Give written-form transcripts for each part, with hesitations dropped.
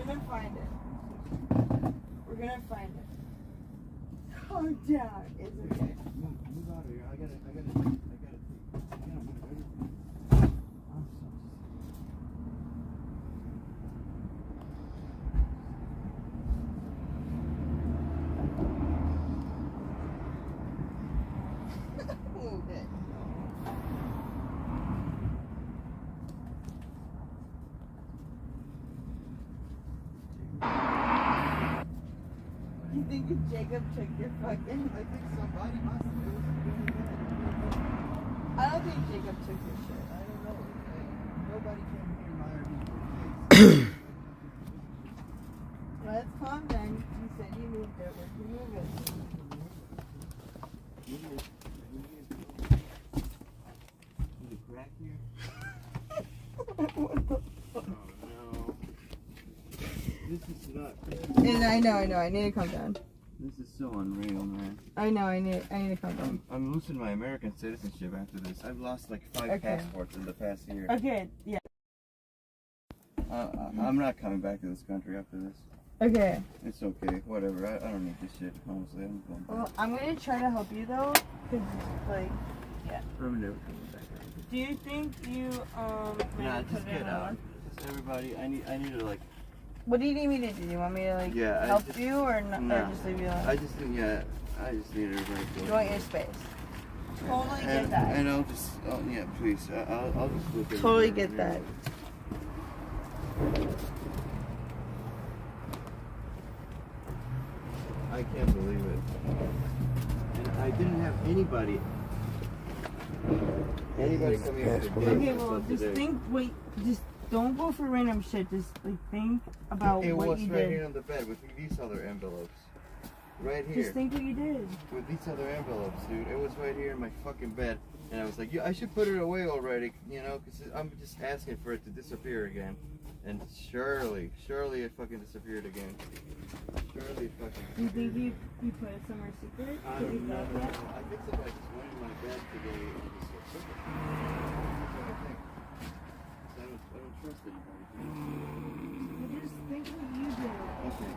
gonna find it. We're gonna find it. Calm down. It's okay. Move out of here. I gotta take. You think if Jacob took your fucking... I think somebody must have. I don't think Jacob took your shit. I don't know. Nobody can hear my RV. Let's calm down. You said you moved it. Where'd you move it? Is it crack here? What the fuck? Oh no. This is not. And I know. I need to calm down. This is so unreal, man. I know. I need to calm down. I'm losing my American citizenship after this. I've lost like 5 passports in the past year. Okay, yeah. I'm not coming back to this country after this. Okay. It's okay, whatever. I don't need this shit, honestly. I'm going back. Well, I'm gonna try to help you though, cause like, yeah. I'm never coming back. Do you think you Nah, maybe just put it get out. on? Just everybody. I need to like. What do you need me to do? You want me to like help you or not? Nah. Or just leave you alone? I just need everybody to. You want your space? Totally get that. And I'll just, yeah, please. I'll just look at Totally get that. I can't believe it. And I didn't have anybody come here today. Okay, well, just think. Wait, just don't go for random shit. Just like think about it what was you right did. here on the bed with these other envelopes. Right here. Just think what you did. With these other envelopes, dude. It was right here in my fucking bed. And I was like, yeah, I should put it away already, you know, because I'm just asking for it to disappear again. And surely it fucking disappeared again. Surely it fucking disappeared. You think you put it somewhere secret? I don't know. I think somebody just went in my bed today and just got sick. That's what I think. I don't trust anybody. You just think what you did. Okay.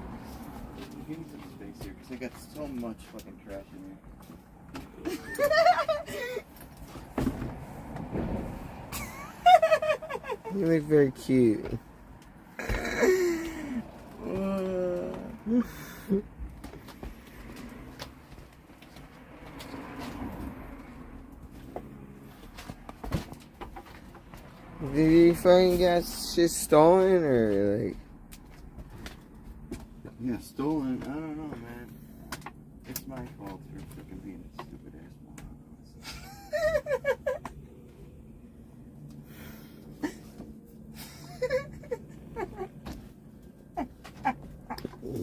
Give me some space here, because I got so much fucking trash in here. You look very cute. Did you fucking get shit stolen or like? Yeah, stolen. I don't know, man. It's my fault for freaking being a stupid ass moron.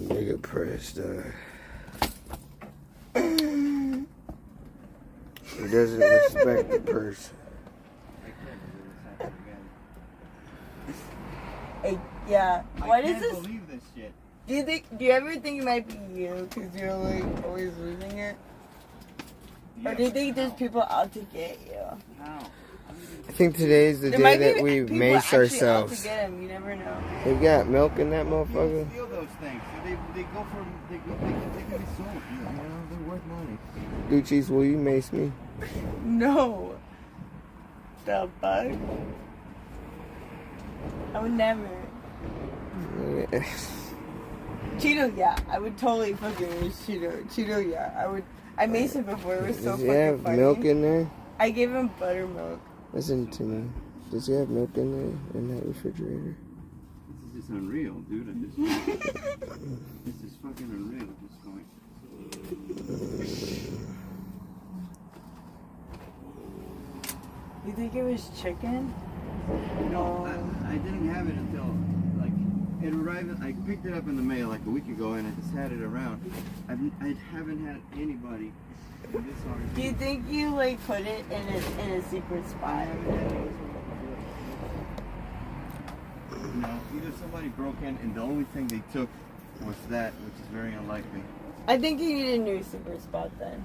Nigga pressed he doesn't respect the person. Hey, yeah. What is I this? can't believe this shit. Do you ever think it might be you because you're like always losing it? Yeah, or do you think there's people out to get you? How? I think today's the There day might that be we people mace actually ourselves. out to get him. You never know. They got milk in that motherfucker. People steal those things. They go for they can be sold. You know, they're worth money. Gucci's, will you mace me? No. The fuck? I would never. Cheeto, yeah. I would totally fucking use Cheeto. Cheeto, yeah. I maced him before. It was so Does he fucking have funny. milk in there? I gave him buttermilk. Listen to me. Does he have milk in there in that refrigerator? This is just unreal, dude. At this point. This is fucking unreal at this point. You think it was chicken? No, I didn't have it until like it arrived. I picked it up in the mail like a week ago, and I just had it around. I haven't had anybody in this RV. Do you think you like put it in a secret I spot? haven't had anybody. No, either somebody broke in, and the only thing they took was that, which is very unlikely. I think you need a new secret spot then.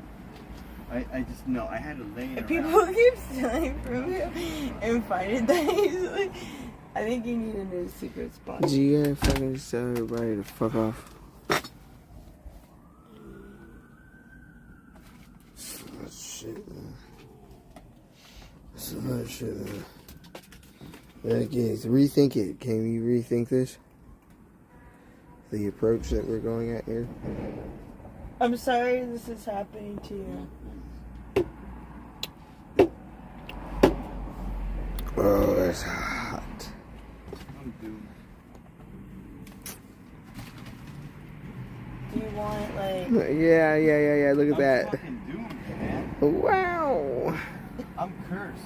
I just know I had it laying If around. people keep stealing from you and find it that easily, I think you need a new secret spot. You gotta fucking just tell everybody to fuck off. So much shit, man. So much shit, man. Again, rethink it. Can we rethink this? The approach that we're going at here? I'm sorry this is happening to you. Oh, it's hot. I'm doomed. Do you want, like... Yeah. Look at I'm that. fucking doomed, man. Wow. I'm cursed.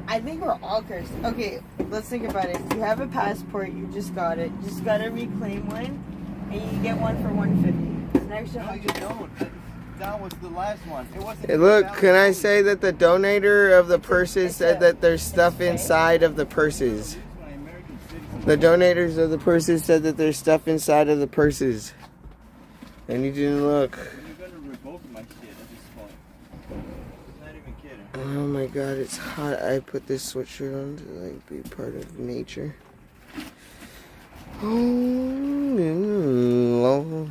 I think we're all cursed. Okay, let's think about it. You have a passport, you just got it. You just gotta reclaim one, and you get one for $150. It's an extra No, you $100. don't. That was the last one. It wasn't. Hey, look, can I say that the donator of the purses said that there's stuff inside of the purses? The donators of the purses said that there's stuff inside of the purses. And you didn't look. You're gonna revoke my shit at this point. Not even kidding. Oh my god, it's hot. I put this sweatshirt on to like be part of nature. Oh, Lord.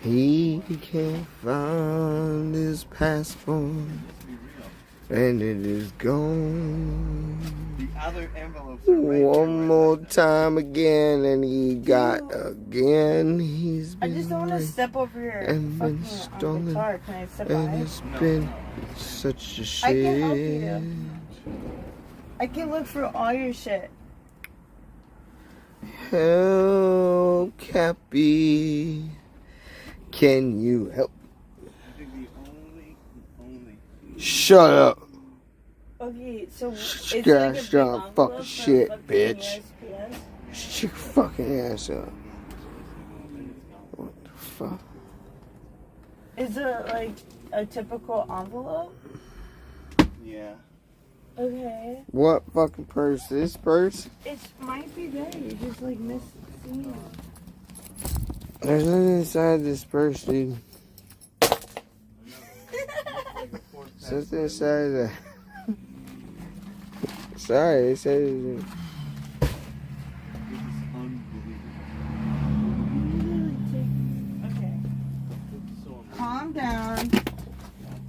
He can't find his passport. Let's be real. And it is gone. The other envelopes are right One there, more right time again, and he got again. He's I been just don't want to raped step over your and been fucking stolen, guitar. Can I step and by? it's No. been such a shit. I can help you. I can look through all your shit. Help, Cappy. Can you help? I think the only. Shut up. Okay, so it's Shut like a up, big shut up, envelope fucking from shit, fucking bitch. USPS. Shut your fucking ass up. What the fuck? Is it like a typical envelope? Yeah. Okay. What fucking purse? This purse? It might be there. You just like missed seeing it. There's nothing inside this purse, dude. Something inside of that. Sorry, they said it. This is unbelievable. Okay. So Calm down.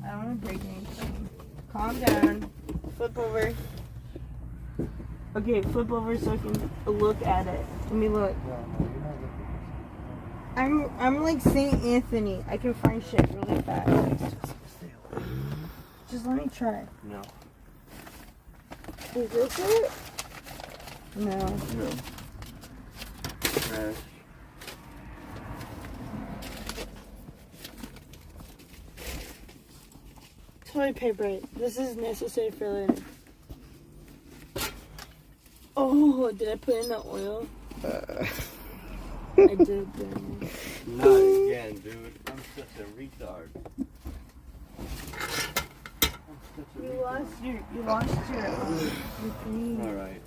I don't want to break anything. Calm down. Flip over. Okay, flip over so I can look at it. Let me look. I'm like Saint Anthony. I can find shit really fast. Just let me try. No. Is this it? No. No. Trash. Toilet paper. This is necessary for later. Oh, did I put in the oil? I did. Didn't Not again, dude. I'm such a retard. I? You lost your thing. All right.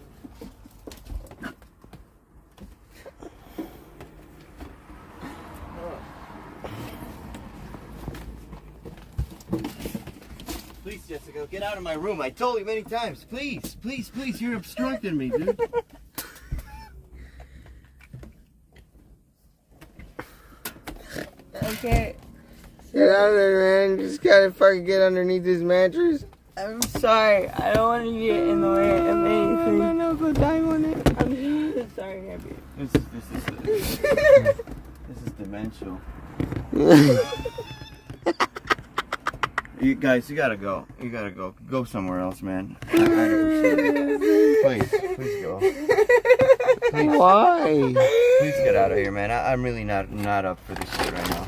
Please, Jessica, get out of my room. I told you many times. Please, please, please. You're obstructing me, dude. Okay. Get out of there, man. You just gotta fucking get underneath this mattress. I'm sorry. I don't want to get in the way of anything. No, go die on it. I'm so sorry, Abby. This is demential. You guys, you gotta go. You gotta go. Go somewhere else, man. I appreciate it. Please go. Please, Why? please get out of here, man. I'm really not up for this shit right now.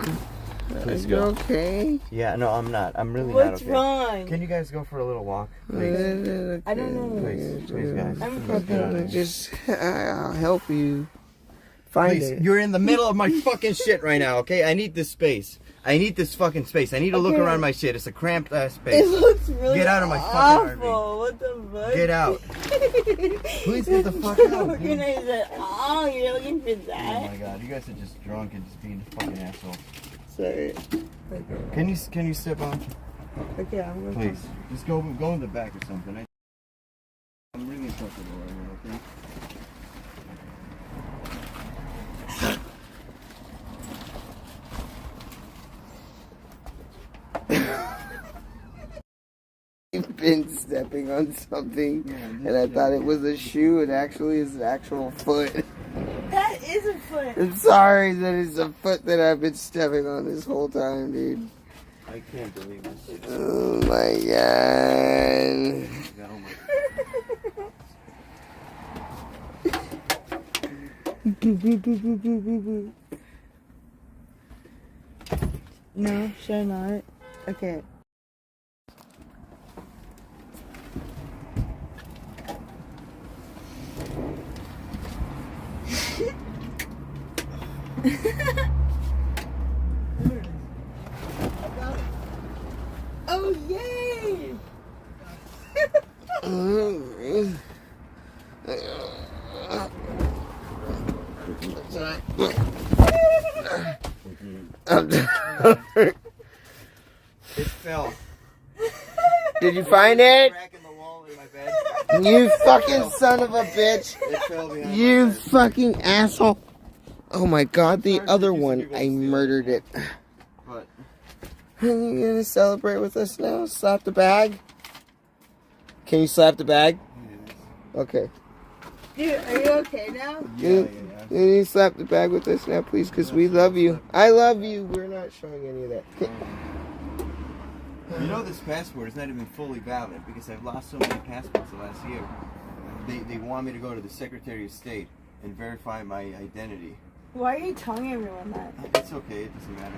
Please You go. okay? Yeah, no, I'm not. I'm really What's not okay. wrong? Can you guys go for a little walk, please? I don't know. Please, guys. I'm Please get out of here. Just, I'll help you find Please, it. you're in the middle of my fucking shit right now, okay? I need this space. I need this fucking space. I need to look Okay. around my shit. It's a cramped ass It space. looks really Get out of my fucking RV. awful. What the fuck? Get out. Please get the fuck out, dude. Organize it. Oh, you're looking for Oh that? my god, you guys are just drunk and just being fucking assholes. Sorry. Can you step on? Okay, I'm gonna. Please. Just go in the back or something. fucking around, okay? You've been stepping on something, and I thought it was a shoe. It actually is an actual foot. That is a foot. I'm sorry that it's a foot that I've been stepping on this whole time, dude. I can't believe this. Oh my god. Oh my. No, should I not? Okay. Oh, yay! It fell. Did you find it? Crack in the wall in my bed. You fucking son of a bitch. It fell behind You my bed. fucking asshole. Oh my god, the Sorry, other you one, people I steal it. murdered it. What? Are you gonna celebrate with us now? Slap the bag? Can you slap the bag? Okay. Dude, are you okay now? Yeah. Can you slap the bag with us now, please? Because we love you. I love you. We're not showing any of that. You know this passport is not even fully valid because I've lost so many passports the last year. They want me to go to the Secretary of State and verify my identity. Why are you telling everyone that? It's okay, it doesn't matter.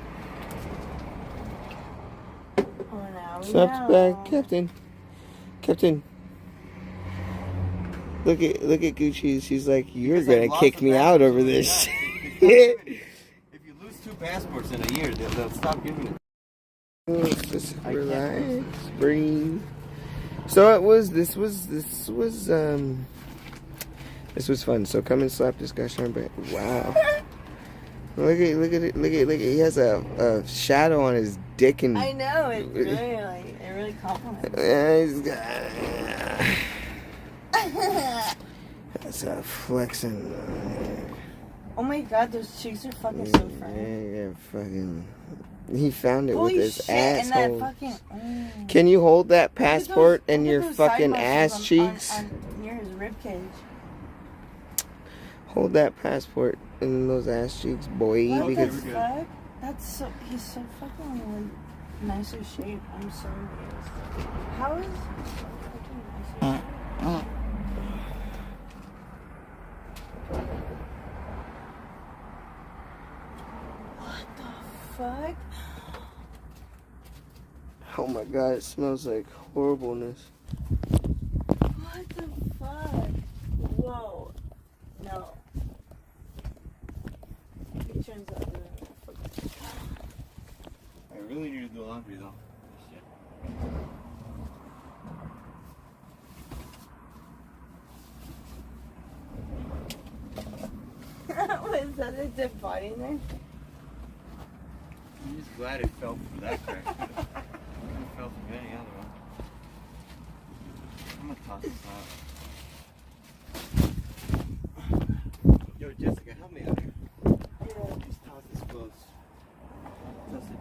Oh, now we Slap the know. bag, Captain. Captain. Look at Gucci. She's like, you're Because I've gonna lost kick the me out passports over so many this. times. If you lose 2 passports in a year, they'll stop giving it. Just I can't relax, breathe. So this was fun. So come and slap this guy, Sean. But wow, look at it. He has a shadow on his dick and. I know, it really compliments. That's a flexing. Oh my god, those cheeks are fucking so firm. Yeah, fucking. He found it Holy with his shit, and asshole. that fucking... Can you hold that passport Look at in those- your look at those fucking side ass muscles cheeks? near his ribcage. Hold that passport in those ass cheeks, boy. What Because the fuck? That's so... He's so fucking, like, nicer shape. I'm so amazed. How is... fucking nicer shape? What the fuck? oh my god, it smells like horribleness. What the fuck? Whoa. No. He turns out I really need to do laundry though. Shit. Was that a dead body in there? I'm just glad it fell from that crack. It fell from any other one. I'm gonna toss this out. Yo, Jessica, help me out here. Yeah. Just toss this close. Toss it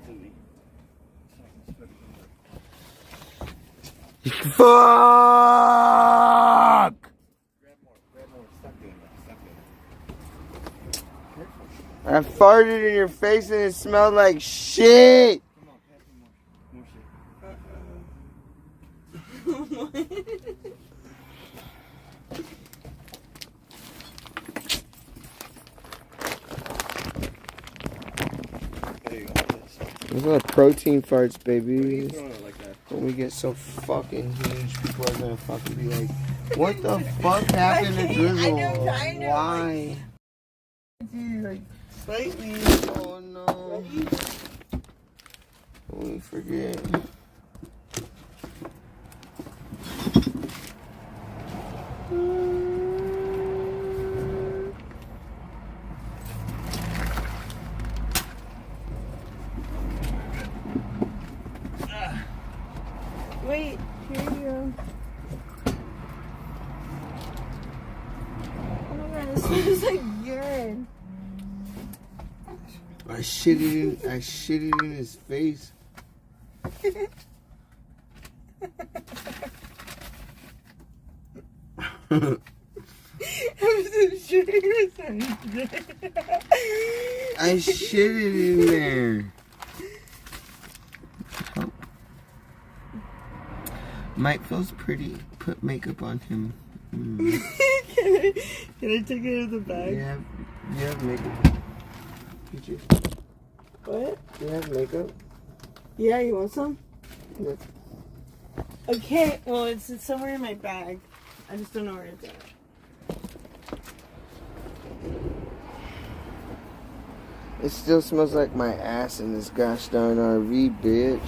to me. So I can spread it over. Fuck! Grab more. Stop doing that. Careful. I farted in your face and it smelled like shit. Come on, pass me more shit. There you go. Those are protein farts, Why are you baby. throwing it like that? When we get so fucking huge, people are gonna fucking be like, what the fuck happened to I Drizzle? know, I know, Why? Like, slightly. Oh no. We forget. Wait, here you go. smells like urine. I shit it in his face. I shit it in there. Oh. Mike feels pretty. Put makeup on him. Can I take it out of the bag? You have makeup. What? You have makeup? Yeah, you want some? Yeah. Okay, well, it's somewhere in my bag. I just don't know where it's at. It still smells like my ass in this gosh darn RV, bitch.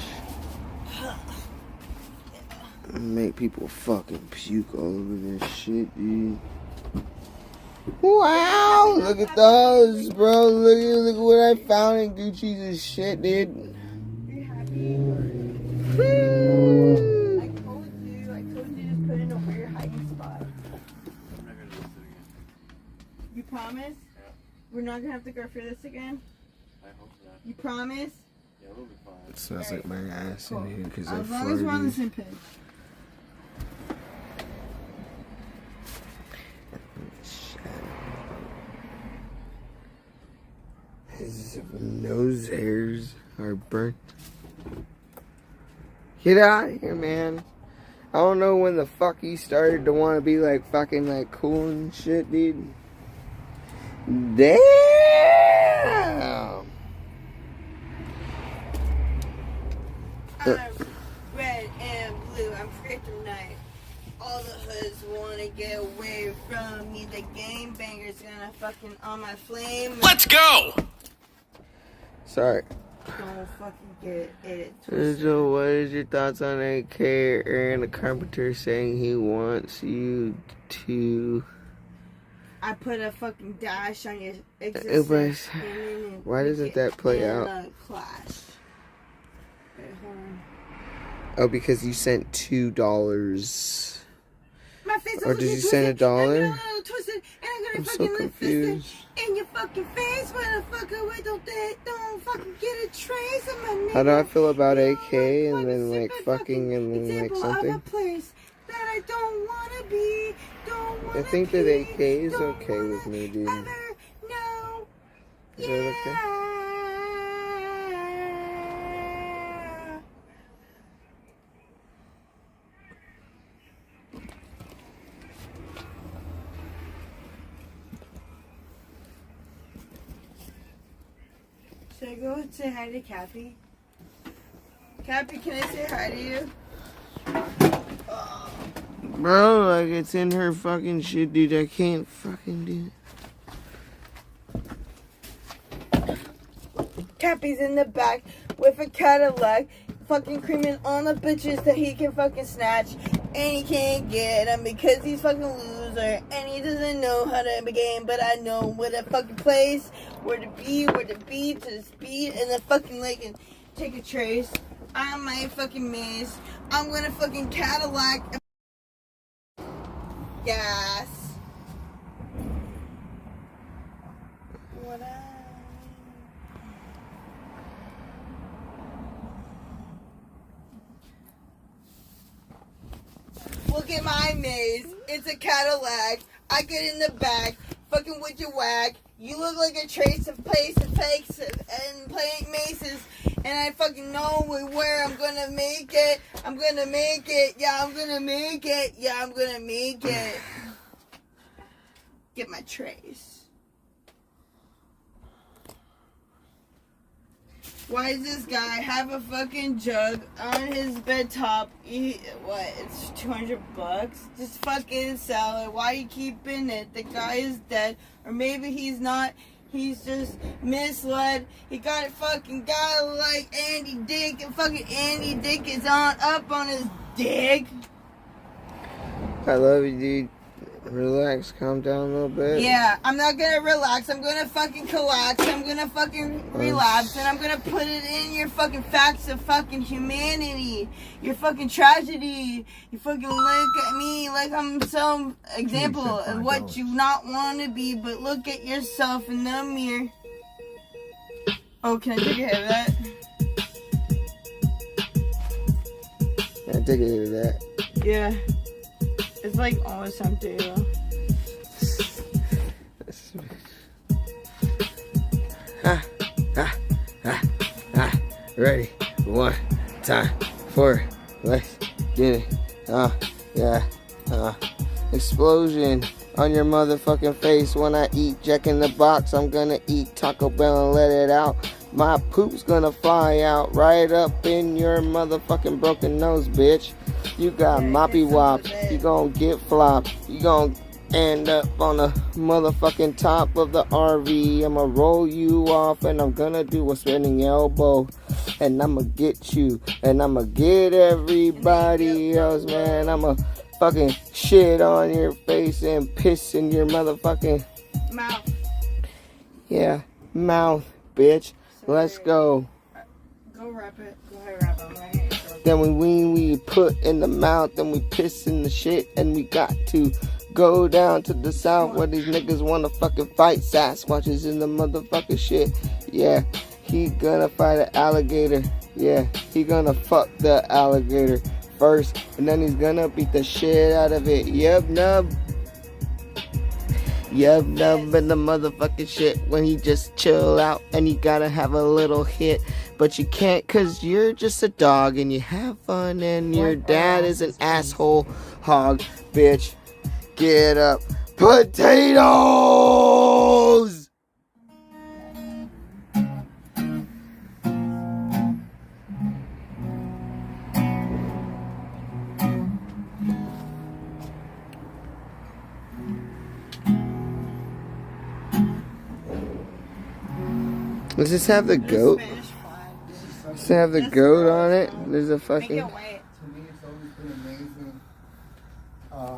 Make people fucking puke all over this shit, dude. Wow, look at those, bro. Look at what I found in Gucci's shit, dude. Are you happy? Woo. I told you to put in a weird hiding spot. I'm not gonna do this again. You promise? Yeah. We're not gonna have to go through this again? I hope not. You promise? Yeah, we'll be fine. It smells like my ass Cool. in here because I As long as we're on the farted. same page. His nose hairs are burnt. Get out of here, man. I don't know when the fuck he started to want to be like fucking like cool and shit, dude. Damn. Red and blue, I'm kryptonite. All the hoods wanna get away from me. The game banger's gonna fucking on my flame. Let's go! Sorry. Don't fucking get it So twisted. what is your thoughts on AK Aaron the Carpenter saying he wants you to... I put a fucking dash on your but existence. why doesn't that play out? Clash. Wait, hold on. Oh, because you sent $2. My face Or is did you twisted, send and I'm $1? a little twisted, and I'm gonna I'm so fucking look confused. fisted in your fucking face, motherfucker. Wait, don't fucking get a trace of my name. How do I feel about You know, AK like, and then like super fucking and then like example something? Of a place that I don't wanna be, don't wanna I think that be, AK is don't okay with wanna me, dude. ever know. Is that okay? Yeah. Should I go say hi to Cappy? Cappy, can I say hi to you? Bro, like it's in her fucking shit, dude. I can't fucking do it. Cappy's in the back with a Cadillac, fucking creaming on the bitches that he can fucking snatch, and he can't get them because he's fucking a loser, and he doesn't know how to begin, but I know where to fucking place, where to be, to the speed, and the fucking like and take a trace. I might fucking miss. I'm gonna fucking Cadillac gas. What up? Look at my maze. It's a Cadillac. I get in the back, fucking with your whack. You look like a trace of place and fakes and playing maces. And I fucking know where I'm gonna make it. I'm gonna make it. Yeah, I'm gonna make it. Yeah, I'm gonna make it. Get my trace. Why does this guy have a fucking jug on his bed top? It's $200? Just fucking sell it. Why are you keeping it? The guy is dead. Or maybe he's not. He's just misled. He got it fucking guy like Andy Dick. And fucking Andy Dick is up on his dick. I love you, dude. Relax, calm down a little bit. Yeah, I'm not gonna relax. I'm gonna fucking collapse. I'm gonna fucking relapse, and I'm gonna put it in your fucking facts of fucking humanity, your fucking tragedy. You fucking look at me like I'm some example of what you not want to be, but look at yourself in the mirror. Oh, can I take a hit of that? Yeah, take a hit of that. Yeah. It's like almost empty though. Ready? One time for let's get it. Yeah. Explosion on your motherfucking face when I eat Jack in the Box. I'm gonna eat Taco Bell and let it out. My poop's gonna fly out right up in your motherfucking broken nose, bitch. You got moppy wops. You gonna get flopped. You gonna end up on the motherfucking top of the RV. I'ma roll you off and I'm gonna do a spinning elbow. And I'ma get you. And I'ma get everybody else, man. I'ma fucking shit on your face and piss in your motherfucking mouth. Yeah, mouth, bitch. Let's go. Go wrap it. Go ahead, wrap it. I'm right here. Then we put in the mouth and we piss in the shit and we got to go down to the south where these niggas wanna fucking fight Sasquatches in the motherfucking shit. Yeah, he gonna fight an alligator. Yeah, he gonna fuck the alligator first and then he's gonna beat the shit out of it. Yub nub in the motherfucking shit when he just chill out and you gotta have a little hit. But you can't cause you're just a dog and you have fun and your dad is an asshole hog, bitch. Get up. Potatoes! Does this have the goat? Does it have the goat on it? There's a fucking... Make it white. To me, it's always been amazing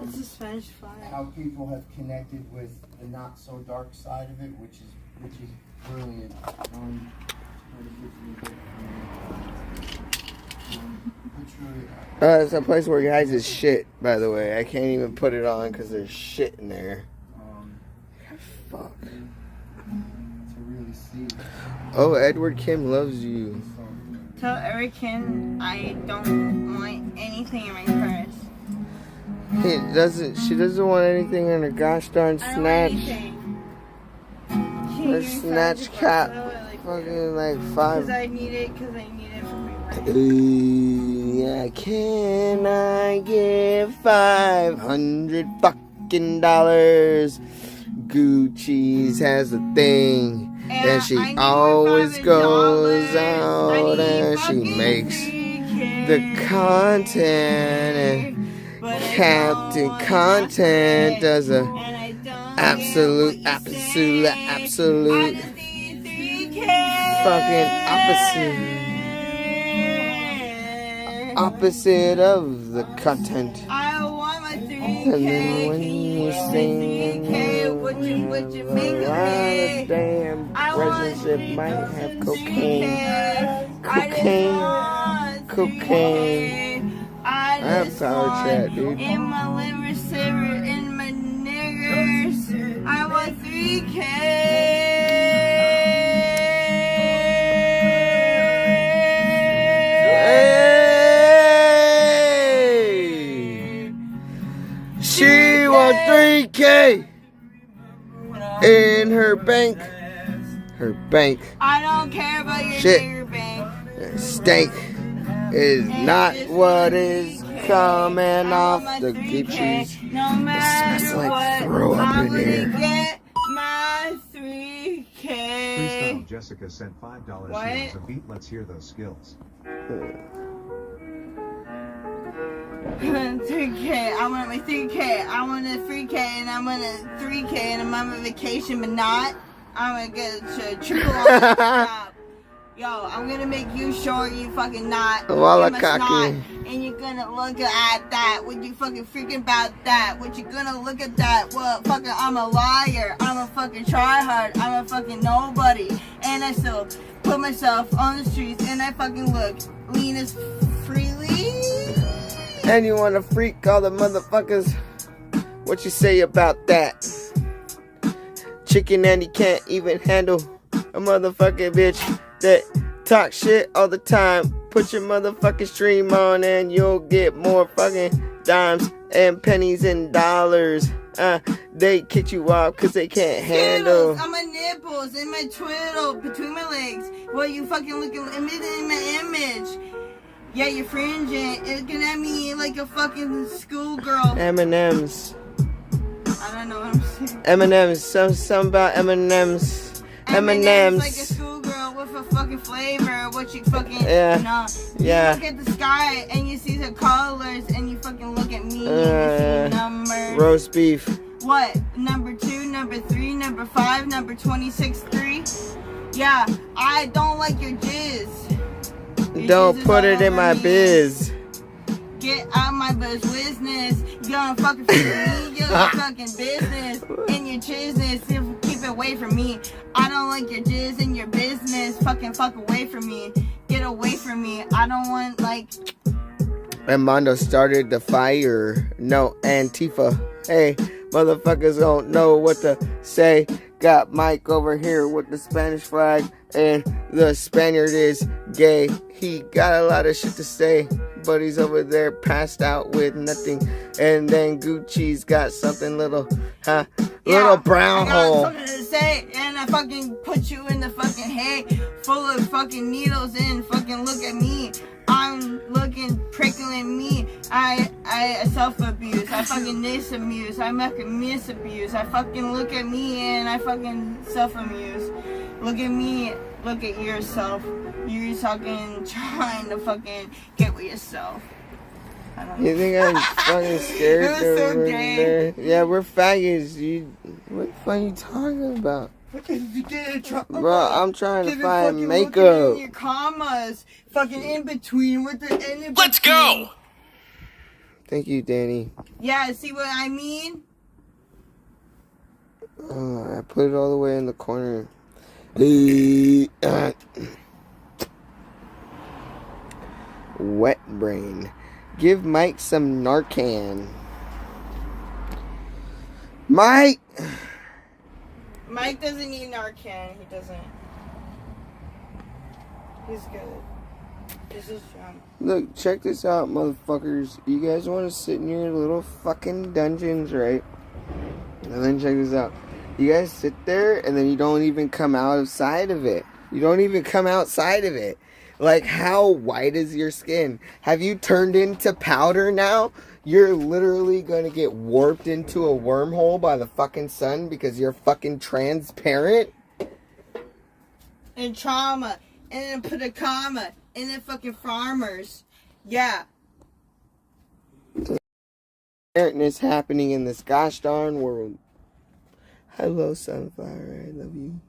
This is Spanish flag. how people have connected with the not so dark side of it, which is brilliant. It's a place where guys is shit, by the way. I can't even put it on because there's shit in there. Fuck. To really see. Oh, Edward Kim loves you. Tell Erican I don't want anything in my purse. She doesn't want anything in her gosh darn I don't want snatch. anything. Her snatch cap. Fucking like Because $5. I need it for my rent. Yeah, can I give $500 fucking dollars? Gucci's has a thing. And she always goes out and she makes the content. And Captain Content does a absolute fucking opposite of the content. I want my 3K. And then when you sing what you make of me? damn relationship might have cocaine. I have power chat, dude. In my liver, silver, in my niggers. I want 3K. She wants 3K in her bank. Her bank. I don't care about your Shit. nigger bank. Stank is not what is coming off the Gucci's. No matter smells like what, throw up I'm in gonna here. get my 3K. Freestyle Jessica sent $5 What? as a beat. Let's hear those skills. 3K. I want my 3K. I want a 3K and I want a 3K and I'm on vacation, but not. I'm gonna get a triple on the job. Yo, I'm gonna make you short, you fucking not. Walla You cocky. not. And you're gonna look at that. What you fucking freaking about that? What you gonna look at that? Well, fucking, I'm a liar. I'm a fucking tryhard. I'm a fucking nobody. And I still put myself on the streets and I fucking look lean as freely. And you wanna freak all the motherfuckers? What you say about that? Chicken and he can't even handle a motherfucking bitch that talk shit all the time. Put your motherfucking stream on and you'll get more fucking dimes and pennies and dollars. They kick you off cause they can't handle. On my nipples, in my twiddle, between my legs. Well, you fucking looking in my image. Yeah, you're fringing, looking at me like a fucking schoolgirl. M&M's. I don't know what I'm saying. M&M's. Some about M&M's. M&M's. Like a schoolgirl with a fucking flavor. What you fucking Yeah. Yeah. You look at the sky and you see the colors and you fucking look at me and you see numbers. Roast beef. What? Number 2, number 3, number 5, number 26-3. Yeah, I don't like your jizz. Your Don't jizz is put all it in over my me. biz. Get out my business. You gonna fucking freak me. Your fucking business and your business. Keep it away from me. I don't like your jizz and your business. Fucking fuck away from me. Get away from me. I don't want like. Armando started the fire. No Antifa. Hey, motherfuckers don't know what to say. Got Mike over here with the Spanish flag, and the Spaniard is gay. He got a lot of shit to say, but he's over there passed out with nothing. And then Gucci's got something little, little brown I got hole. something to say, and I fucking put you in the fucking hay full of fucking needles and fucking look at me. I'm looking, prickling me. I self-abuse. I fucking misabuse. I misabuse. I fucking look at me and I fucking self-amuse. Look at me. Look at yourself. You're fucking trying to fucking get with yourself. I don't know. You think I'm fucking scared? It was that so we're gay. there? Yeah, we're faggots. What the fuck are you talking about? Bro, I'm trying to find makeup. In your commas, fucking in between with the in between. Let's go! Thank you, Danny. Yeah, see what I mean? I put it all the way in the corner. Wet brain. Give Mike some Narcan. Mike! Mike doesn't need Narcan. He doesn't. He's good. This is drunk. Look, check this out, motherfuckers. You guys want to sit in your little fucking dungeons, right? And then check this out. You guys sit there, and then you don't even come outside of it. You don't even come outside of it. Like, how white is your skin? Have you turned into powder now? You're literally gonna get warped into a wormhole by the fucking sun because you're fucking transparent? And trauma. And then put a comma. And then fucking farmers. Yeah. Transparentness happening in this gosh darn world. Hello, Sunflower. I love you.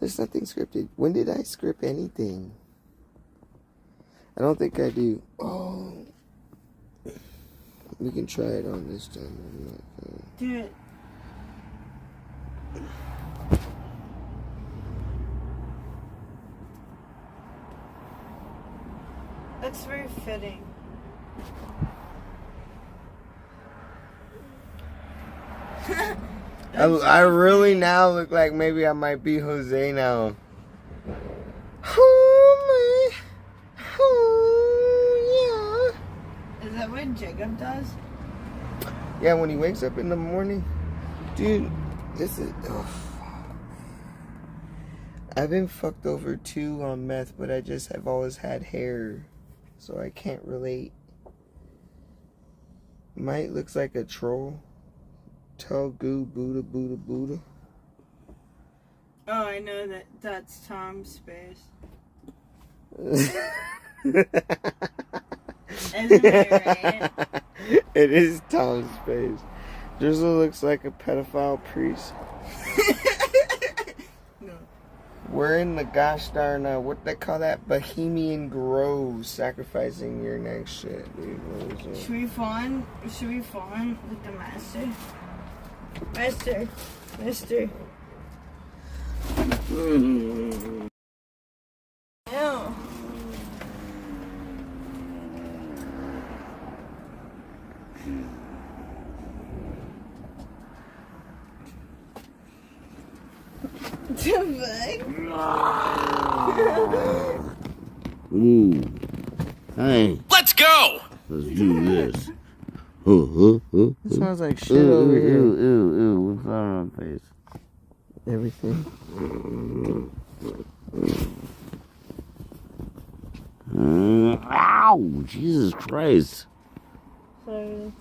There's nothing scripted. When did I script anything? I don't think I do. Oh. We can try it on this time. I'm not gonna... Dude. That's very fitting. I really now look like maybe I might be Jose now. Oh, my. Oh, yeah. Is that what Jacob does? Yeah, when he wakes up in the morning. Dude, this is... Oh, I've been fucked over too on meth, but I just have always had hair. So I can't relate. Mike looks like a troll. Tell goo Buddha Buddha Buddha. Oh, I know that. That's Tom's space. Isn't it right? It is Tom's face. Drizzle looks like a pedophile priest. No. We're in the gosh darn, what they call that? Bohemian Grove, sacrificing your next shit, dude. What is it? Should we fawn with the master? Mister. Ew. Ooh. Hey. Let's go! Let's do this. It smells like shit over here. Ew. What's on my face? Everything. Ow! Jesus Christ. Sorry.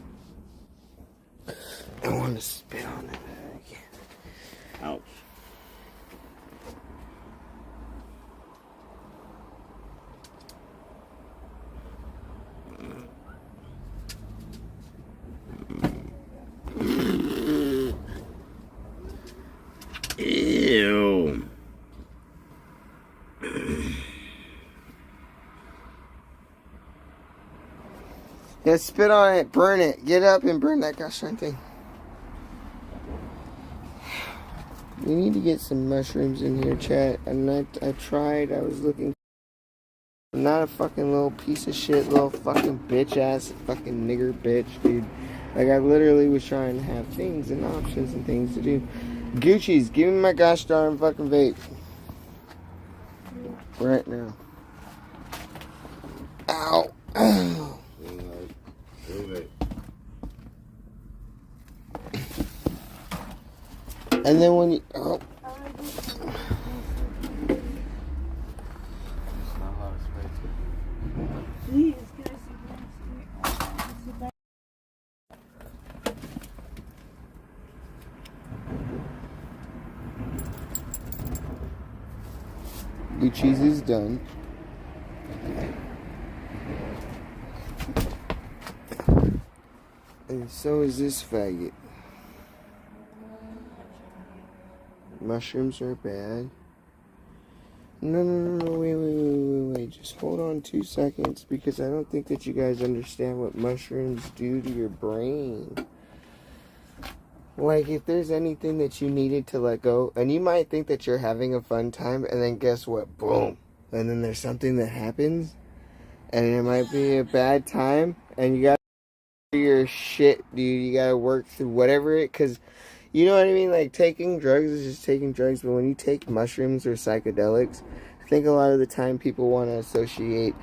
I want to spit on it. Ouch. Ew. Yeah, spit on it, burn it. Get up and burn that gosh darn thing. We need to get some mushrooms in here, chat. And I tried, I was looking. I'm not a fucking little piece of shit, little fucking bitch ass fucking nigger bitch, dude. Like, I literally was trying to have things and options and things to do. Gucci's, give me my gosh darn fucking vape. Right now. Ow. Ow. And then when you... Oh. Please, can I sit down? Gucci's is done. And so is this faggot. Mushrooms are bad. No, wait. Just hold on 2 seconds, because I don't think that you guys understand what mushrooms do to your brain. Like, if there's anything that you needed to let go, and you might think that you're having a fun time, and then guess what? Boom. And then there's something that happens, and it might be a bad time, and you gotta do your shit, dude. You gotta work through whatever it, because, you know what I mean? Like, taking drugs is just taking drugs, but when you take mushrooms or psychedelics, I think a lot of the time people want to associate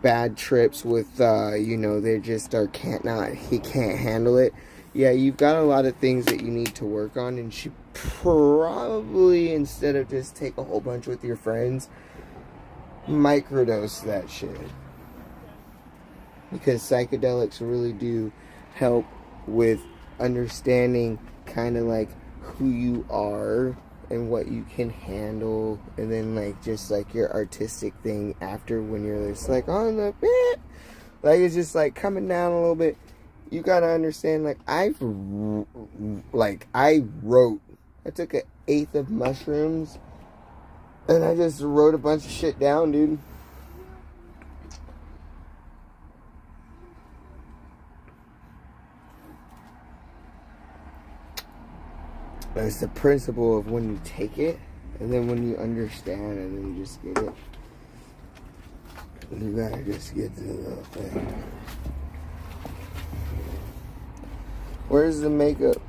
bad trips with, they just he can't handle it. Yeah, you've got a lot of things that you need to work on, and you probably, instead of just take a whole bunch with your friends, microdose that shit. Because psychedelics really do help with understanding kind of like who you are and what you can handle, and then like just like your artistic thing after, when you're just like on the bit, like it's just like coming down a little bit. You gotta understand, like I took an eighth of mushrooms and I just wrote a bunch of shit down, dude. It's the principle of when you take it, and then when you understand, and then you just get it. You gotta just get to the little thing. Where's the makeup?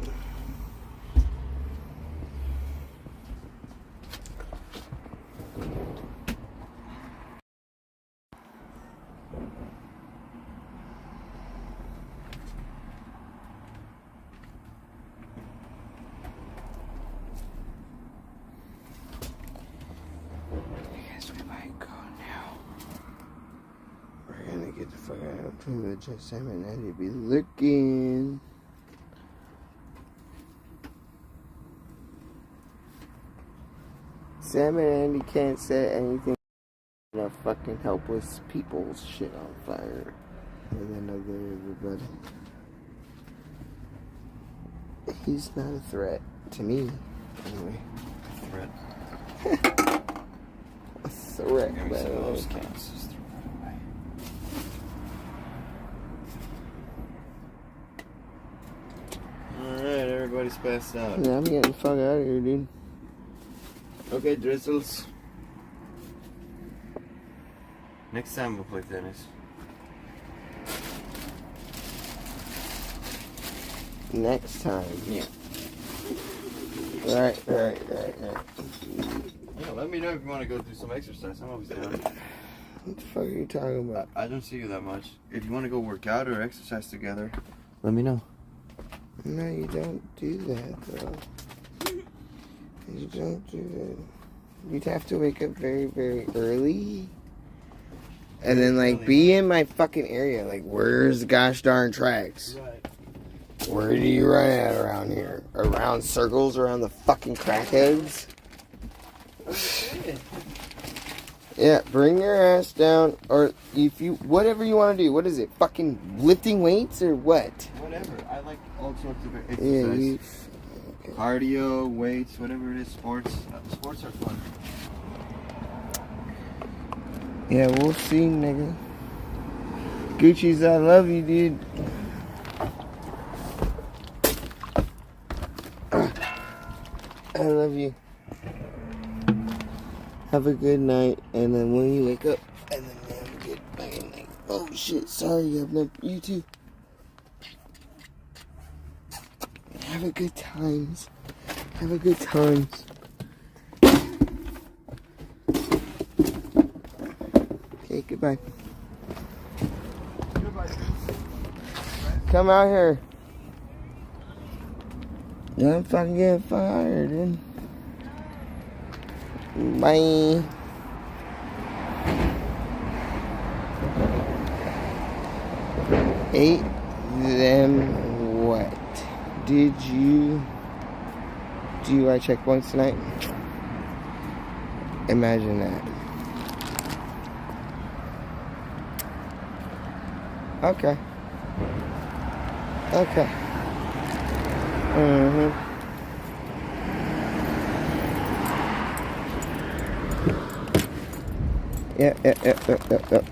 Get the fuck out of here. Just Sam and Andy be looking. Sam and Andy can't set anything but fucking helpless people's shit on fire. And then everybody. He's not a threat to me, anyway. Threat. a wreck. Give me But some of those cans. Just throw it away. Alright, everybody's passed out. Yeah, I'm getting the fuck out of here, dude. Okay, Drizzles. Next time we'll play tennis. Next time. Yeah. Right. Yeah, let me know if you want to go do some exercise. I'm always down. What the fuck are you talking about? I don't see you that much. If you want to go work out or exercise together, let me know. No, you don't do that, though. You don't do that. You'd have to wake up very, very early. And then, like, be in my fucking area. Like, where's the gosh darn tracks? Right. Where do you run at around here? Around circles around the fucking crackheads? Yeah, bring your ass down. Or if you, whatever you want to do. What is it? Fucking lifting weights or what? Whatever. I like all sorts of exercise. Yeah, you. Okay. Cardio, weights, whatever it is, sports. Sports are fun. Yeah, we'll see, nigga. Gucci's, I love you, dude. I love you. Have a good night, and then when you wake up, and then get fucking like, oh shit, sorry, I've never, you too. Have a good times. Have a good times. Okay, goodbye. Come out here. Yeah, I'm fucking getting fired, dude. Bye. Ate them what? Do you write checkpoints tonight? Imagine that. Okay.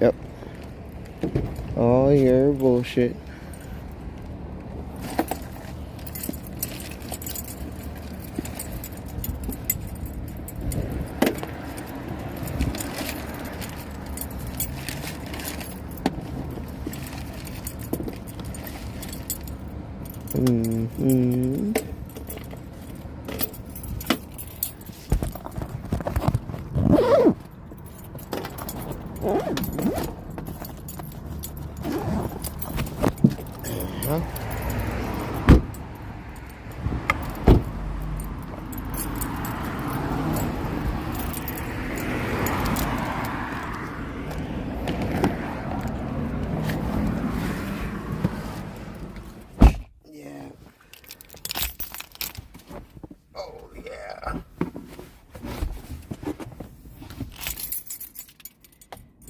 Yep. All your bullshit.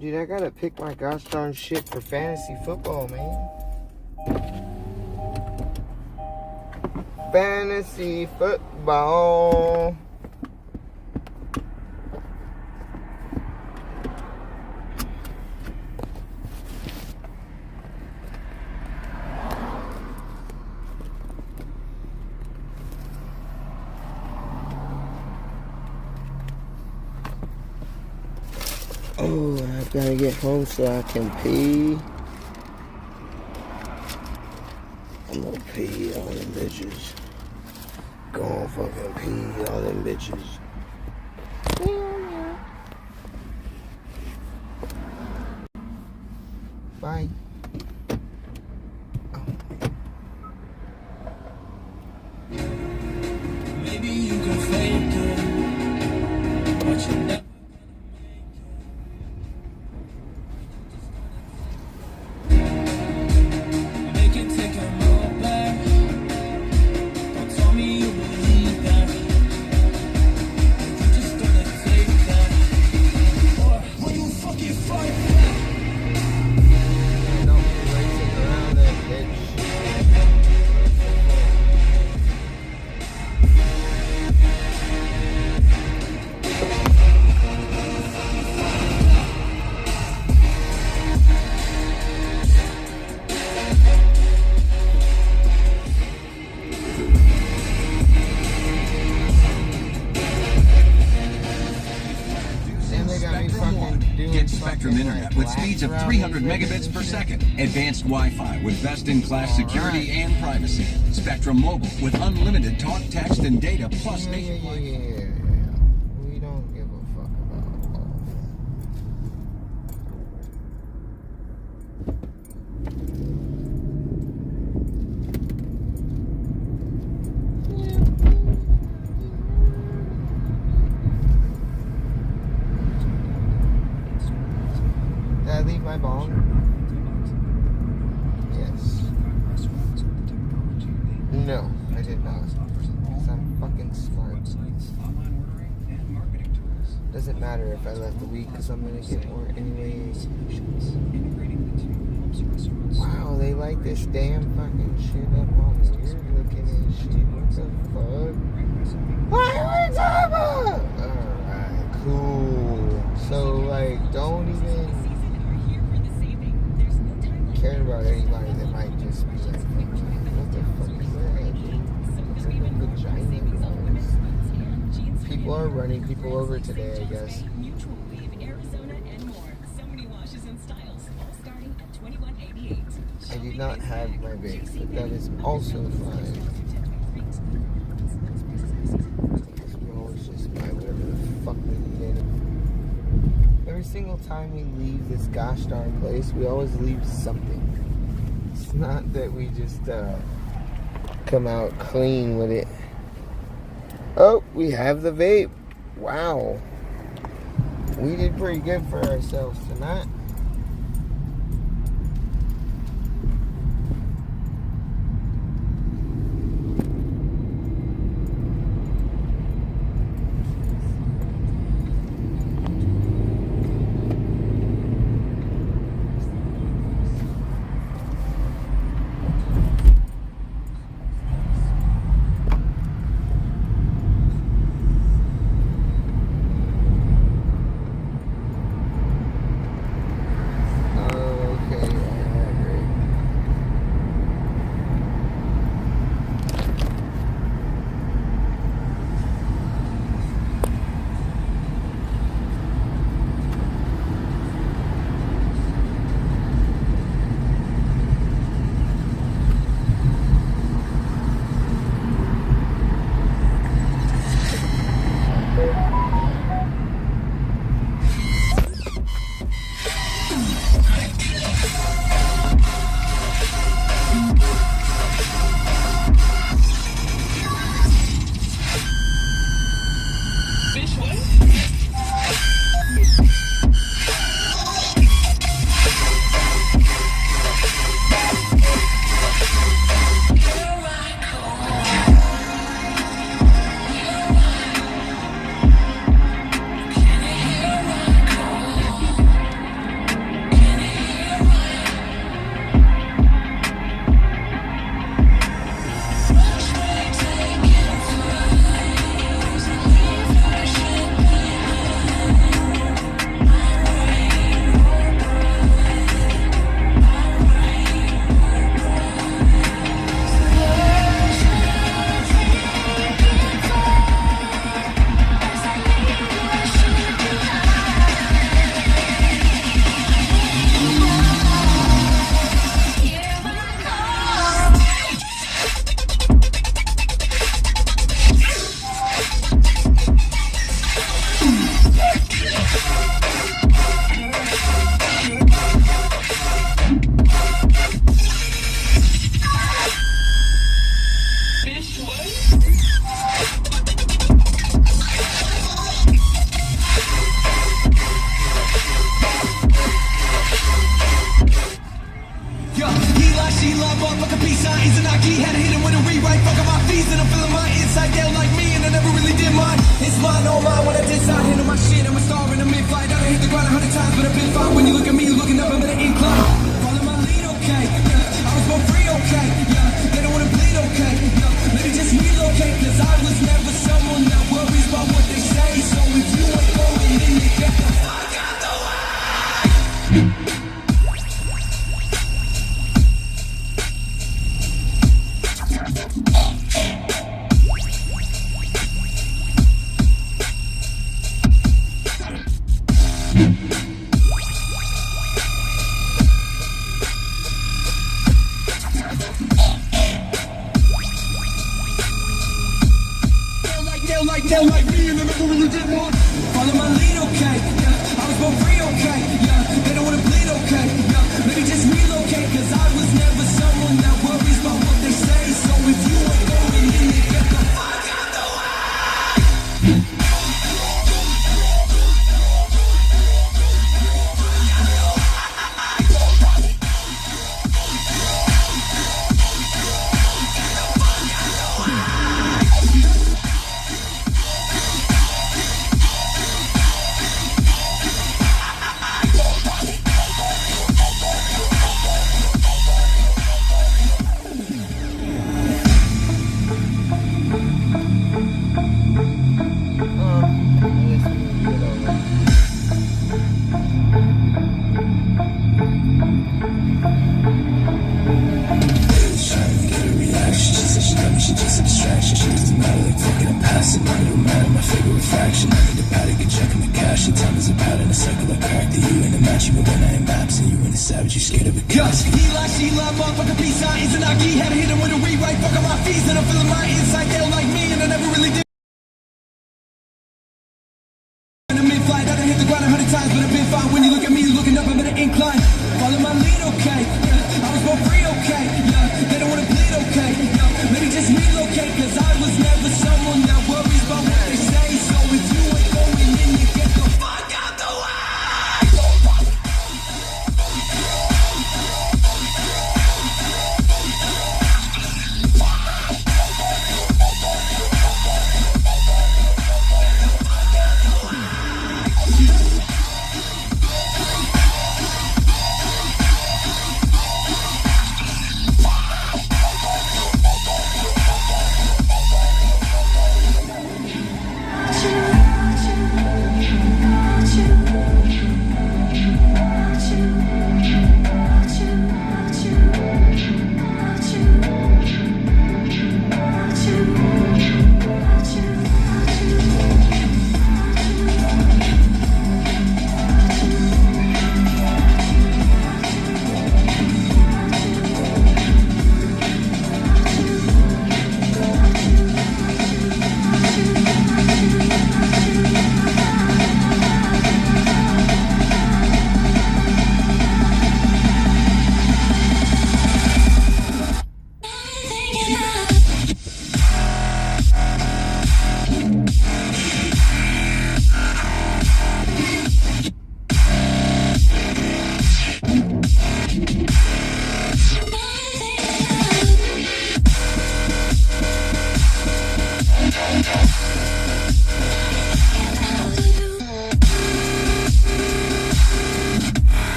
Dude, I gotta pick my gosh darn shit for fantasy football, man. Fantasy football. Oh, I gotta get home so I can pee. I'm gonna pee all them bitches. Go on, fucking pee all them bitches. Bye. Maybe you can fake it, but you never. Make it take a roll back. Don't tell me you believe that. You're just gonna take that. Or will you fucking fight back? Don't be racing around that bitch. spectrum internet with speeds of 300 megabits per second. Advanced Wi-Fi with best-in-class security and privacy. Spectrum Mobile with unlimited talk, text, and data plus nationwide. We don't give a fuck about all that. Did I leave my bong? Yes. No, I did not. Because I'm fucking smart. Doesn't matter if I left the week because I'm going to get more anyways. Wow, they like this damn fucking shit up on weird looking and shit. What the fuck? What are we talking about? Alright, cool. So, like, don't even care about anybody that might just be like, what the fuck is that, dude? It's like a vagina. People are running people over today, I guess. I did not have my vape, but that is also fine. This bro is just buy whatever the fuck we needed. Every single time we leave this gosh darn place, we always leave something. It's not that we just come out clean with it. Oh, we have the vape. Wow. We did pretty good for ourselves tonight. like me and I never really did one. Follow my lead, okay? Yeah, I was born free, okay? Yeah, they don't wanna bleed, okay? Yeah, maybe just relocate, cause I was never someone that worries about what they say. So if you ain't going in, then get the fuck out the way. Savage, you scared of a ghost. He lie, she lie, motherfucker, peace out. It's an Aki, had to hit him with a rewrite. Fuck on my fees, and I'm feeling my insight. They don't like me, and I never really did. In a mid-flight, I done hit the ground 100 times, but I've been fine. When you look at me, you're looking up, I'm at an incline. Follow my lead, okay? Yeah, I was born free, okay? Yeah, they don't wanna bleed, okay? Yeah, maybe just relocate, cause I was never someone that worries about what they say. So if you ain't going in, then get the fuck out the way.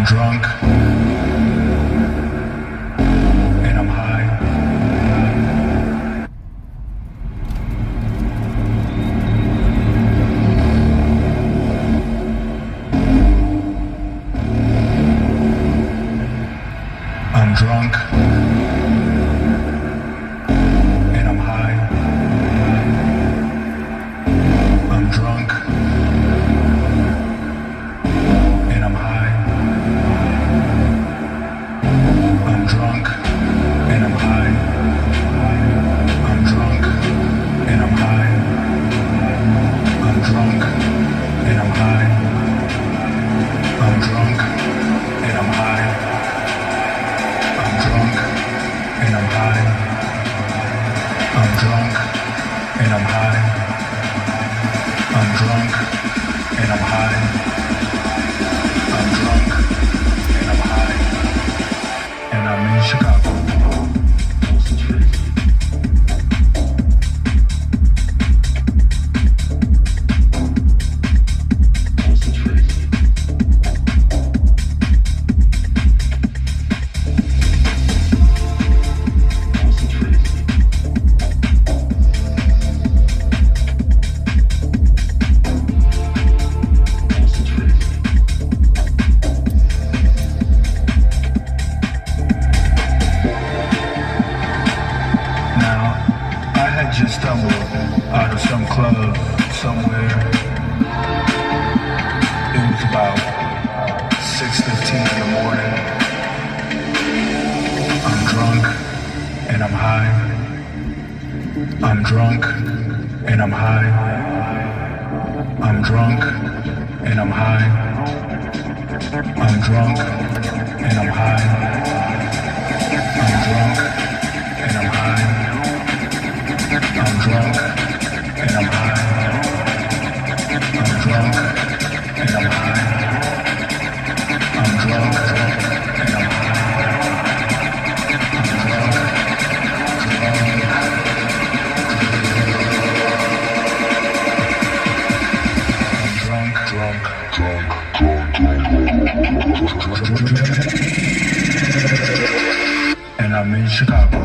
I'm drunk. And I'm high. I'm drunk. And I'm high. I'm drunk. And I'm high. I'm drunk. And I'm high. I'm drunk. And I'm high. I'm drunk. And I'm high. I'm drunk. And I'm high. I'm drunk. And I'm high. I'm drunk. And I'm high. I'm drunk. And I'm high. I'm drunk. And I'm high. And I'm in Chicago. Just stumbled out of some club somewhere. It was about 6:15 in the morning. I'm drunk and I'm high. I'm drunk and I'm high. I'm drunk and I'm high. I'm drunk and I'm high. I'm drunk and I'm high. I'm drunk and I'm high. I'm drunk and I'm high. I'm drunk and I'm high. I'm drunk. And I'm in Chicago.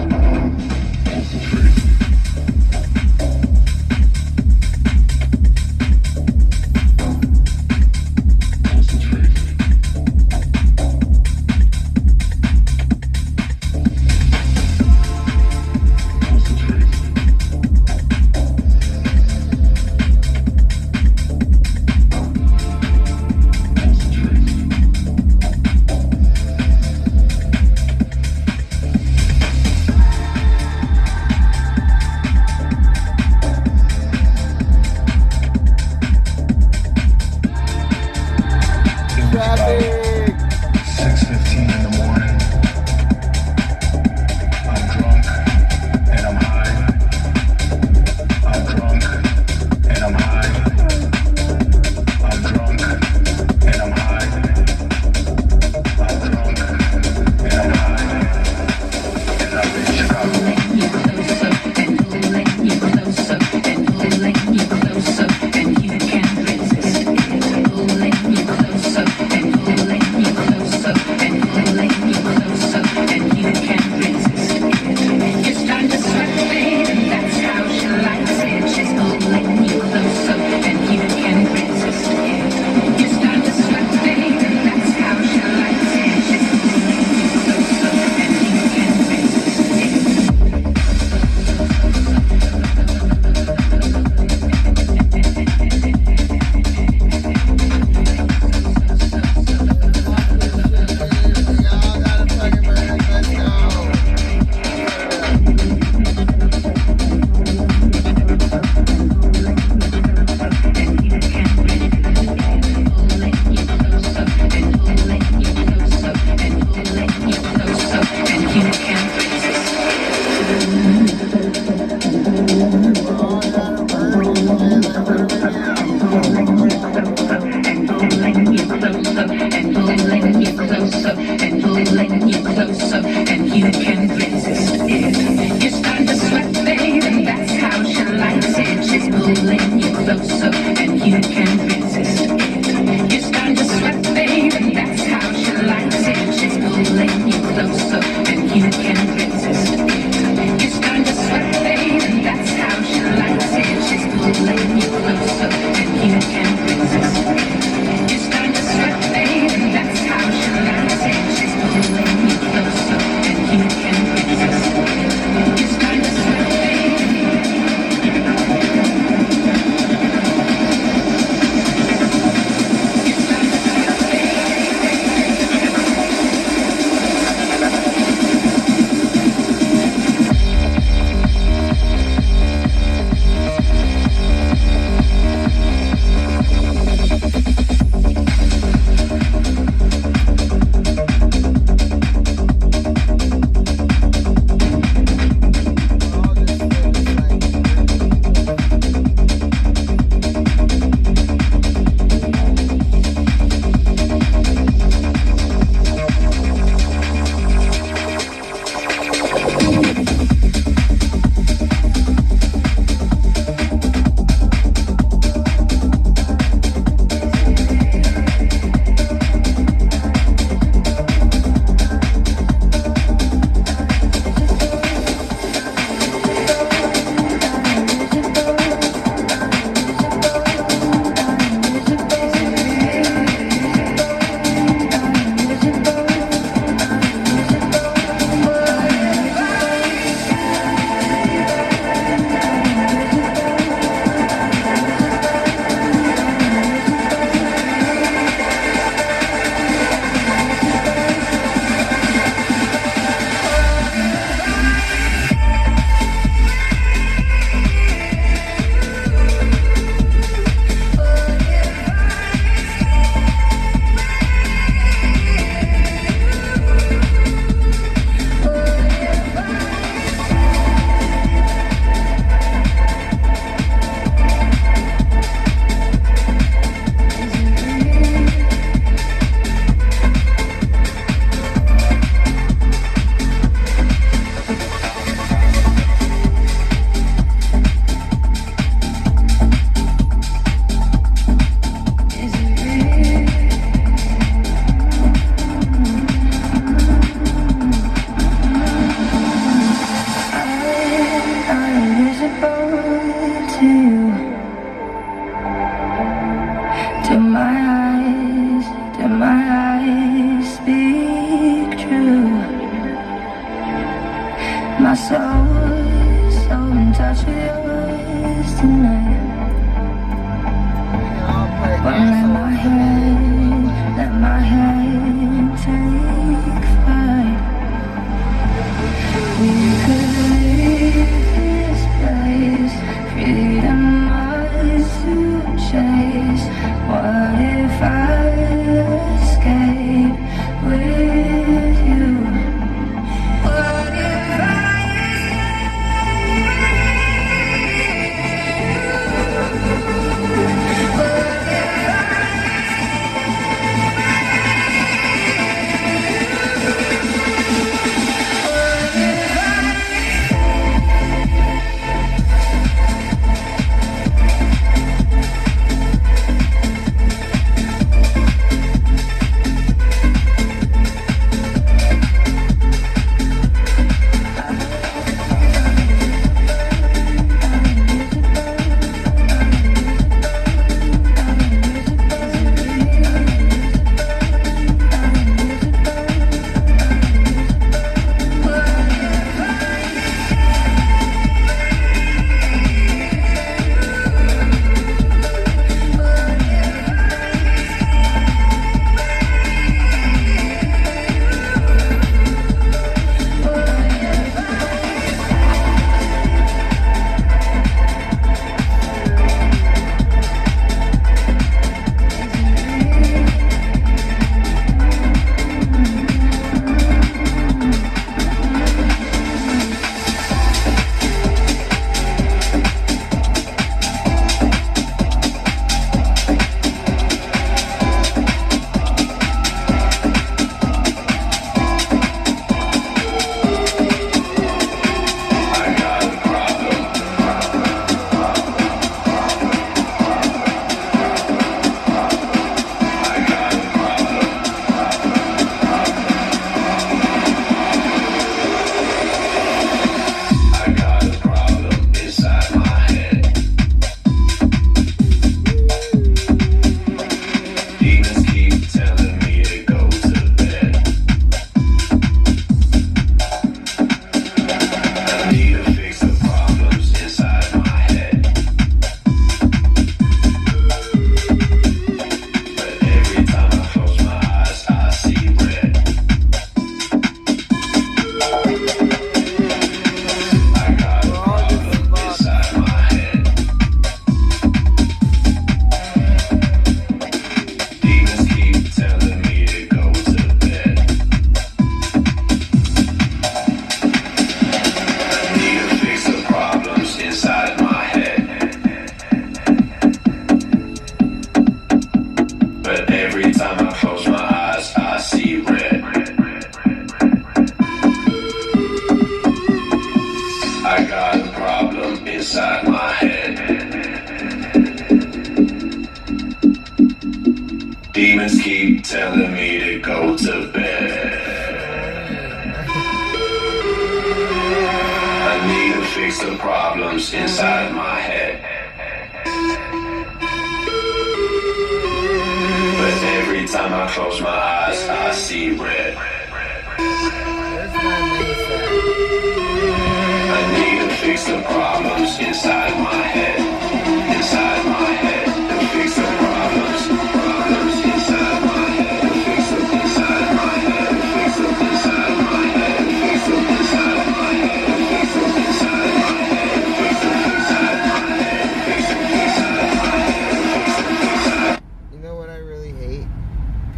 my eyes speak true. My soul's so in touch with yours tonight. But let my head take flight. We could leave this place, freedom ours to chase. What if I escape with you? What if I Demons keep telling me to go to bed. I need to fix the problems inside my head. But every time I close my eyes, I see red. I need to fix the problems inside my head. Inside my head. To fix the problems inside my head. To fix them inside my head. To fix them inside my head. To fix them inside my head. To fix them inside my head. To fix them inside my head. To fix them inside my head. To fix them inside. You know what I really hate?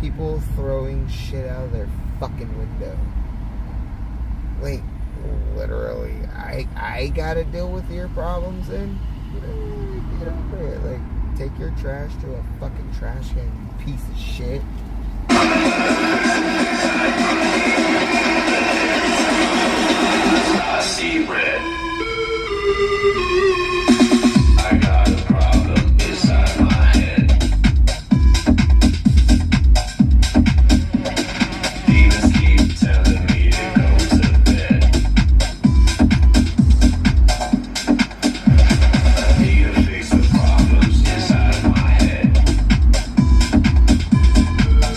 People throwing shit out of their fucking window. Like, literally, I gotta deal with your problems then? Get over it. Like, take your trash to a fucking trash can, you piece of shit. I see red. I got a problem inside my head. Demons keep telling me to go to bed. I need to fix the problems inside my head. But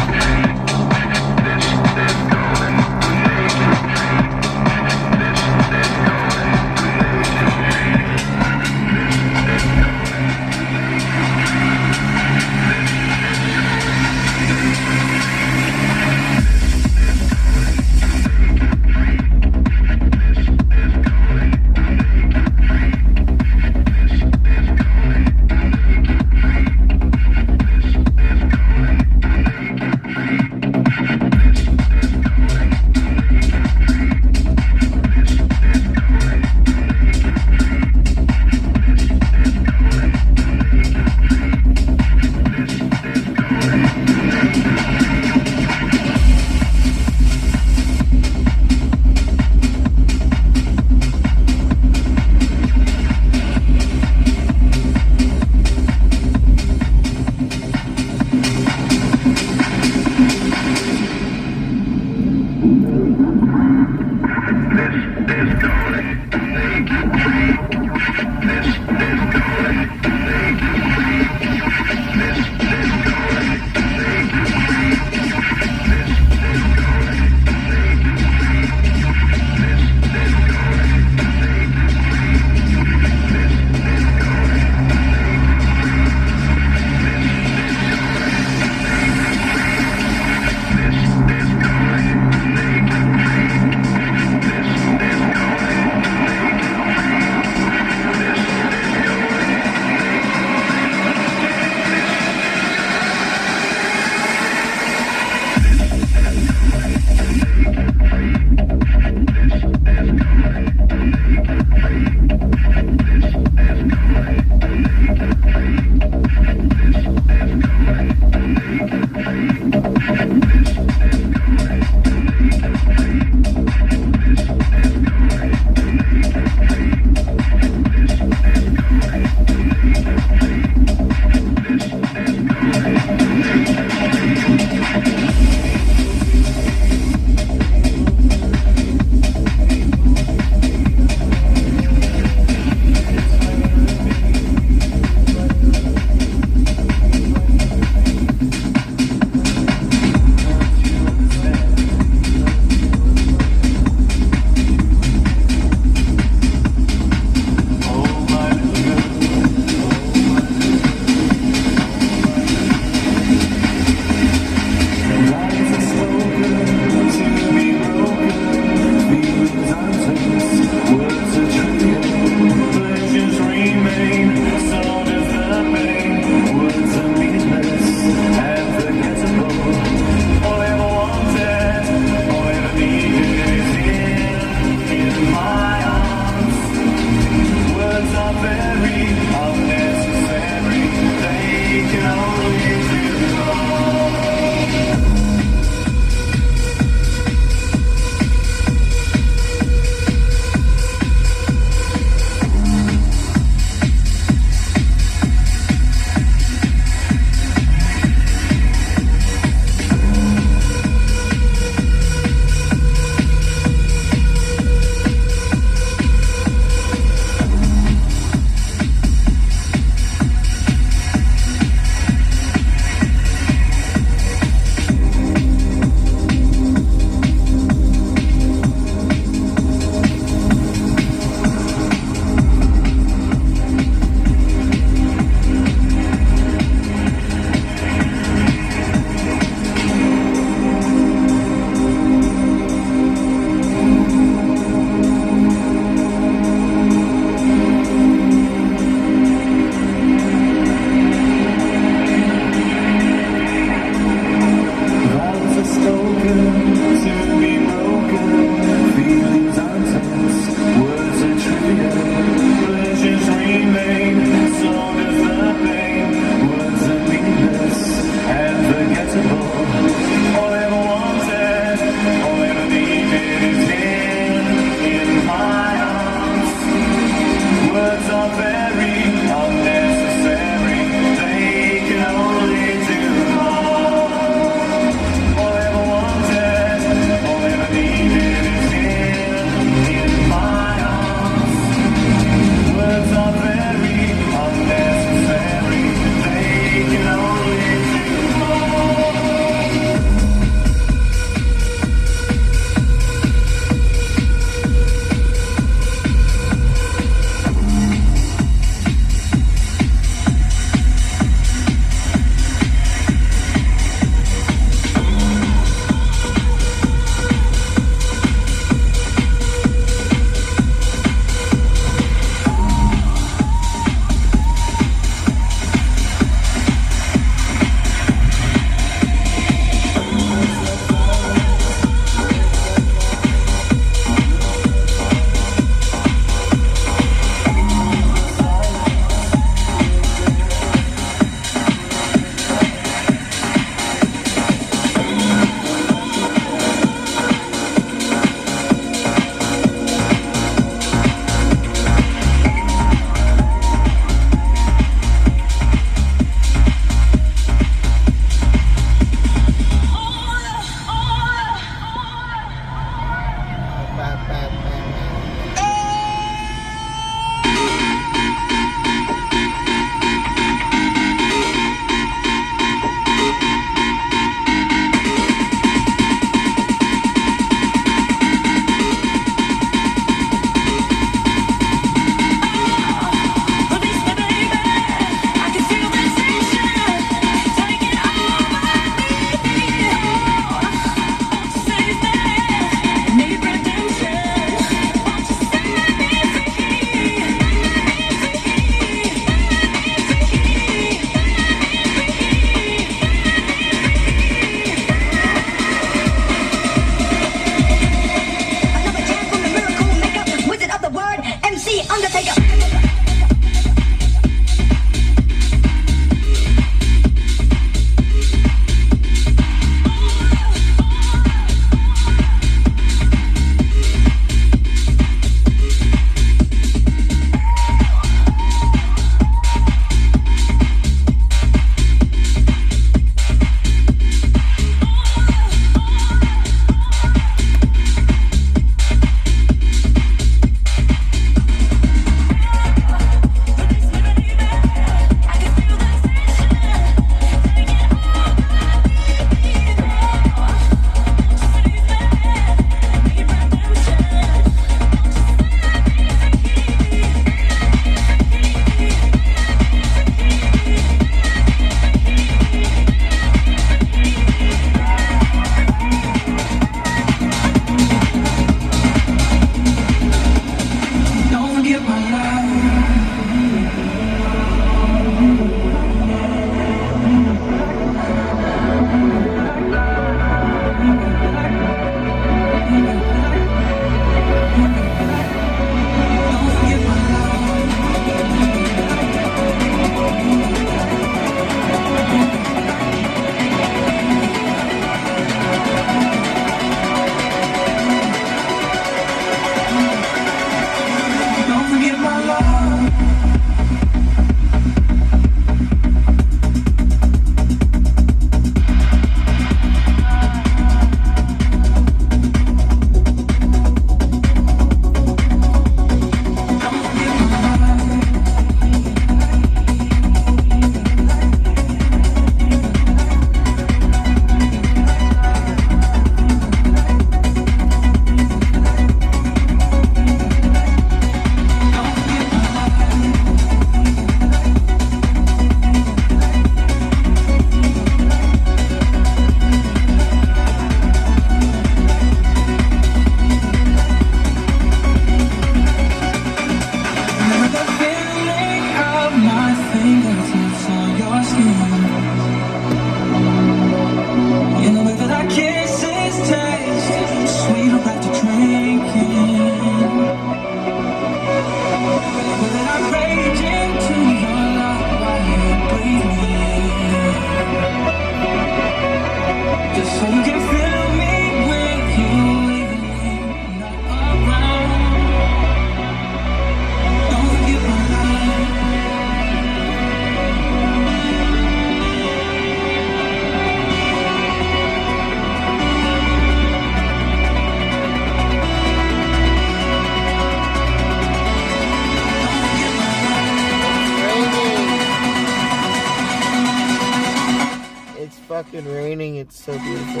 so beautiful.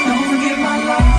Don't forget my love.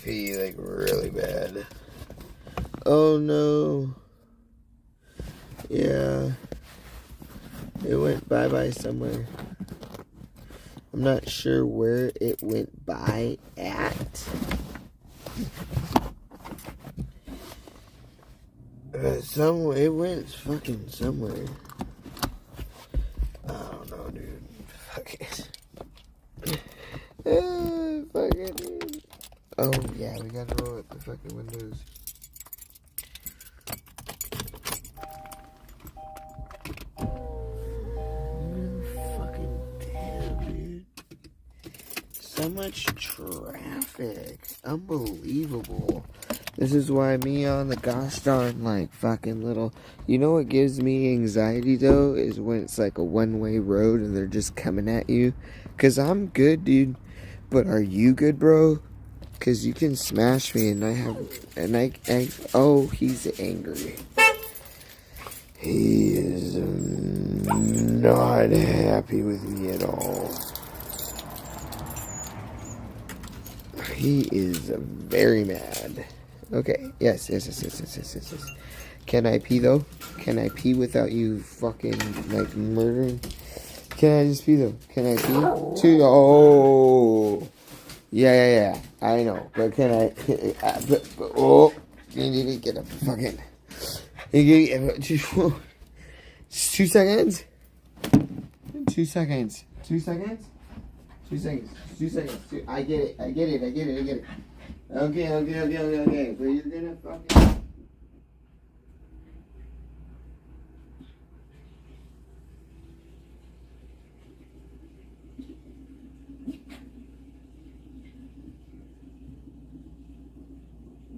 Pee like really bad. Oh no. Yeah. It went bye-bye somewhere. I'm not sure where it went by at. Somewhere, it went fucking somewhere. I don't know, dude. Fuck it. Fuck it, dude. Oh, yeah, we gotta roll up the fucking windows. Fucking damn, dude. So much traffic. Unbelievable. This is why me on the gosh darn, like, fucking little... You know what gives me anxiety, though? Is when it's like a one-way road and they're just coming at you. Because I'm good, dude. But are you good, bro? Because you can smash me and I have... And I oh, he's angry. He is not happy with me at all. He is very mad. Okay, yes. Can I pee, though? Can I pee without you fucking, like, murdering? Can I just pee, though? Can I pee? Oh... Yeah. I know, but can I? Oh, you need to get a fucking. Just 2 seconds. 2 seconds. 2 seconds. 2 seconds. 2 seconds. I get it. Okay. But you're gonna fucking.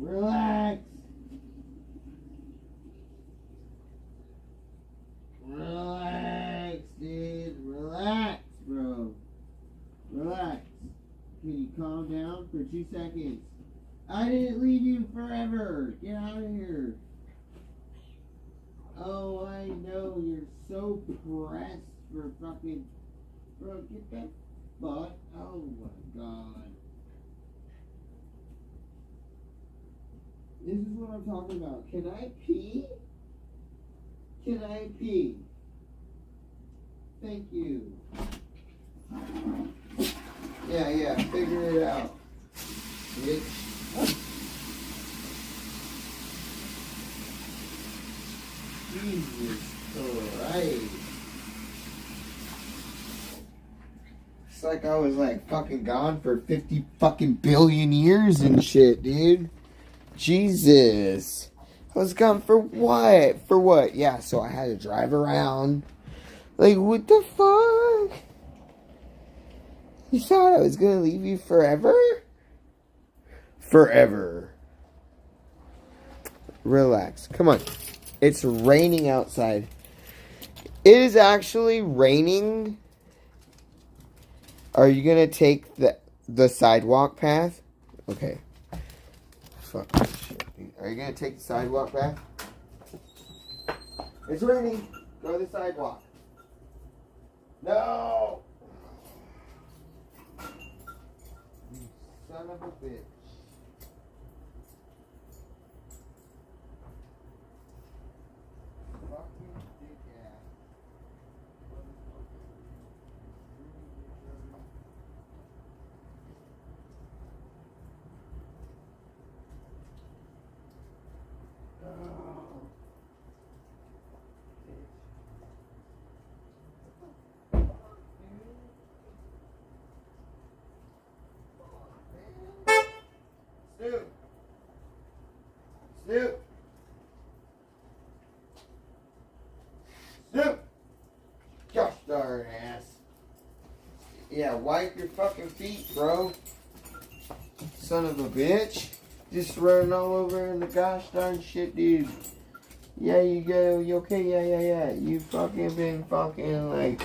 Relax. Relax, dude. Relax, bro. Relax. Can you calm down for 2 seconds? I didn't leave you forever. Get out of here. Oh, I know. You're so pressed for fucking... Bro, get that fuck. Oh, my God. This is what I'm talking about. Can I pee? Can I pee? Thank you. Yeah, figure it out. Bitch. Jesus Christ. It's like I was like fucking gone for 50 fucking billion years and shit, dude. Jesus. I was gone for what? For what? Yeah, so I had to drive around. Like, what the fuck? You thought I was gonna leave you forever? Forever. Relax. Come on. It's raining outside. It is actually raining. Are you gonna take the sidewalk path? Okay. Fuck this shit, dude. Are you gonna take the sidewalk path? It's raining. Go to the sidewalk. No! You son of a bitch. Fucking dick ass. Snoop. Snoop. Snoop. Gosh darn ass. Yeah, wipe your fucking feet, bro. Son of a bitch. Just running all over in the gosh darn shit, dude. Yeah, you go. You okay? Yeah. You fucking been fucking like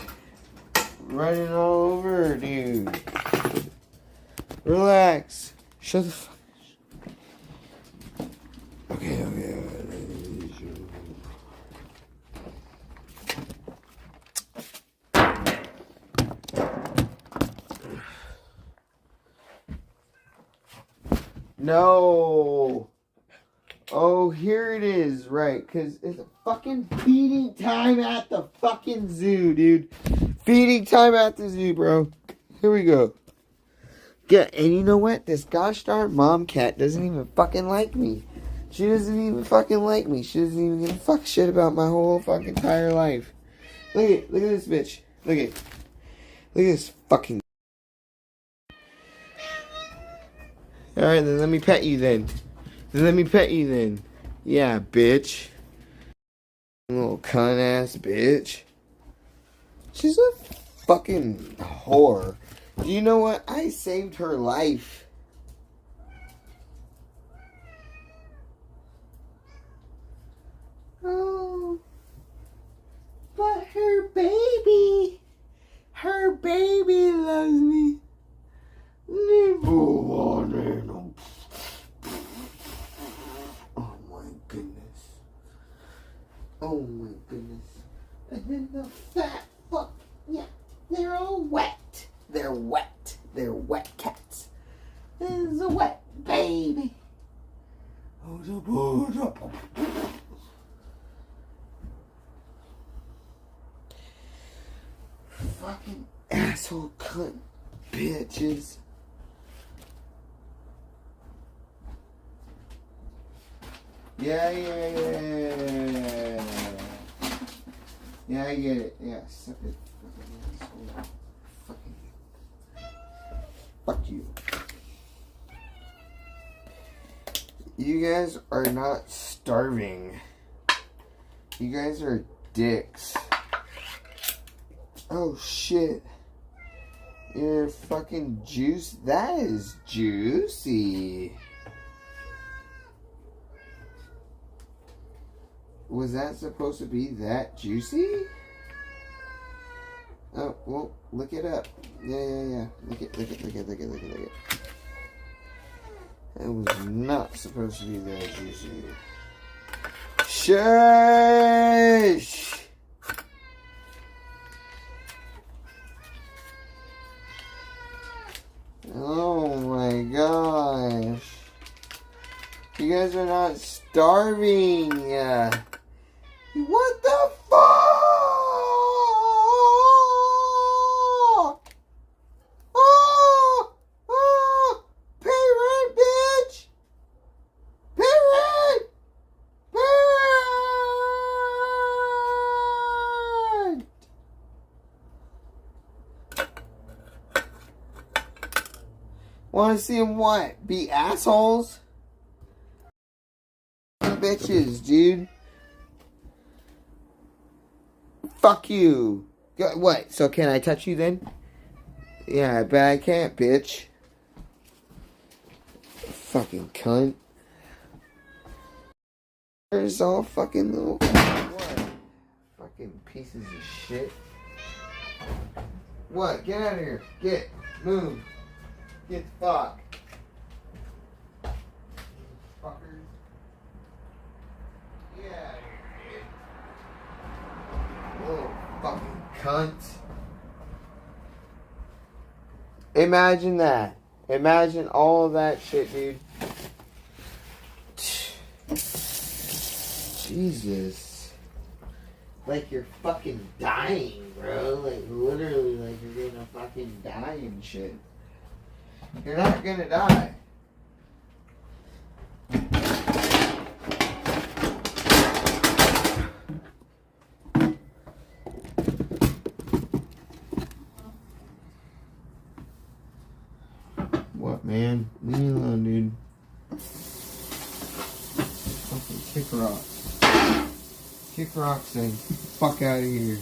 running all over, dude. Relax. Shut the fuck. Okay. No. Oh, here it is. Right, because it's a fucking feeding time at the fucking zoo, dude. Feeding time at the zoo, bro. Here we go. Yeah, and you know what? This gosh darn mom cat doesn't even fucking like me. She doesn't even fucking like me. She doesn't even give a fuck shit about my whole fucking entire life. Look at this bitch. Look at this fucking. Alright, then let me pet you then. Yeah, bitch. Little cunt ass bitch. She's a fucking whore. You know what? I saved her life. Oh, but her baby loves me. Nibble on it. Oh my goodness. And then the fat fuck. Yeah, they're all wet. They're wet cats. This is a wet baby. Fucking asshole cunt bitches. Yeah. Yeah, I get it. Yeah, suck it. Fucking. Fuck you. You guys are not starving. You guys are dicks. Oh shit. Your fucking juice. That is juicy. Was that supposed to be that juicy? Oh, well, look it up. Yeah. Look it. It was not supposed to be that juicy. Shush! Oh my gosh. You guys are not starving. What the fuck? Pay rent, bitch! Pay rent! Want to see them what? Be assholes? Bitches, dude. Fuck you. What? So can I touch you then? Yeah, but I can't, bitch. Fucking cunt. There's all fucking little what? Fucking pieces of shit. What? Get out of here. Get. Move. Get the fuck. Fuckers. Get out of here, bitch. Little fucking cunt. Imagine that. Imagine all of that shit, dude. Jesus. Like you're fucking dying, bro. Like literally like you're gonna fucking die and shit. You're not gonna die. What, man? Leave me alone, dude. Fucking kick rocks. Kick rocks and fuck out of here.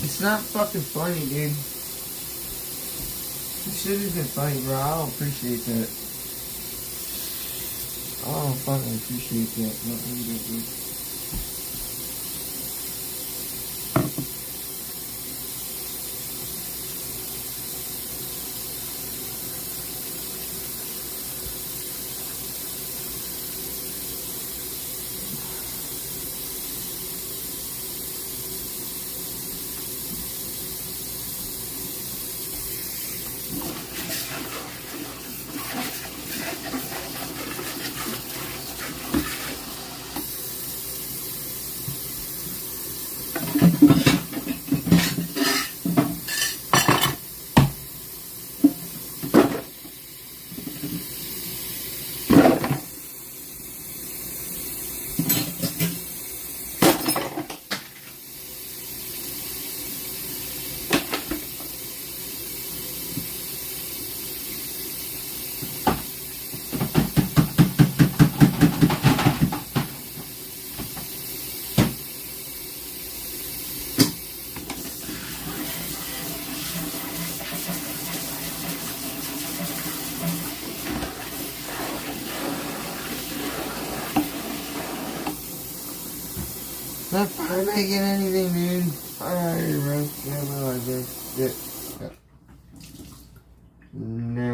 It's not fucking funny, dude. This shit isn't funny, bro. I don't appreciate that. I don't fucking appreciate that. Not one bit, dude. Not fire making anything, dude. Alright, bro. Yeah, no, I guess. Yeah. No.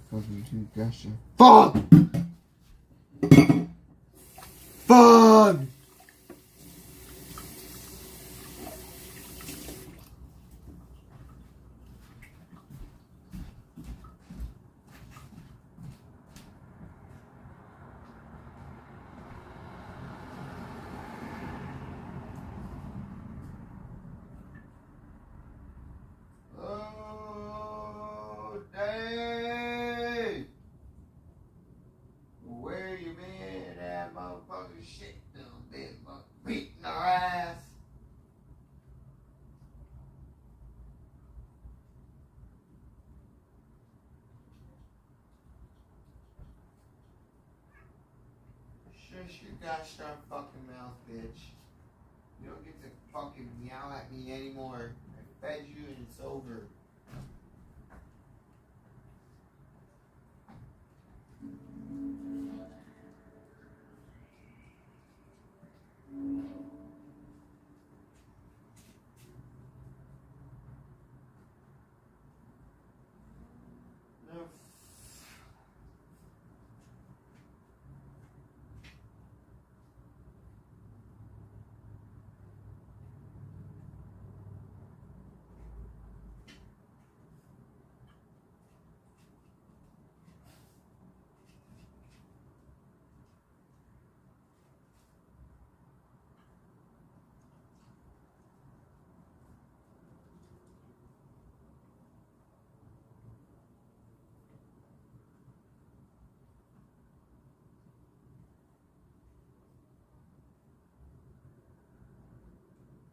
Fucking too gotcha. Fuck! Fuck! Oh, Dave! Where you been? That motherfucking shit done been beating our ass. Shut your gosh darn fucking mouth, bitch. You don't get to fucking meow at me anymore. I fed you and it's over. No.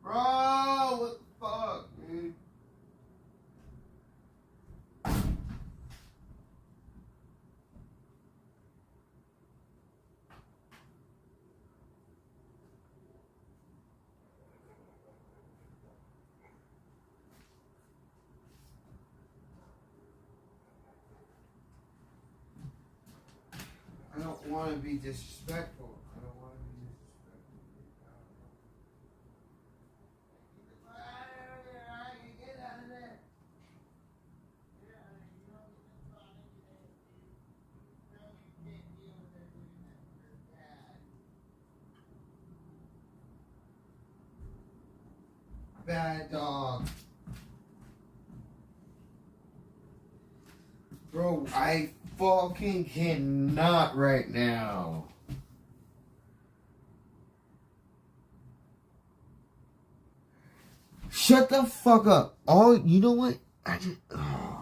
Bro, what the fuck, dude? I don't want to be disrespectful. I don't want to be disrespectful. Get out of there. Bad dog. Bro, I fucking cannot right now. Shut the fuck up. Oh, you know what? I just... Oh.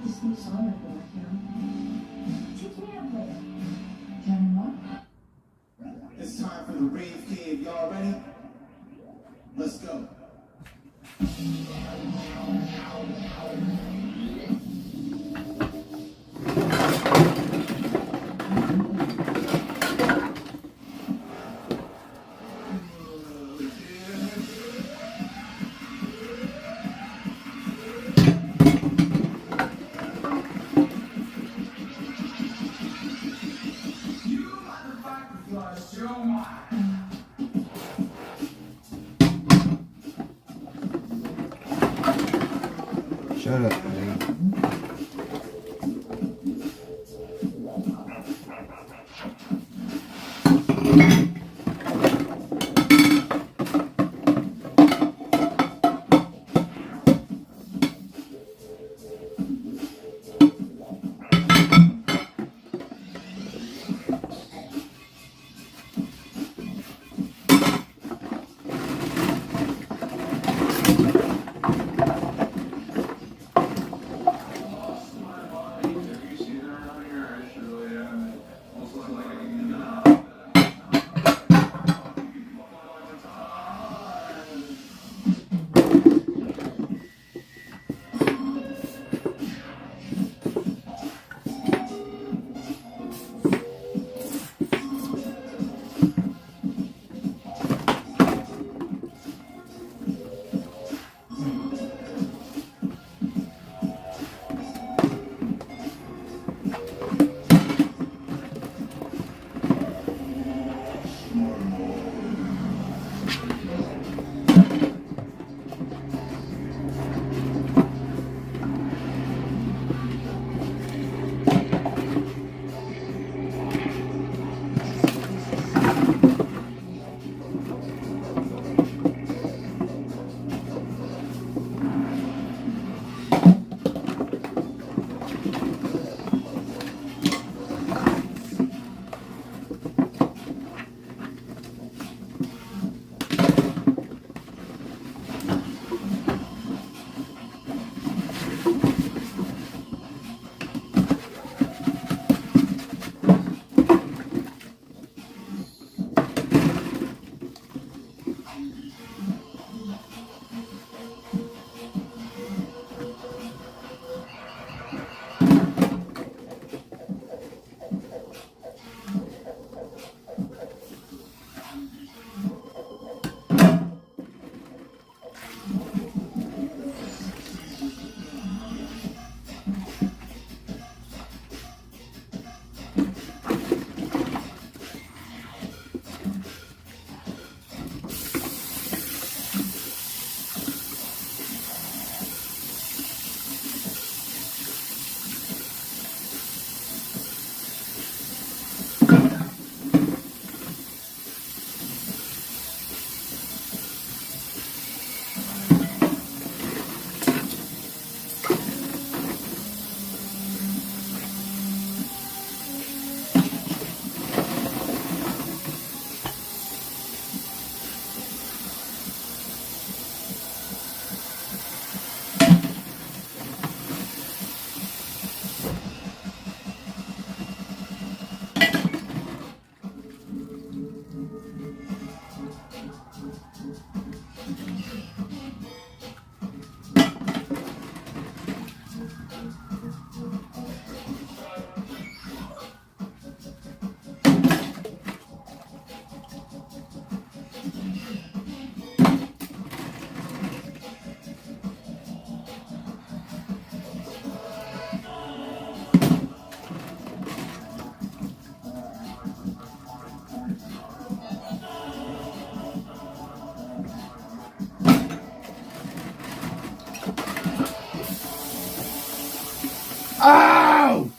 This new song I've been working on. Teach me how to play it. Tell me what? It's time for the rave cave. Y'all ready? Let's go. Shut up, man. Ow!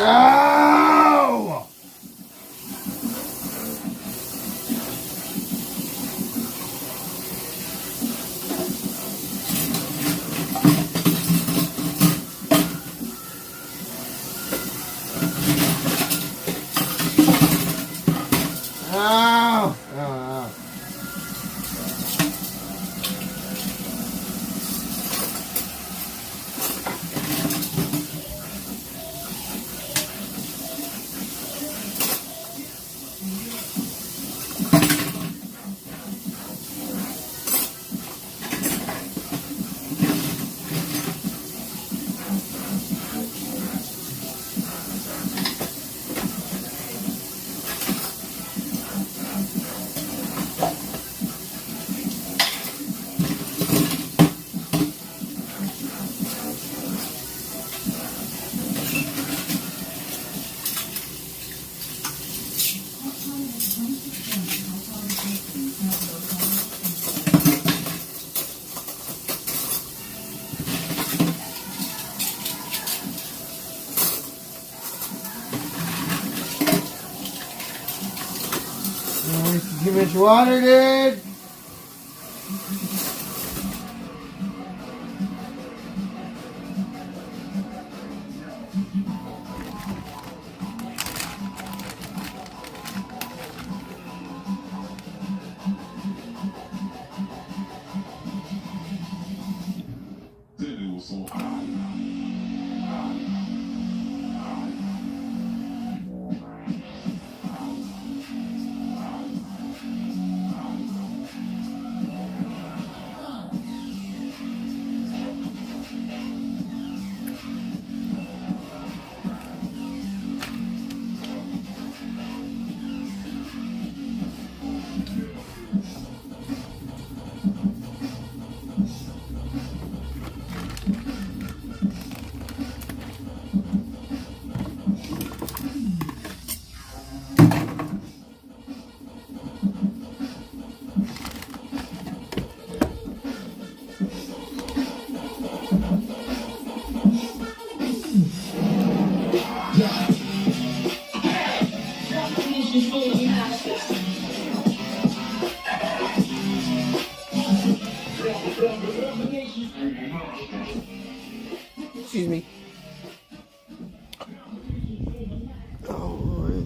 Ow! Ow! Ow! Too much water, dude. Excuse me. Oh,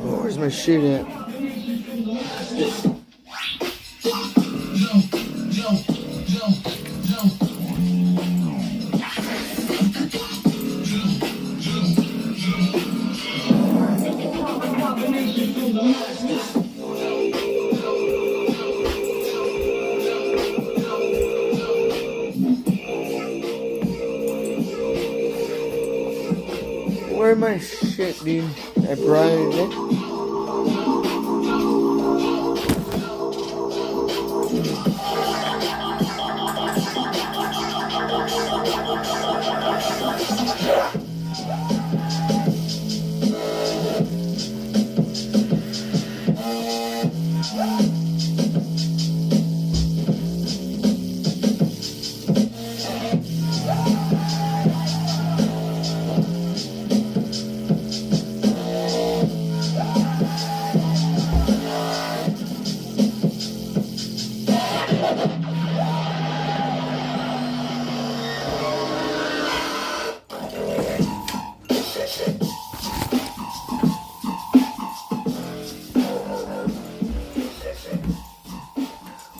where's my shit at? Where's my shit, dude? I brought it in.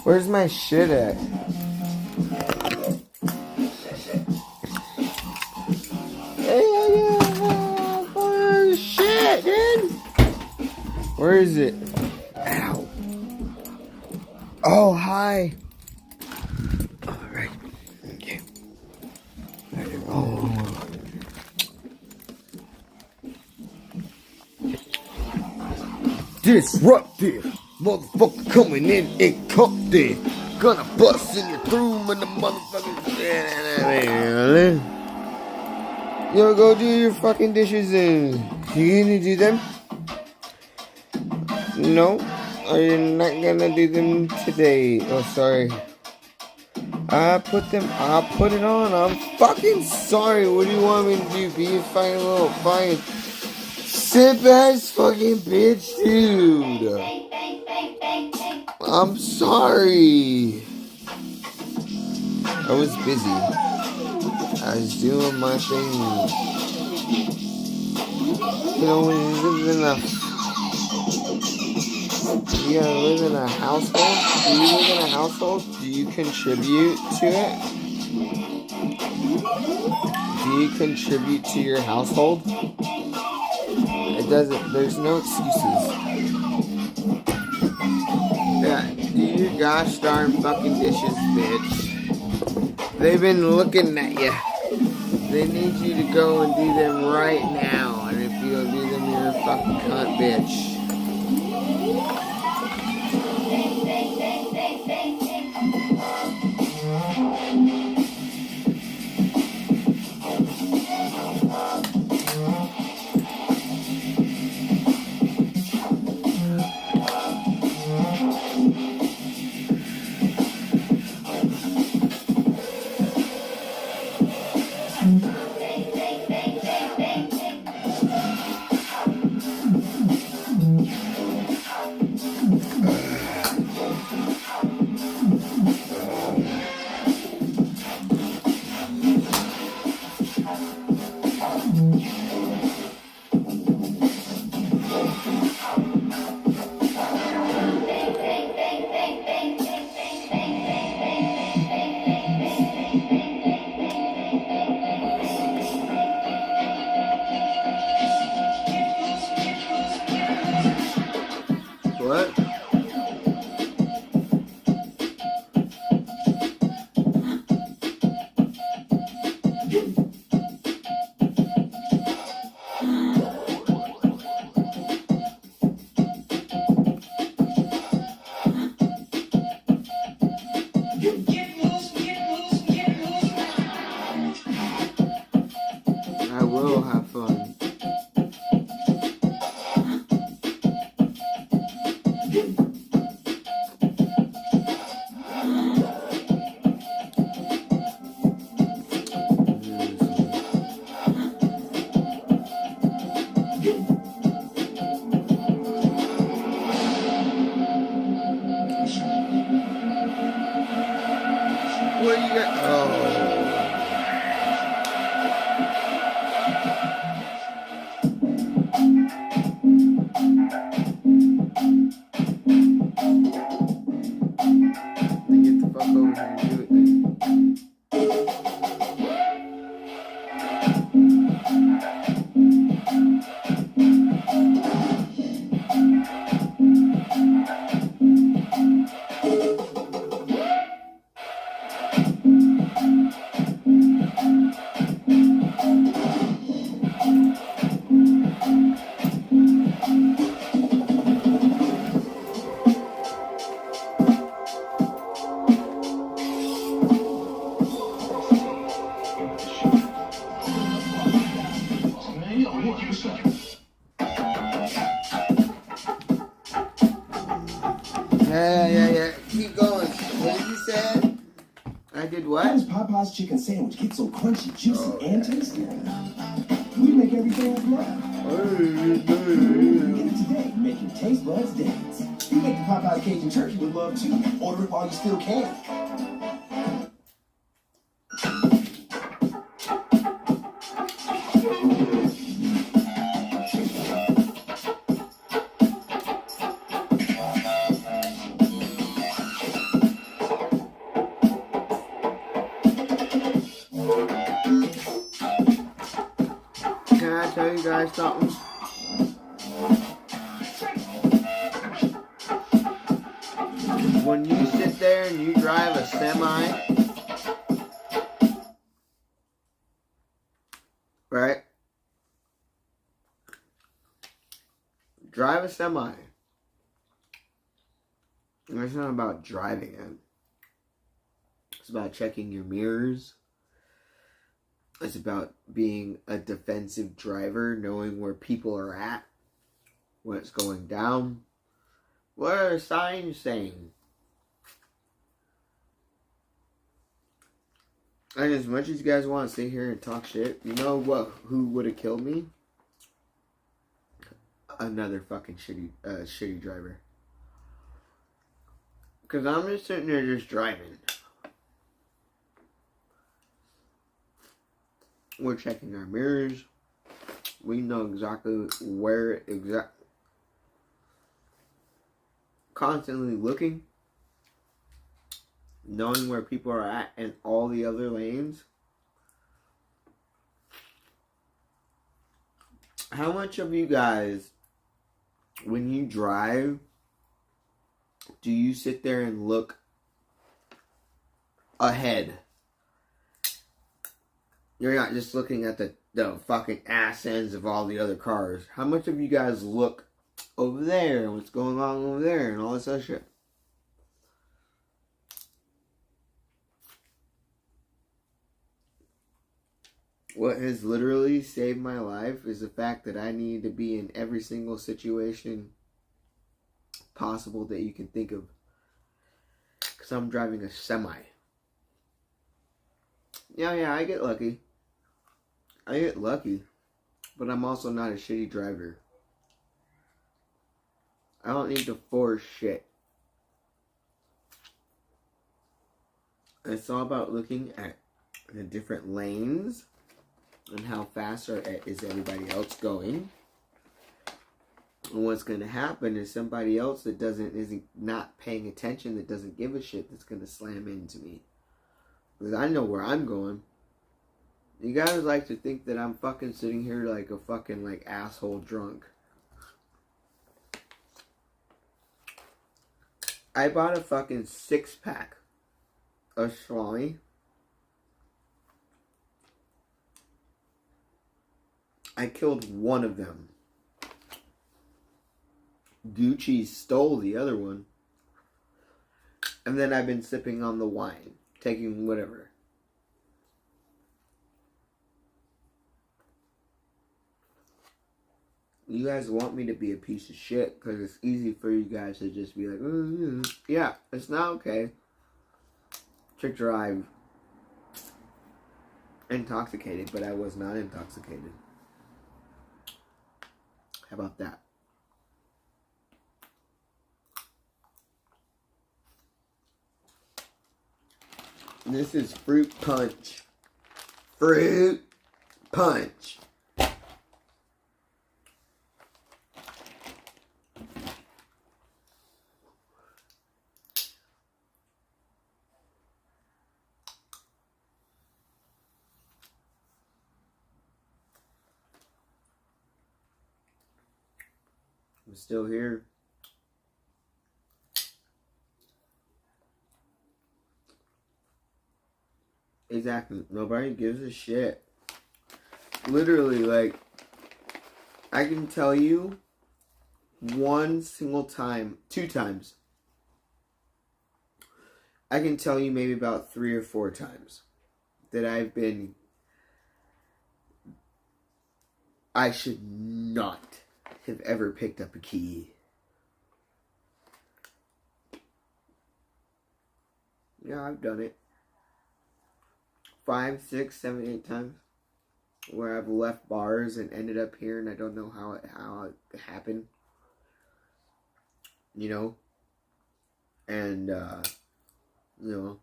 Where's my shit at? Shit, dude. Where is it? Ow. Oh, hi. Alright. Okay. Oh. Disruptive. Motherfucker coming in and come there. Gonna bust in your room and the motherfucker. Yo, go do your fucking dishes then. You gonna do them? No, I'm not gonna do them today. Oh, sorry. I'll put it on. I'm fucking sorry. What do you want me to do? Be a fucking little fucking simp ass fucking bitch, dude. I'm sorry. I was busy. I was doing my thing. You know, when you live in a household? Do you live in a household? Do you contribute to it? Do you contribute to your household? It doesn't, there's no excuses. Yeah, do your gosh darn fucking dishes, bitch. They've been looking at you. They need you to go and do them right now. And if you don't do them, you're a fucking cunt, bitch. Yeah. Keep going. What did you say? I did what? How does Popeye's chicken sandwich get so crunchy, juicy, and tasty? We make everything with love. Get it today, make your taste buds dance. You make the Popeye's Cajun turkey with love too. Order it while you still can. Can I tell you guys something? When you sit there and you drive a semi, right? Drive a semi. It's not about driving it. It's about checking your mirrors. It's about being a defensive driver, knowing where people are at, what's going down, what are the signs saying. And as much as you guys want to sit here and talk shit, you know what? Who would have killed me? Another fucking shitty driver. Because I'm just sitting there just driving. We're checking our mirrors. We know exactly where constantly looking. Knowing where people are at in all the other lanes. How much of you guys, when you drive, do you sit there and look ahead? You're not just looking at the fucking ass ends of all the other cars. How much of you guys look over there and what's going on over there and all this other shit? What has literally saved my life is the fact that I need to be in every single situation possible that you can think of. Because I'm driving a semi. Yeah, I get lucky. But I'm also not a shitty driver. I don't need to force shit. It's all about looking at the different lanes and how fast is everybody else going. And what's going to happen is somebody else that isn't not paying attention, that doesn't give a shit, that's going to slam into me. Because I know where I'm going. You guys like to think that I'm fucking sitting here like a fucking like asshole drunk. I bought a fucking 6-pack of Swami. I killed one of them. Gucci stole the other one. And then I've been sipping on the wine. Taking whatever. You guys want me to be a piece of shit because it's easy for you guys to just be like, yeah, it's not okay to drive intoxicated, but I was not intoxicated. How about that? This is fruit punch. Fruit punch. I'm still here. Exactly. Nobody gives a shit. Literally, like, I can tell you one single time, 2 times. I can tell you maybe about 3 or 4 times that I should not have ever picked up a key. Yeah, I've done it 5, 6, 7, 8 times. Where I've left bars and ended up here, and I don't know how it happened. You know, and you know,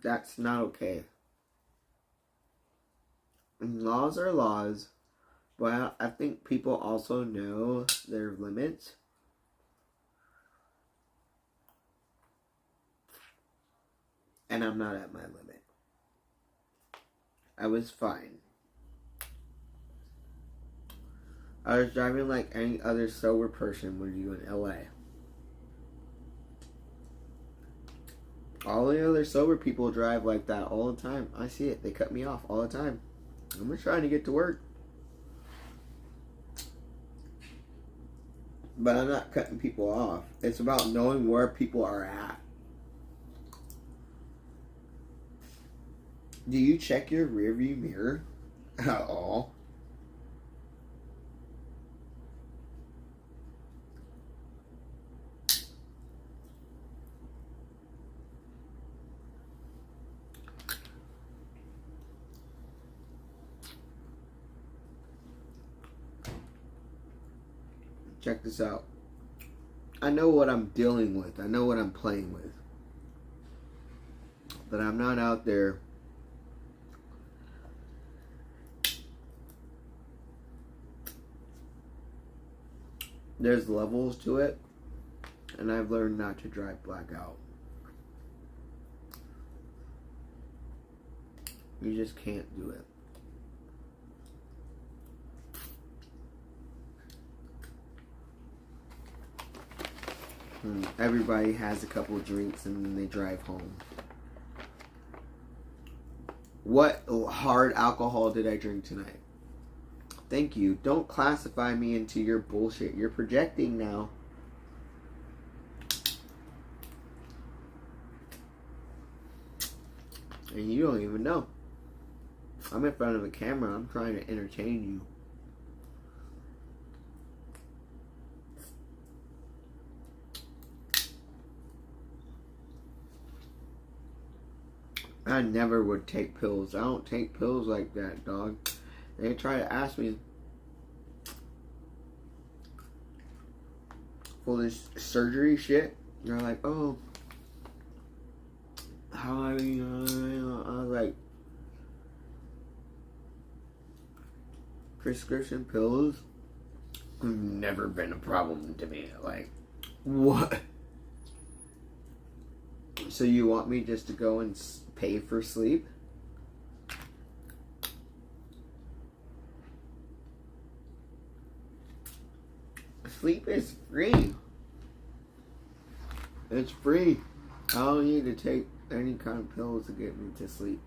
that's not okay. And laws are laws, but I think people also know their limits. And I'm not at my limit. I was fine. I was driving like any other sober person would do in LA. All the other sober people drive like that all the time. I see it. They cut me off all the time. I'm just trying to get to work. But I'm not cutting people off. It's about knowing where people are at. Do you check your rearview mirror at all? Check this out. I know what I'm dealing with. I know what I'm playing with. But I'm not out there there's levels to it, and I've learned not to drive blackout. You just can't do it. Everybody has a couple of drinks and then they drive home. What hard alcohol did I drink tonight? Thank you. Don't classify me into your bullshit. You're projecting now. And you don't even know. I'm in front of a camera. I'm trying to entertain you. I never would take pills. I don't take pills like that, dog. They try to ask me for this surgery shit. They're like, oh, how I was like, prescription pills have never been a problem to me. Like, what? So you want me just to go and pay for sleep? Sleep is free. It's free. I don't need to take any kind of pills to get me to sleep.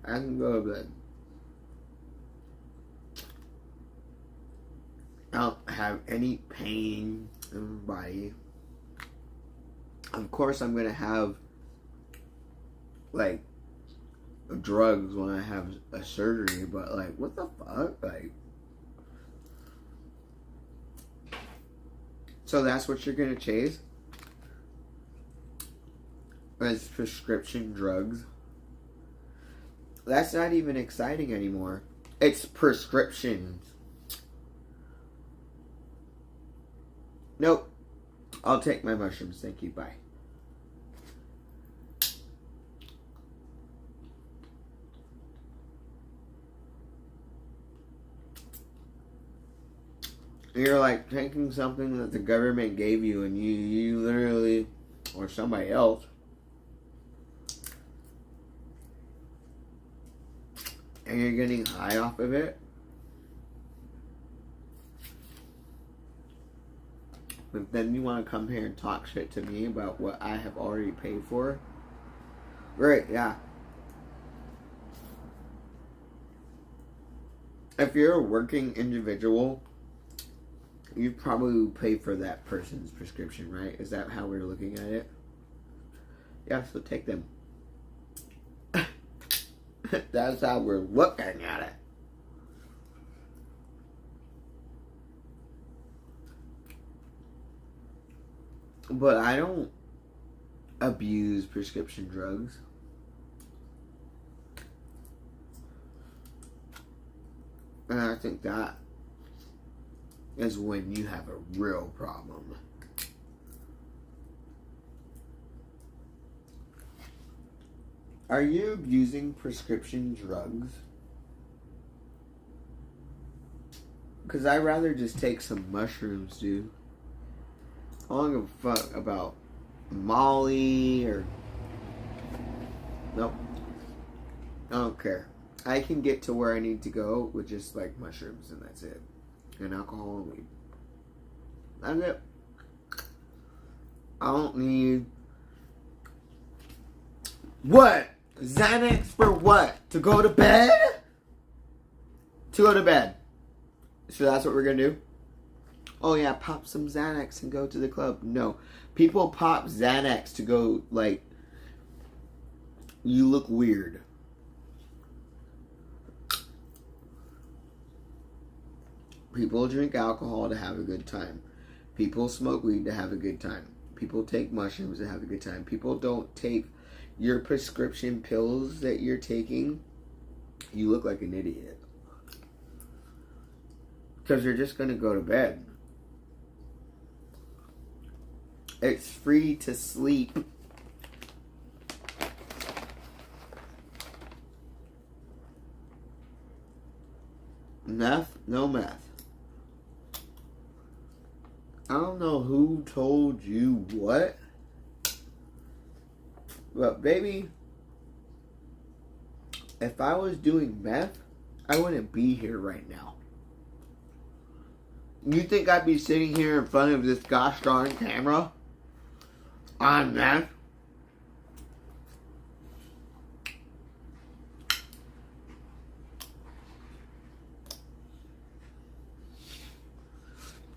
I can go to bed. I don't have any pain in my body. Of course, I'm gonna have like drugs when I have a surgery, but like, what the fuck? Like, so that's what you're gonna chase as prescription drugs? That's not even exciting anymore. It's prescriptions. Nope. I'll take my mushrooms. Thank you. Bye. You're like taking something that the government gave you and you literally, or somebody else, and you're getting high off of it. But then you want to come here and talk shit to me about what I have already paid for? Right, yeah. If you're a working individual, you probably pay for that person's prescription, right? Is that how we're looking at it? Yeah, so take them. That's how we're looking at it. But I don't abuse prescription drugs. And I think that is when you have a real problem. Are you abusing prescription drugs? Because I'd rather just take some mushrooms, dude. I don't give a fuck about Molly or... Nope. I don't care. I can get to where I need to go with just like mushrooms and that's it. And alcohol and weed. That's it. I don't need... What? Xanax for what? To go to bed? To go to bed. So that's what we're gonna do? Oh yeah, pop some Xanax and go to the club. No. People pop Xanax to go, like, you look weird. People drink alcohol to have a good time. People smoke weed to have a good time. People take mushrooms to have a good time. People don't take your prescription pills that you're taking. You look like an idiot. Because you're just going to go to bed. It's free to sleep. Meth? No meth. I don't know who told you what. But baby, if I was doing meth, I wouldn't be here right now. You think I'd be sitting here in front of this gosh darn camera on meth?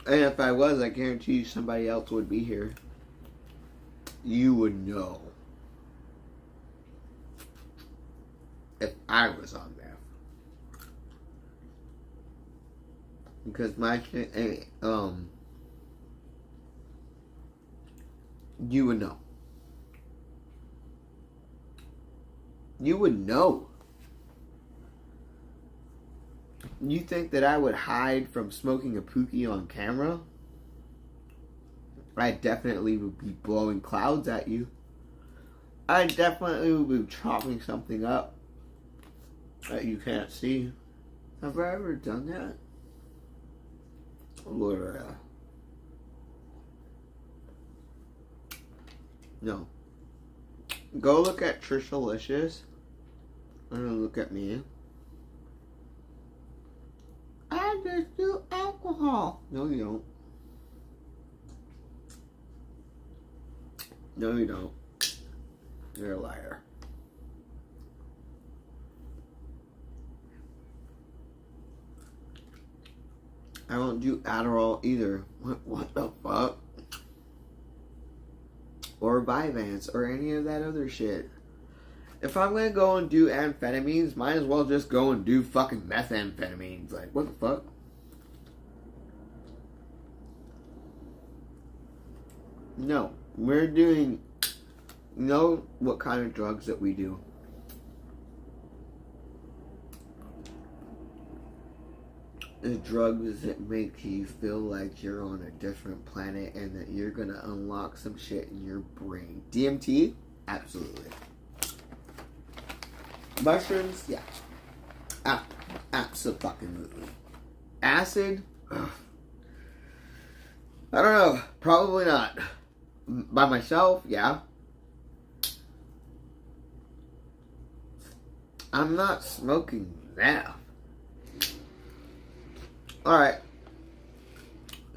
And if I was, I guarantee you somebody else would be here. You would know. If I was on meth. Because my shit ain't, you would know. You would know. You think that I would hide from smoking a pookie on camera? I definitely would be blowing clouds at you. I definitely would be chopping something up that you can't see. Have I ever done that? Lord, no. Go look at Trishalicious and look at me. I just do alcohol. No, you don't. No, you don't. You're a liar. I don't do Adderall either. What the fuck? Or Vyvanse or any of that other shit. If I'm gonna go and do amphetamines, might as well just go and do fucking methamphetamines. Like, what the fuck? No. We're doing... You know what kind of drugs that we do? The drugs that make you feel like you're on a different planet and that you're gonna unlock some shit in your brain. DMT? Absolutely. Mushrooms? Yeah. Absolutely. Acid? Ugh. I don't know. Probably not. By myself? Yeah. I'm not smoking meth. Alright.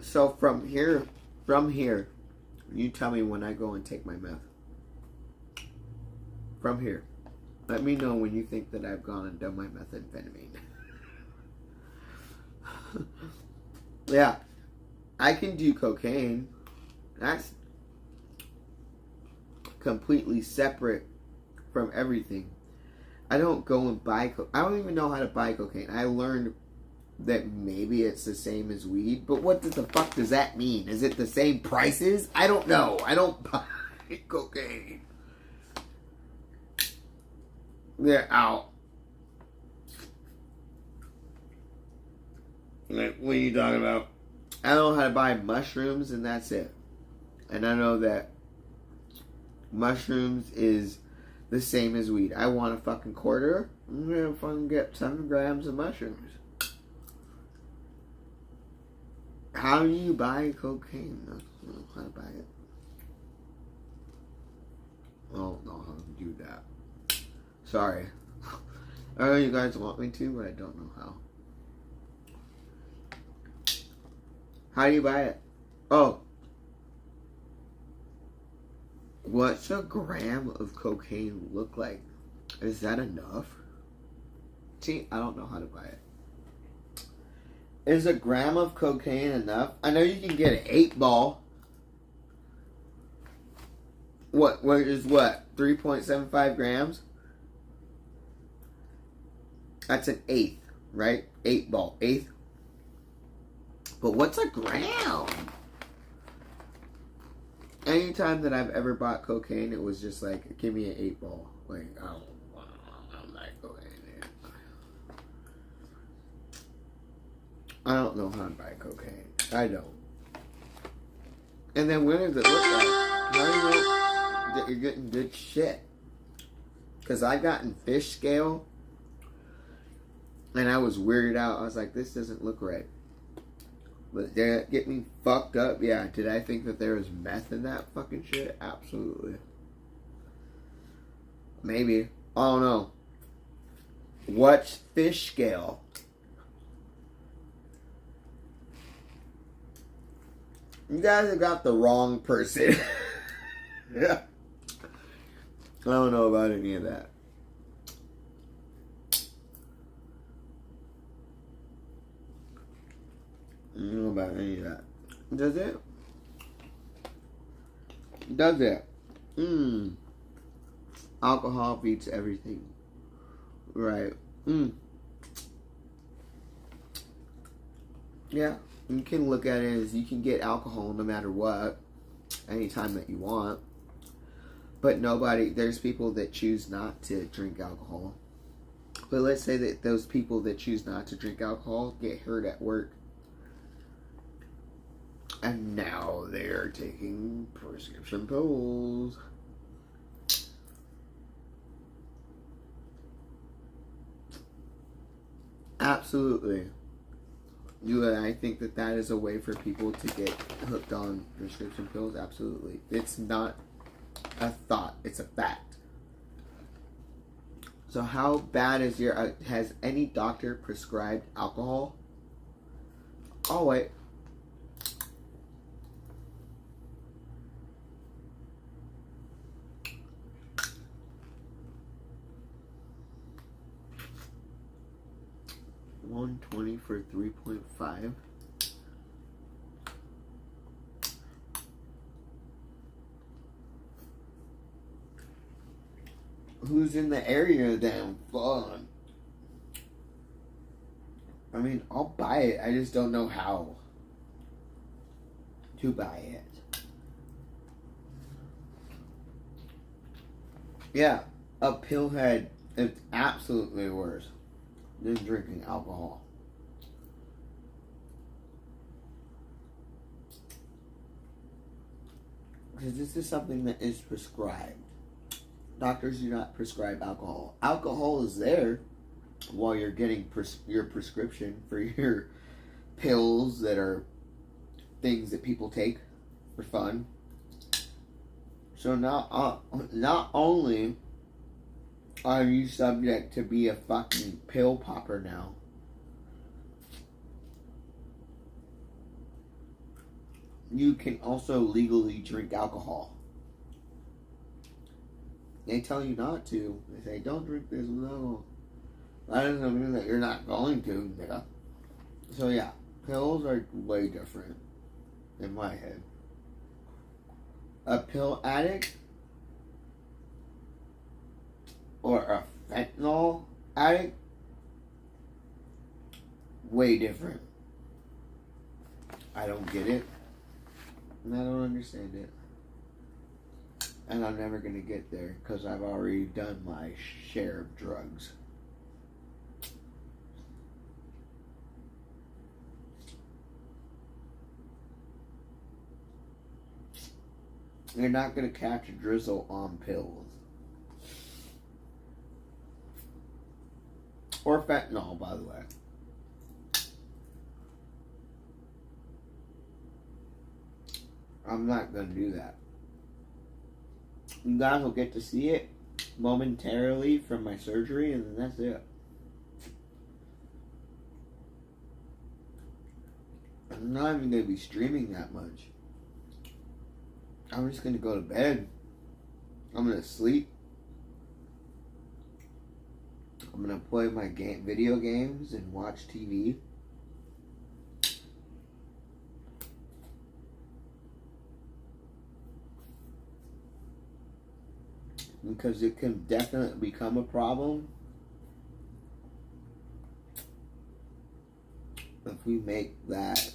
So from here, you tell me when I go and take my meth. From here. Let me know when you think that I've gone and done my methamphetamine. Yeah. I can do cocaine. That's completely separate from everything. I don't go and buy I don't even know how to buy cocaine. I learned that maybe it's the same as weed. But what the fuck does that mean? Is it the same prices? I don't know. I don't buy cocaine. They're out. Like, what are you talking about? I know how to buy mushrooms, and that's it. And I know that mushrooms is the same as weed. I want a fucking quarter. I'm gonna fucking get 7 grams of mushrooms. How do you buy cocaine? I don't know how to buy it. I don't know how to do that. Sorry. I know you guys want me to, but I don't know how. How do you buy it? Oh. What's a gram of cocaine look like? Is that enough? See, I don't know how to buy it. Is a gram of cocaine enough? I know you can get an 8-ball. What is what? 3.75 grams? That's an 1/8, right? 8-ball. 1/8. But what's a gram? Anytime that I've ever bought cocaine, it was just like, give me an 8-ball. Like, I'm not cocaine. I don't know how to buy cocaine. I don't. And then what does it look like? How do you know that you're getting good shit? Because I've gotten fish scale, and I was weirded out. I was like, this doesn't look right. But did it get me fucked up? Yeah. Did I think that there was meth in that fucking shit? Absolutely. Maybe. I don't know. What's fish scale? You guys have got the wrong person. Yeah. I don't know about any of that. I don't know about any of that. Does it? Does it? Alcohol beats everything. Right. Yeah. You can look at it as you can get alcohol no matter what, anytime that you want. But there's people that choose not to drink alcohol. But let's say that those people that choose not to drink alcohol get hurt at work. And now they are taking prescription pills. Absolutely. I think that is a way for people to get hooked on prescription pills. Absolutely. It's not a thought. It's a fact. So how bad is has any doctor prescribed alcohol? Oh, wait. $120 for 3.5. Who's in the area then? Fun. I mean, I'll buy it. I just don't know how to buy it. Yeah, a pillhead is absolutely worse than drinking alcohol. Because this is something that is prescribed. Doctors do not prescribe alcohol. Alcohol is there while you're getting your prescription for your pills that are things that people take for fun. So not only are you subject to be a fucking pill popper now, you can also legally drink alcohol. They tell you not to. They say, don't drink this, no. That doesn't mean that you're not going to, nigga. So yeah, pills are way different in my head. A pill addict or a fentanyl addict, way different. I don't get it. And I don't understand it. And I'm never going to get there because I've already done my share of drugs. You're not going to catch a drizzle on pills. Or fentanyl, by the way. I'm not going to do that. You guys will get to see it momentarily from my surgery, and then that's it. I'm not even going to be streaming that much. I'm just going to go to bed. I'm going to sleep. I'm going to play my video games and watch TV. Because it can definitely become a problem if we make that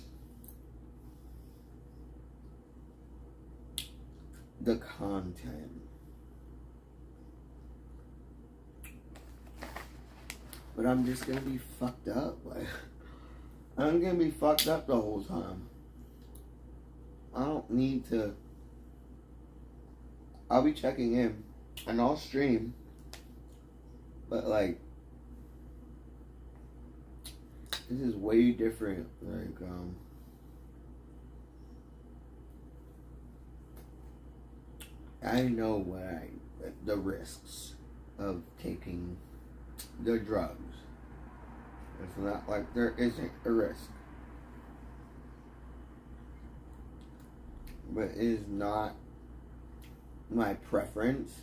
the content. But I'm just gonna be fucked up. Like, I'm gonna be fucked up the whole time. I don't need to. I'll be checking in and I'll stream, but like, this is way different. Like, I know the risks of taking the drugs. It's not like there isn't a risk, but it is not my preference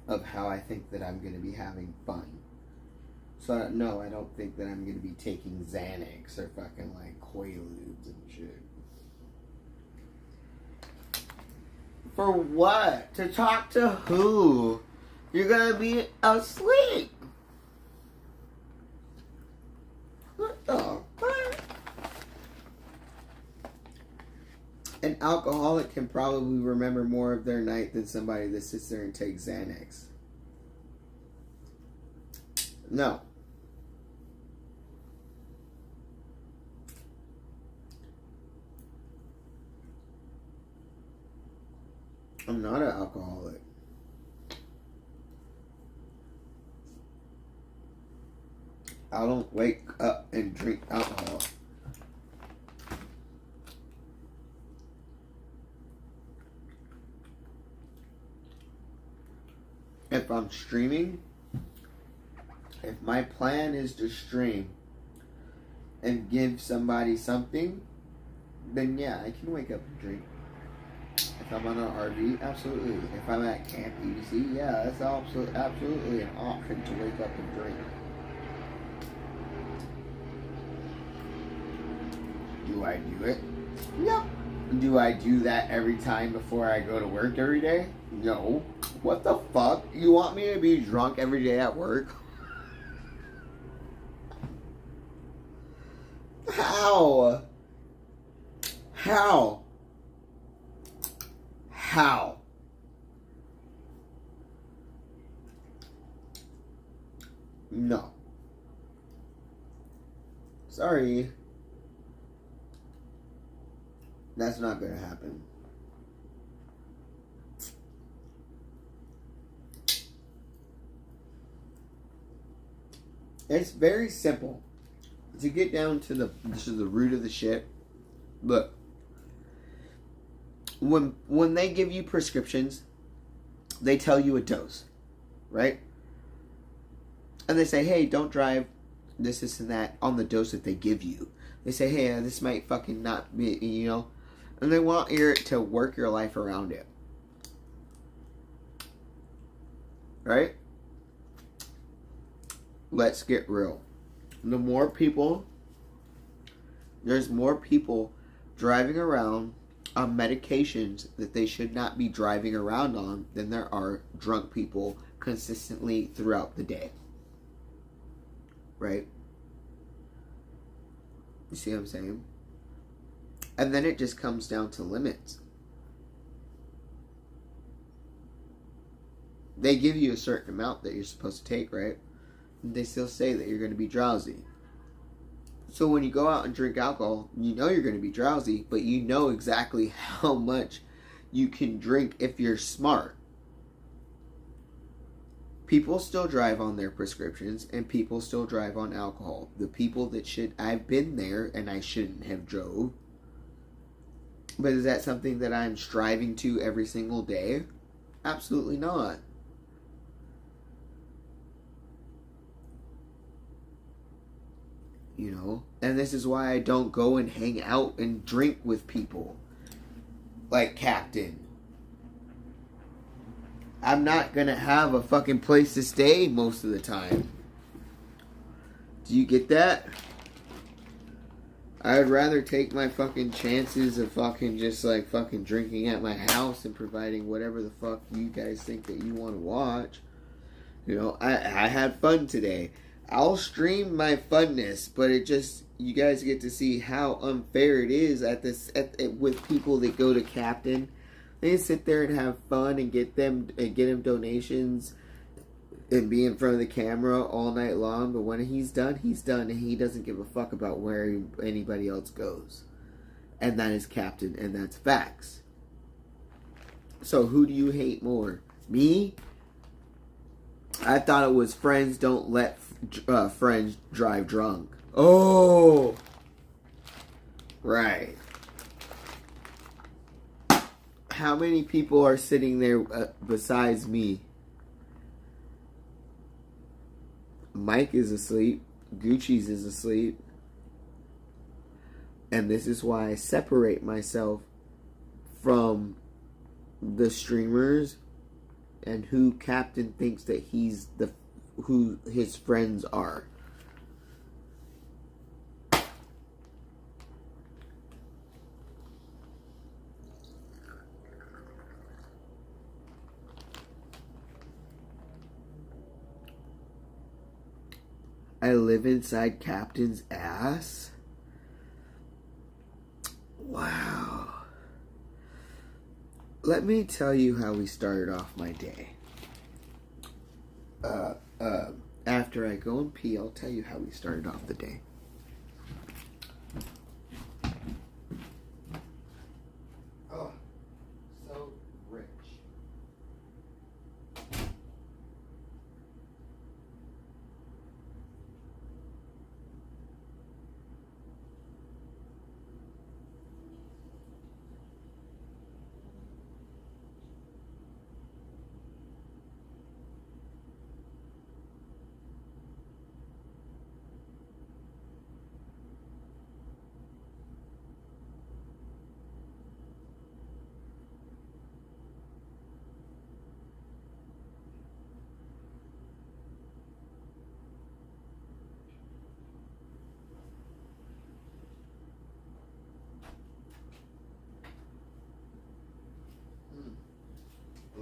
of how I think that I'm going to be having fun. So no, I don't think that I'm going to be taking Xanax or fucking like Quaaludes and shit. For what? To talk to who? You're gonna be asleep. What the fuck? An alcoholic can probably remember more of their night than somebody that sits there and takes Xanax. No. I'm not an alcoholic. I don't wake up and drink alcohol. If I'm streaming, if my plan is to stream and give somebody something, then yeah, I can wake up and drink. If I'm on an RV, absolutely. If I'm at Camp EDC, yeah, that's absolutely an option to wake up and drink. Do I do it? Yep. Do I do that every time before I go to work every day? No. What the fuck? You want me to be drunk every day at work? How? How? How? No. Sorry. That's not going to happen. It's very simple. To get down to the root of the shit. Look. When they give you prescriptions, they tell you a dose, right? And they say, hey, don't drive this and that on the dose that they give you. They say, hey, this might fucking not be, you know. And they want you to work your life around it. Right? Let's get real. There's more people driving around on medications that they should not be driving around on than there are drunk people consistently throughout the day. Right? You see what I'm saying? And then it just comes down to limits. They give you a certain amount that you're supposed to take, right? And they still say that you're going to be drowsy. So when you go out and drink alcohol, you know you're going to be drowsy, but you know exactly how much you can drink if you're smart. People still drive on their prescriptions, and people still drive on alcohol. The people that should, I've been there, and I shouldn't have drove. But is that something that I'm striving to every single day? Absolutely not. You know? And this is why I don't go and hang out and drink with people. Like Captain. I'm not gonna have a fucking place to stay most of the time. Do you get that? I would rather take my fucking chances of fucking just like fucking drinking at my house and providing whatever the fuck you guys think that you want to watch. You know, I had fun today. I'll stream my funness, but it just, you guys get to see how unfair it is with people that go to Captain. They sit there and have fun and get them donations and be in front of the camera all night long. But when he's done, and he doesn't give a fuck about where anybody else goes. And that is Captain, and that's facts. So who do you hate more? Me? I thought it was friends don't let friends drive drunk. Oh! Right. How many people are sitting there besides me? Mike is asleep. Gucci's is asleep. And this is why I separate myself from the streamers and who Captain thinks that he's who his friends are. I live inside Captain's ass? Wow. Let me tell you how we started off my day. After I go and pee, I'll tell you how we started off the day. Oh, so rich.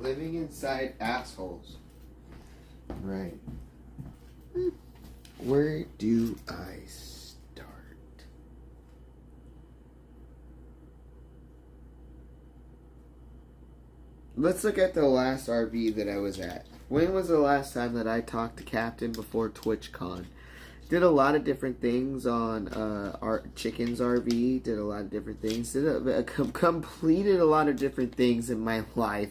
Living inside assholes. Right. Where do I start? Let's look at the last RV that I was at. When was the last time that I talked to Captain before TwitchCon? Did a lot of different things on our Chicken's RV. Did a lot of different things. Completed a lot of different things in my life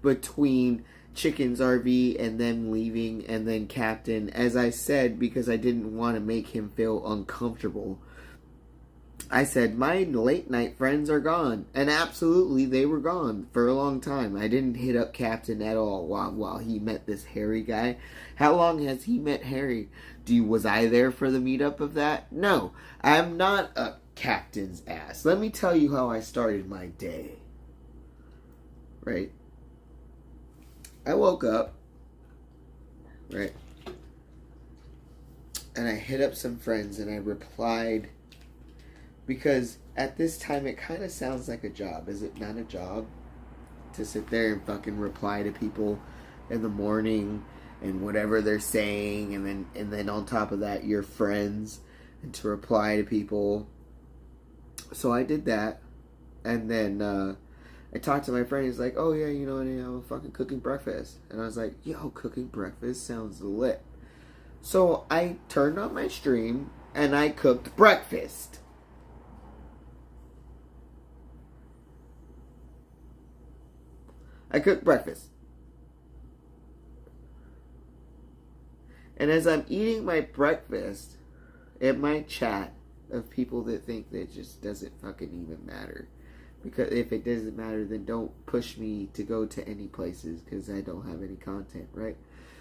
between Chicken's RV and them leaving and then Captain. As I said, because I didn't want to make him feel uncomfortable, I said, my late night friends are gone. And absolutely, they were gone for a long time. I didn't hit up Captain at all while he met this Harry guy. How long has he met Harry? Was I there for the meetup of that? No, I'm not up Captain's ass. Let me tell you how I started my day. Right? I woke up. Right? And I hit up some friends and I replied. Because at this time, it kind of sounds like a job. Is it not a job? To sit there and fucking reply to people in the morning and whatever they're saying. And then on top of that, your friends. And to reply to people So I did that, and then I talked to my friend. He's like, "Oh yeah, you know, I'm fucking cooking breakfast," and I was like, "Yo, cooking breakfast sounds lit." So I turned on my stream and I cooked breakfast. I cooked breakfast. And as I'm eating my breakfast, in my chat of people that think that it just doesn't fucking even matter. Because if it doesn't matter, then don't push me to go to any places because I don't have any content, right?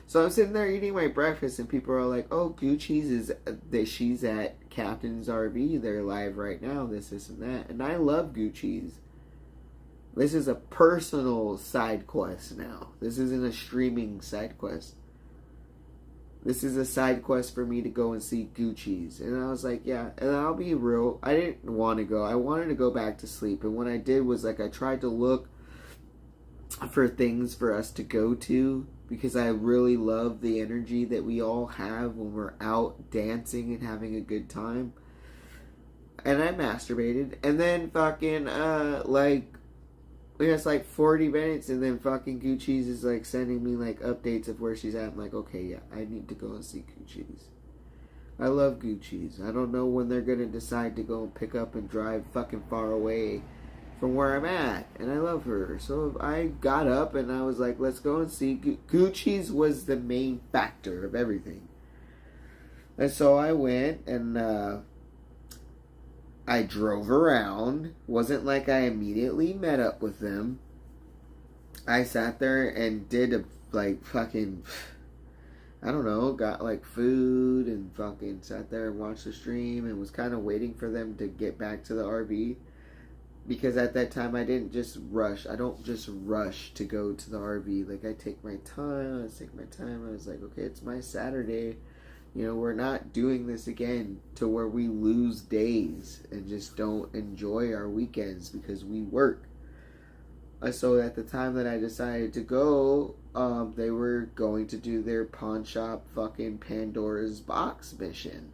So I'm sitting there eating my breakfast and people are like, "Oh, Gucci's is that she's at Captain's RV. They're live right now. This and that." And I love Gucci's. This is a personal side quest now. This isn't a streaming side quest. This is a side quest for me to go and see Gucci's. And I was like, yeah. And I'll be real. I didn't want to go. I wanted to go back to sleep. And what I did was, like, I tried to look for things for us to go to. Because I really love the energy that we all have when we're out dancing and having a good time. And I masturbated. And then fucking, it's like 40 minutes, and then fucking Gucci's is like sending me like updates of where she's at. I'm like, okay, yeah, I need to go and see Gucci's. I love Gucci's. I don't know when they're gonna decide to go and pick up and drive fucking far away from where I'm at, and I love her. So I got up and I was like, let's go and see. Gucci's was the main factor of everything. And so I went and I drove around. Wasn't like I immediately met up with them. I sat there and did I don't know, got like food and fucking sat there and watched the stream and was kind of waiting for them to get back to the RV. Because at that time I didn't just rush. I don't just rush to go to the RV. Like I take my time. I was like, okay, it's my Saturday. You know, we're not doing this again to where we lose days and just don't enjoy our weekends because we work. So at the time that I decided to go, they were going to do their pawn shop fucking Pandora's box mission.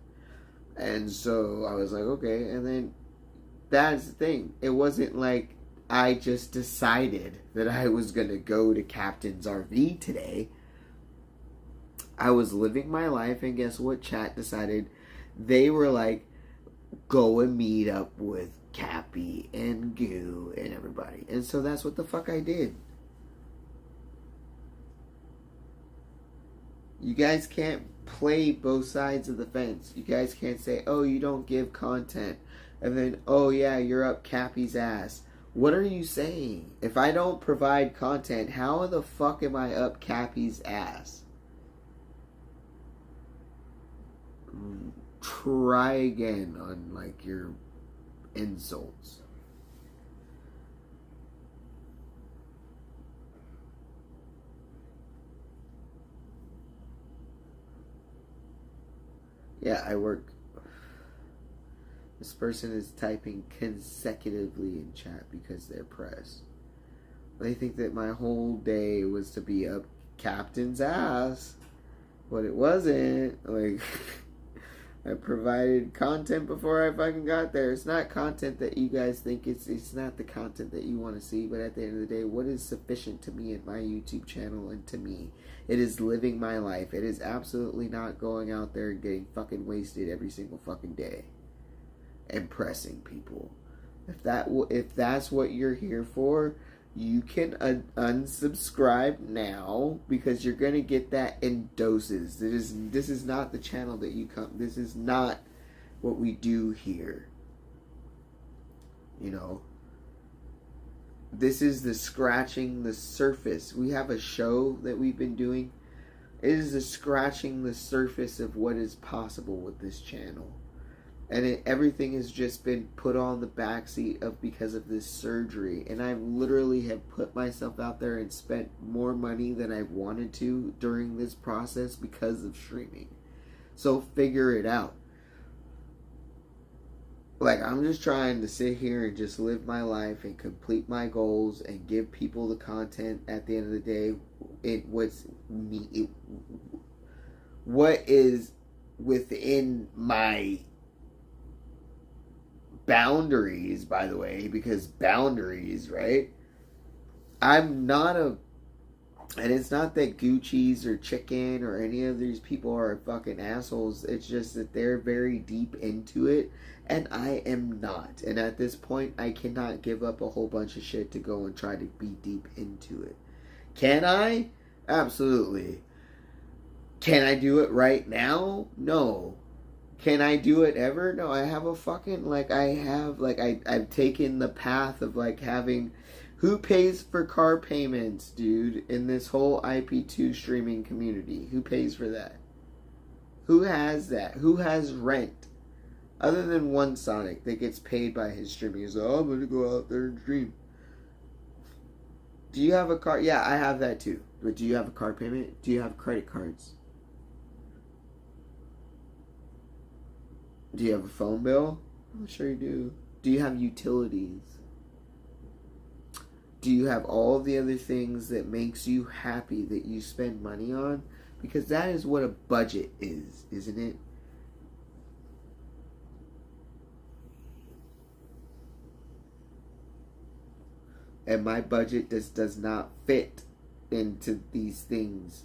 And so I was like, okay. And then that's the thing. It wasn't like I just decided that I was going to go to Captain's RV today. I was living my life, and guess what? Chat decided they were like, go and meet up with Cappy and Goo and everybody. And so that's what the fuck I did. You guys can't play both sides of the fence. You guys can't say, oh, you don't give content. And then, oh yeah, you're up Cappy's ass. What are you saying? If I don't provide content, how the fuck am I up Cappy's ass? Try again on like your insults. Yeah, I work. This person is typing consecutively in chat because they're pressed. They think that my whole day was to be up Captain's ass, but it wasn't. Like, I provided content before I fucking got there. It's not content that you guys think it's not the content that you want to see, but at the end of the day, what is sufficient to me and my YouTube channel and to me? It is living my life. It is absolutely not going out there and getting fucking wasted every single fucking day. Impressing people. If that's what you're here for, you can unsubscribe now because you're gonna get that in doses. This is not the channel that you come. This is not what we do here. You know, this is the scratching the surface. We have a show that we've been doing. It is the scratching the surface of what is possible with this channel. And everything has just been put on the backseat of because of this surgery. And I literally have put myself out there and spent more money than I wanted to during this process because of streaming. So figure it out. Like, I'm just trying to sit here and just live my life and complete my goals and give people the content at the end of the day. What is within my boundaries, by the way, because boundaries, right? I'm not a, and it's not that Gucci's or Chicken or any of these people are fucking assholes. It's just that they're very deep into it, and I am not. And at this point, I cannot give up a whole bunch of shit to go and try to be deep into it. Can I? Absolutely. Can I do it right now? No. Can I do it ever? No. I have a fucking, I've taken the path of, like, having, who pays for car payments, dude, in this whole IP2 streaming community? Who pays for that? Who has that? Who has rent? Other than one Sonic that gets paid by his streaming. He's like, oh, I'm going to go out there and stream. Do you have a car? Yeah, I have that too. But do you have a car payment? Do you have credit cards? Do you have a phone bill? I'm sure you do. Do you have utilities? Do you have all of the other things that makes you happy that you spend money on? Because that is what a budget is, isn't it? And my budget just does not fit into these things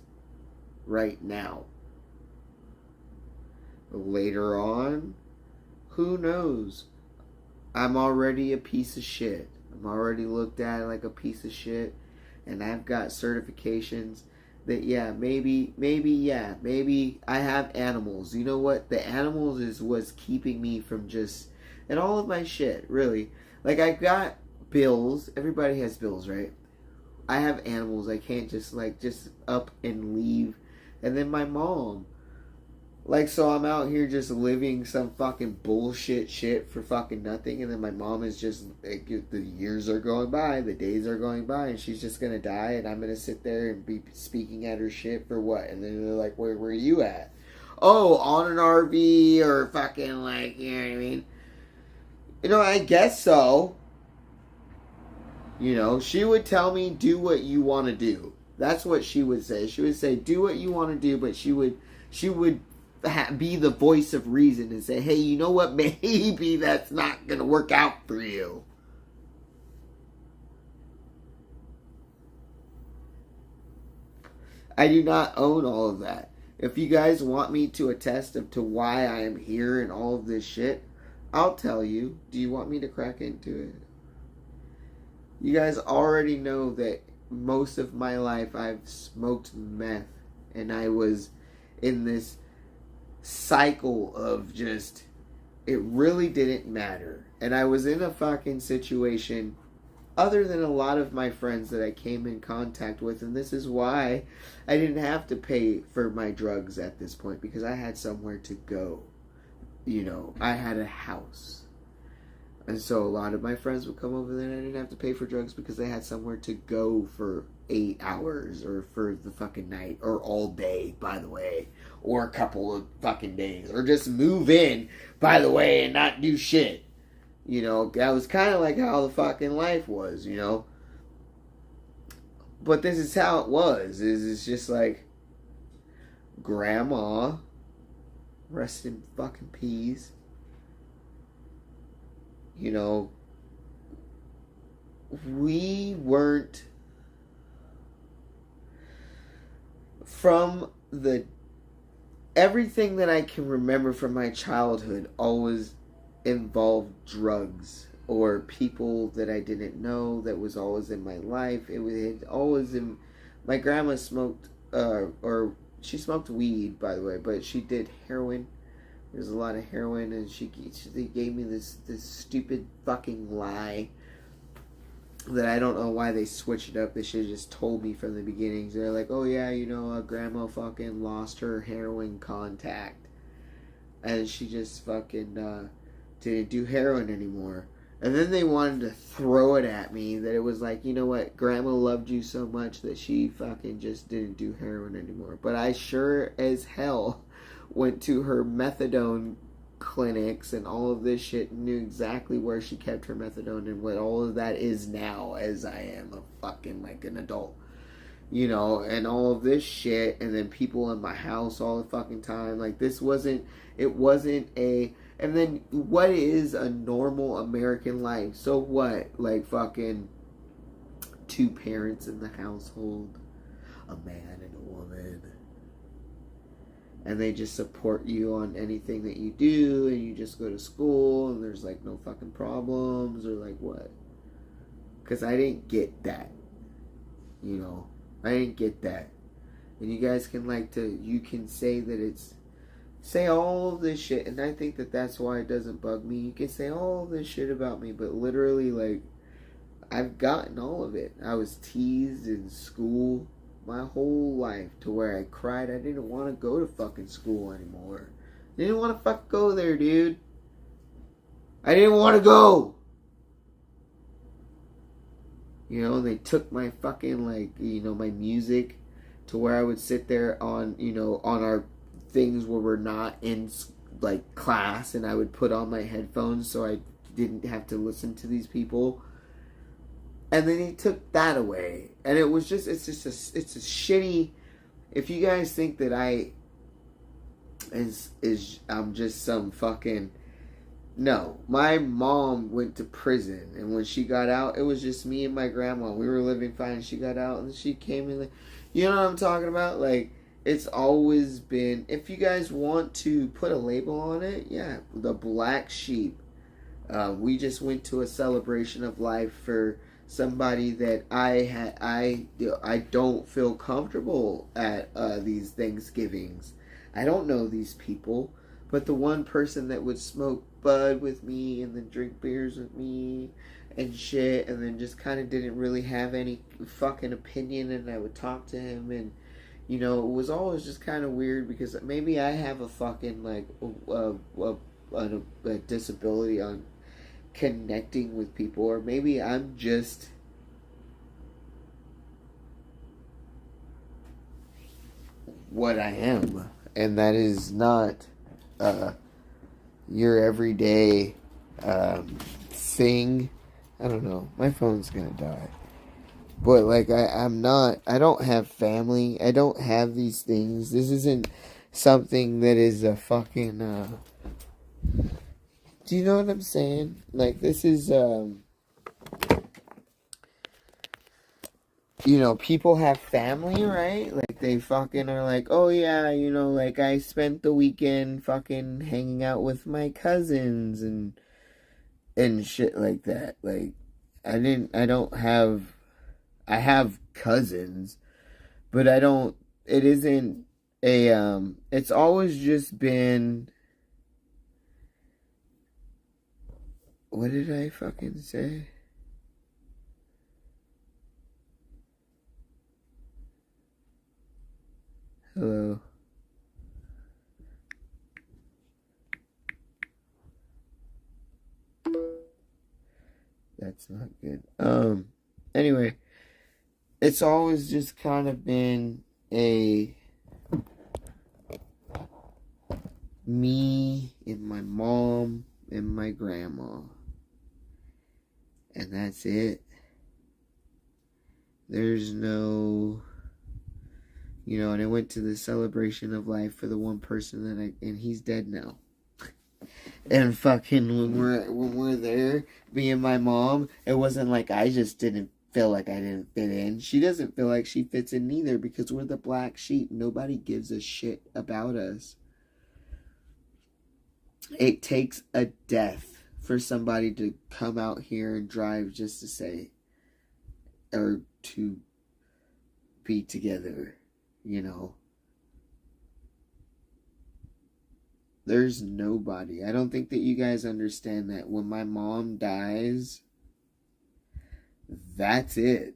right now. Later on, who knows? I'm already a piece of shit. I'm already looked at like a piece of shit. And I've got certifications that, yeah, maybe I have animals. You know what? The animals is what's keeping me from just, and all of my shit, really. Like, I've got bills. Everybody has bills, right? I have animals. I can't just up and leave. And then my mom. Like, so I'm out here just living some fucking bullshit shit for fucking nothing. And then my mom is just, like, the years are going by. The days are going by. And she's just gonna die. And I'm gonna sit there and be speaking at her shit for what? And then they're like, where were you at? Oh, on an RV or fucking, like, you know what I mean? You know, I guess so. You know, she would tell me, do what you want to do. That's what she would say. She would say, do what you want to do, but she would be the voice of reason and say, hey, you know what? Maybe that's not going to work out for you. I do not own all of that. If you guys want me to attest to why I am here and all of this shit, I'll tell you. Do you want me to crack into it? You guys already know that most of my life I've smoked meth, and I was in this cycle of just, it really didn't matter. And I was in a fucking situation other than a lot of my friends that I came in contact with, and this is why I didn't have to pay for my drugs at this point, because I had somewhere to go. You know, I had a house. And so a lot of my friends would come over there and I didn't have to pay for drugs because they had somewhere to go for 8 hours or for the fucking night or all day, by the way, or a couple of fucking days, or just move in, by the way, and not do shit. You know, that was kind of like how the fucking life was, you know. But this is how it was. It's just like, Grandma, rest in fucking peace. You know, we weren't, from everything that I can remember from my childhood always involved drugs or people that I didn't know that was always in my life. It was always in, my grandma smoked, or she smoked weed, by the way, but she did heroin. There's a lot of heroin, and she gave me this stupid fucking lie that I don't know why they switched it up. They should have just told me from the beginning. They're like, oh yeah, you know, Grandma fucking lost her heroin contact, and she just fucking didn't do heroin anymore. And then they wanted to throw it at me that it was like, you know what, Grandma loved you so much that she fucking just didn't do heroin anymore. But I sure as hell went to her methadone clinics and all of this shit, and knew exactly where she kept her methadone and what all of that is now as I am a fucking, like, an adult. You know, and all of this shit, and then people in my house all the fucking time. Like, it wasn't a, And then what is a normal American life? So what? Like fucking 2 parents in the household, a man and a woman, and they just support you on anything that you do, and you just go to school and there's like no fucking problems, or like what? Because I didn't get that, you know. I didn't get that. And you guys can you can say that it's, say all of this shit, and I think that that's why it doesn't bug me. You can say all of this shit about me, but literally, like, I've gotten all of it. I was teased in school my whole life to where I cried. I didn't want to go to fucking school anymore. I didn't want to fucking go there, dude. I didn't want to go. You know, they took my fucking, like, you know, my music to where I would sit there on, you know, on our things where we're not in, like, class, and I would put on my headphones so I didn't have to listen to these people. And then he took that away. And it was just, it's a shitty, if you guys think that I'm just some fucking, no. My mom went to prison, and when she got out, it was just me and my grandma. We were living fine. She got out, and she came in, like, you know what I'm talking about? Like, it's always been, if you guys want to put a label on it, yeah, the black sheep. We just went to a celebration of life for somebody that I don't feel comfortable at these Thanksgivings. I don't know these people, but the one person that would smoke bud with me and then drink beers with me and shit, and then just kind of didn't really have any fucking opinion, and I would talk to him, and you know, it was always just kind of weird because maybe I have a fucking like a disability on connecting with people, or maybe I'm just what I am, and that is not your everyday thing. I don't know, my phone's gonna die, but like I don't have family, I don't have these things. This isn't something that is a fucking do you know what I'm saying? Like, this is, you know, people have family, right? Like, they fucking are like, oh yeah, you know, like, I spent the weekend fucking hanging out with my cousins and shit like that. Like, I have cousins, but it isn't it's always just been, what did I fucking say? Hello. That's not good. Anyway, it's always just kind of been me and my mom and my grandma. And that's it. There's no, you know, and I went to the celebration of life for the one person and he's dead now. And fucking when we're there, me and my mom, it wasn't like I just didn't feel like I didn't fit in. She doesn't feel like she fits in either because we're the black sheep. Nobody gives a shit about us. It takes a death for somebody to come out here and drive just to say, or to be together, you know. There's nobody. I don't think that you guys understand that when my mom dies, that's it.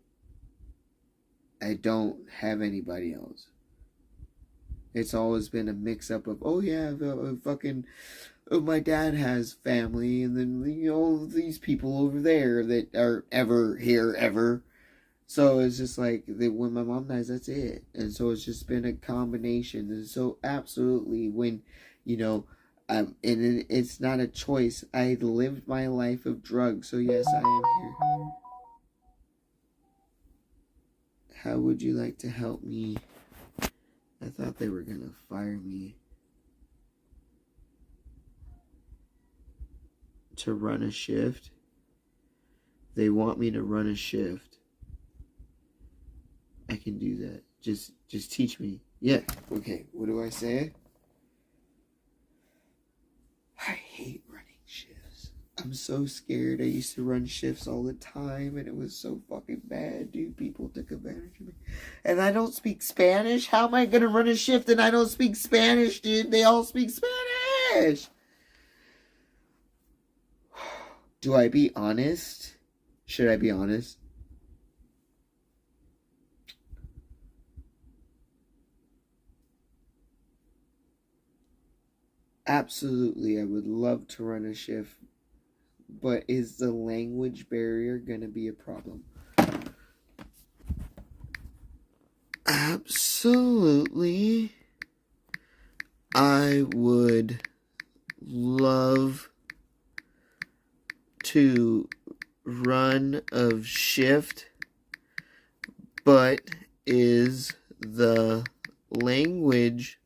I don't have anybody else. It's always been a mix-up of, oh yeah, my dad has family, and then, you know, these people over there that are ever here, ever. So it's just like, when my mom dies, that's it. And so it's just been a combination. And so absolutely, when, you know, and it's not a choice. I lived my life of drugs, so yes, I am here. How would you like to help me? I thought they were gonna fire me. to run a shift. They want me to run a shift. I can do that. Just teach me. Yeah. Okay. What do I say? I hate running shifts. I'm so scared. I used to run shifts all the time, and it was so fucking bad, dude. People took advantage of me. And I don't speak Spanish. How am I gonna run a shift and I don't speak Spanish, dude? They all speak Spanish. Do I be honest? Should I be honest? Absolutely, I would love to run a shift, but is the language barrier gonna be a problem? Absolutely. I would love to run a shift, but is the language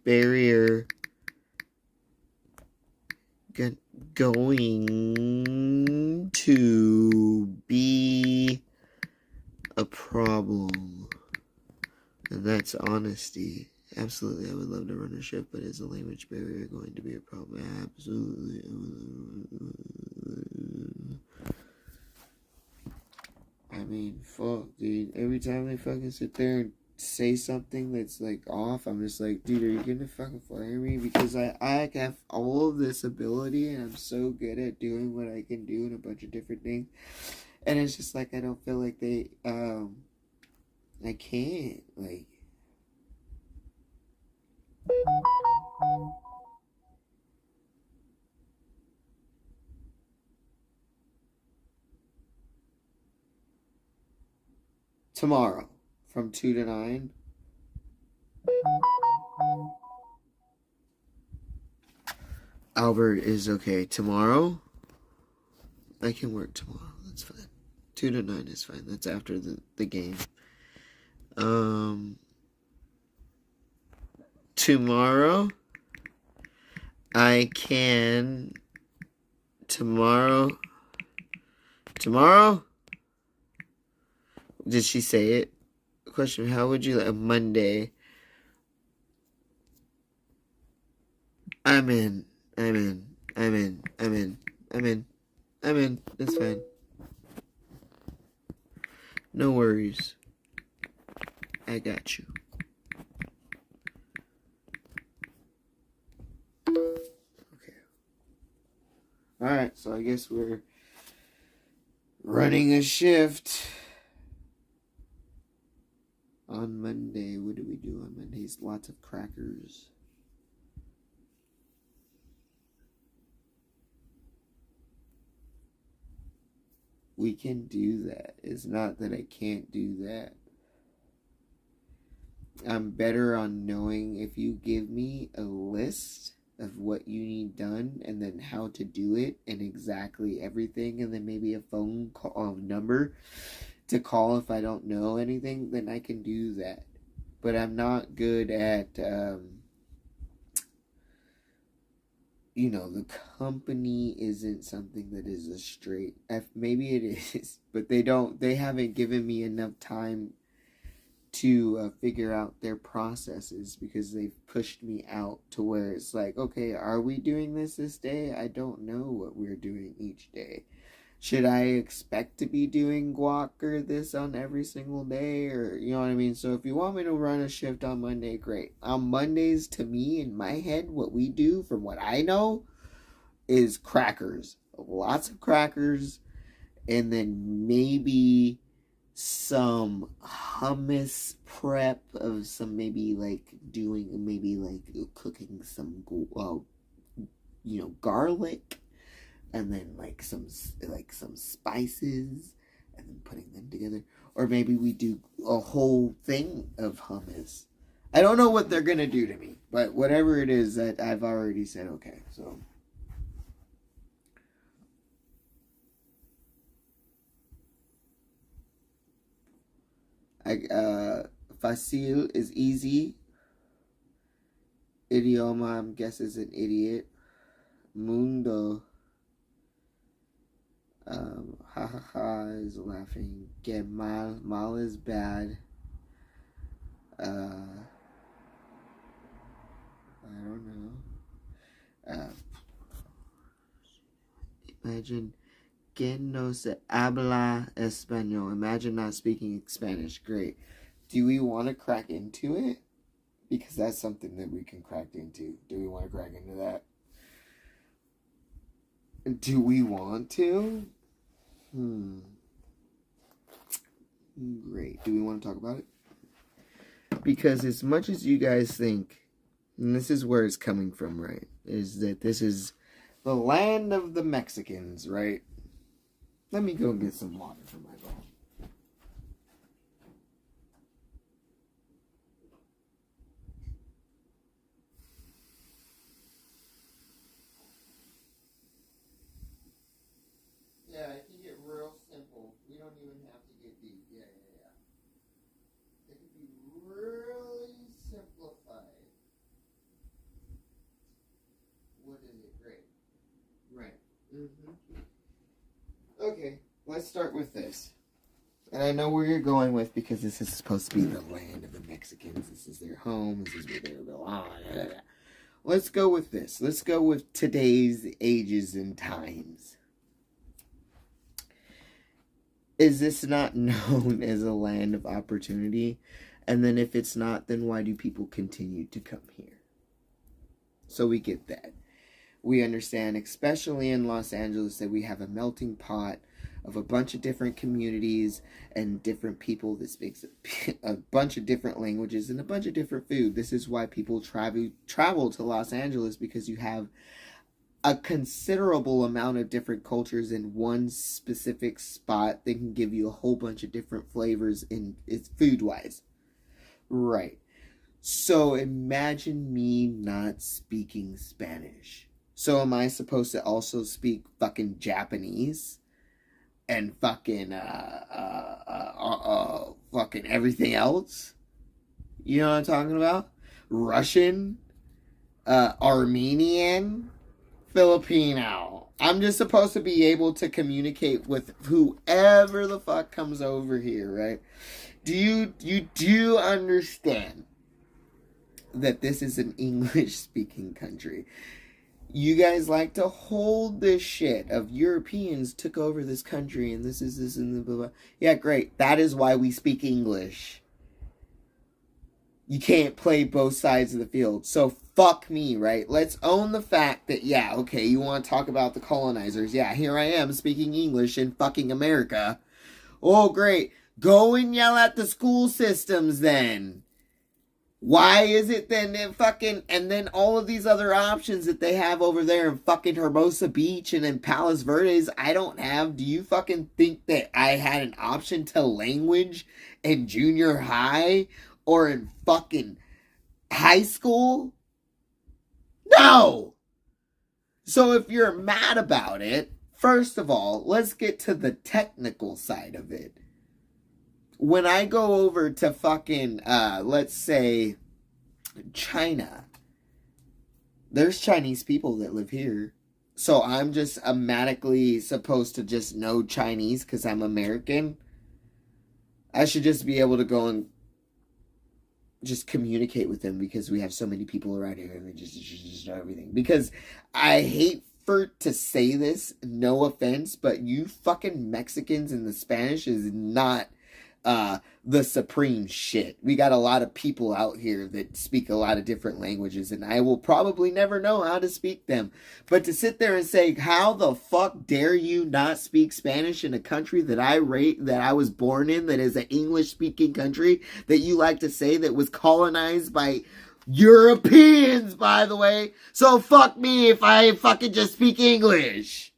barrier going to be a problem? And that's honesty. Absolutely, I would love to run a ship, but is the language barrier going to be a problem? Absolutely. I mean, fuck, dude. Every time they fucking sit there and say something that's like off, I'm just like, dude, are you gonna fucking fire me? Because I have all of this ability and I'm so good at doing what I can do and a bunch of different things. And it's just like I don't feel like they I can't, like, tomorrow from 2 to 9. Albert is okay. Tomorrow? I can work tomorrow. That's fine. 2 to 9 is fine. That's after the game. Tomorrow? I can... Tomorrow? Did she say it? Question, how would you like... Monday. I'm in. It's fine. No worries. I got you. Okay. Alright, so I guess we're running a shift on Monday. What do we do on Mondays? Lots of crackers. We can do that. It's not that I can't do that. I'm better on knowing if you give me a list of what you need done and then how to do it and exactly everything and then maybe a phone call number to call if I don't know anything, then I can do that. But I'm not good at the company isn't something that is a straight F. Maybe it is, but they haven't given me enough time to figure out their processes because they've pushed me out to where it's like, okay, are we doing this day? I don't know what we're doing each day. Should I expect to be doing guac or this on every single day? Or, you know what I mean? So if you want me to run a shift on Monday, great. On Mondays, to me, in my head, what we do, from what I know, is crackers. Lots of crackers. And then maybe some hummus prep of some, maybe cooking some, garlic. And then some spices, and then putting them together. Or maybe we do a whole thing of hummus. I don't know what they're gonna do to me, but whatever it is, that I've already said okay. So Facile is easy. Idioma, I'm guessing, is an idiot. Mundo. Ha ha ha is laughing. Get mal. Mal is bad. I don't know. Imagine que no se habla español. Imagine not speaking Spanish. Great. Do we want to crack into it? Because that's something that we can crack into. Do we want to crack into that? Do we want to? Great. Do we want to talk about it? Because as much as you guys think, and this is where it's coming from, right? Is that this is the land of the Mexicans, right? Let me go get some water for my bowl. Yeah, it can get real simple. We don't even have to get deep. Yeah. It can be really simplified. What is it? Great. Right. Okay, let's start with this. And I know where you're going with, because this is supposed to be the land of the Mexicans. This is their home. This is where they belong. Let's go with this. Let's go with today's ages and times. Is this not known as a land of opportunity? And then if it's not, then why do people continue to come here? So we get that. We understand, especially in Los Angeles, that we have a melting pot of a bunch of different communities and different people that speaks a bunch of different languages and a bunch of different food. This is why people travel to Los Angeles, because you have a considerable amount of different cultures in one specific spot that can give you a whole bunch of different flavors in it's food-wise. Right. So imagine me not speaking Spanish. So am I supposed to also speak fucking Japanese? And fucking fucking everything else? You know what I'm talking about? Russian? Armenian? Filipino. I'm just supposed to be able to communicate with whoever the fuck comes over here, right? Do you understand that this is an English-speaking country? You guys like to hold this shit of Europeans took over this country and this and blah, blah. Yeah, great. That is why we speak English. You can't play both sides of the field. So fuck me, right? Let's own the fact that, yeah, okay, you want to talk about the colonizers. Yeah, here I am speaking English in fucking America. Oh, great. Go and yell at the school systems then. Why is it then and then all of these other options that they have over there in fucking Hermosa Beach and in Palos Verdes, I don't have. Do you fucking think that I had an option to language in junior high or in fucking high school? No! So if you're mad about it, first of all, let's get to the technical side of it. When I go over to fucking, let's say, China, there's Chinese people that live here. So I'm just automatically supposed to just know Chinese because I'm American. I should just be able to go and just communicate with them because we have so many people around here and they just know everything. Because I hate to say this, no offense, but you fucking Mexicans and the Spanish is not the supreme shit. We got a lot of people out here that speak a lot of different languages, and I will probably never know how to speak them. But to sit there and say, how the fuck dare you not speak Spanish in a country that I was born in, that is an English-speaking country, that you like to say that was colonized by Europeans, by the way. So fuck me if I fucking just speak English.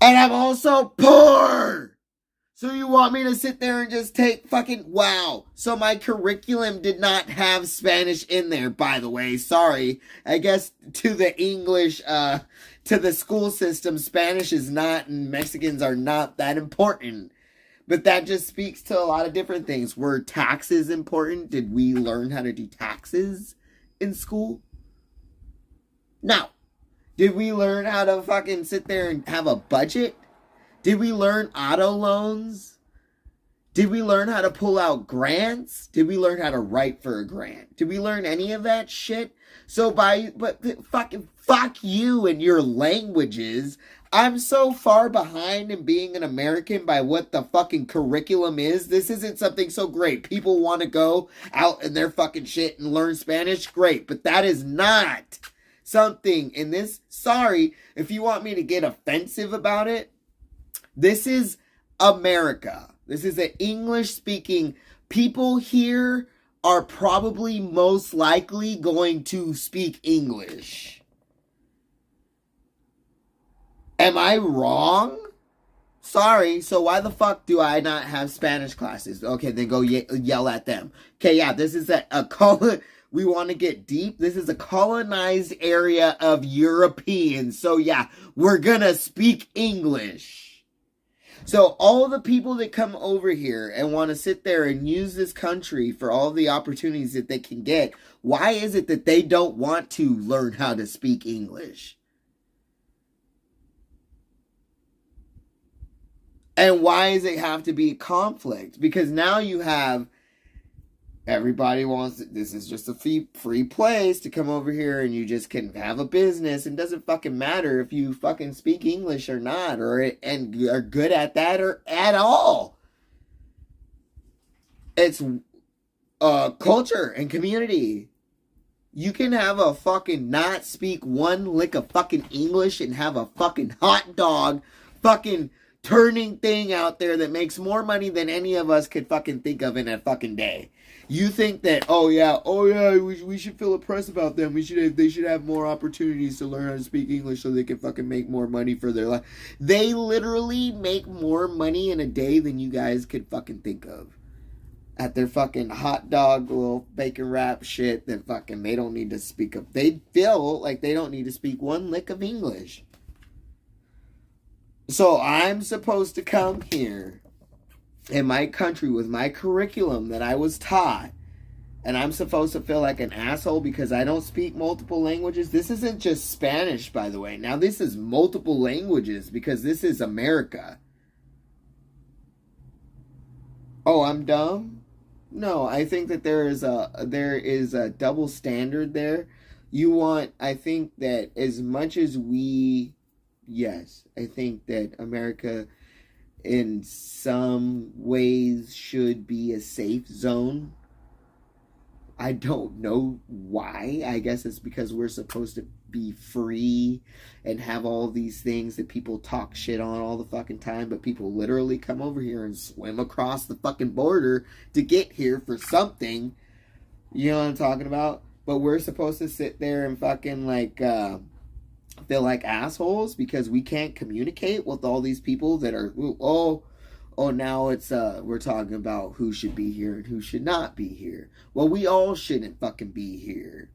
And I'm also poor. So you want me to sit there and just take fucking, wow. So my curriculum did not have Spanish in there, by the way. Sorry. I guess to the English, to the school system, Spanish is not, and Mexicans are not that important. But that just speaks to a lot of different things. Were taxes important? Did we learn how to do taxes in school? No. Did we learn how to fucking sit there and have a budget? Did we learn auto loans? Did we learn how to pull out grants? Did we learn how to write for a grant? Did we learn any of that shit? So fuck you and your languages. I'm so far behind in being an American by what the fucking curriculum is. This isn't something so great. People want to go out in their fucking shit and learn Spanish. Great. But that is not something in this. Sorry, if you want me to get offensive about it. This is America. This is an English-speaking. People here are probably most likely going to speak English. Am I wrong? Sorry, so why the fuck do I not have Spanish classes? Okay, then go yell at them. Okay, yeah, this is we want to get deep. This is a colonized area of Europeans. So yeah, we're gonna speak English. So all the people that come over here and want to sit there and use this country for all the opportunities that they can get, why is it that they don't want to learn how to speak English? And why does it have to be conflict? Because now you have everybody wants, this is just a free place to come over here and you just can have a business. And it doesn't fucking matter if you fucking speak English or not, and are good at that or at all. It's culture and community. You can have a fucking not speak one lick of fucking English and have a fucking hot dog fucking turning thing out there that makes more money than any of us could fucking think of in a fucking day. You think that, oh yeah, we should feel oppressed about them. They should have more opportunities to learn how to speak English so they can fucking make more money for their life. They literally make more money in a day than you guys could fucking think of. At their fucking hot dog, little bacon wrap shit that fucking they don't need to speak of. They feel like they don't need to speak one lick of English. So I'm supposed to come here in my country with my curriculum that I was taught, and I'm supposed to feel like an asshole because I don't speak multiple languages? This isn't just Spanish, by the way. Now this is multiple languages because this is America. Oh, I'm dumb? No, I think that there is a double standard there. I think that as much as yes, I think that America in some ways should be a safe zone. I don't know why. I guess it's because we're supposed to be free and have all these things that people talk shit on all the fucking time, but people literally come over here and swim across the fucking border to get here for something. You know what I'm talking about? But we're supposed to sit there and fucking feel like assholes because we can't communicate with all these people that are, now it's we're talking about who should be here and who should not be here. Well, we all shouldn't fucking be here.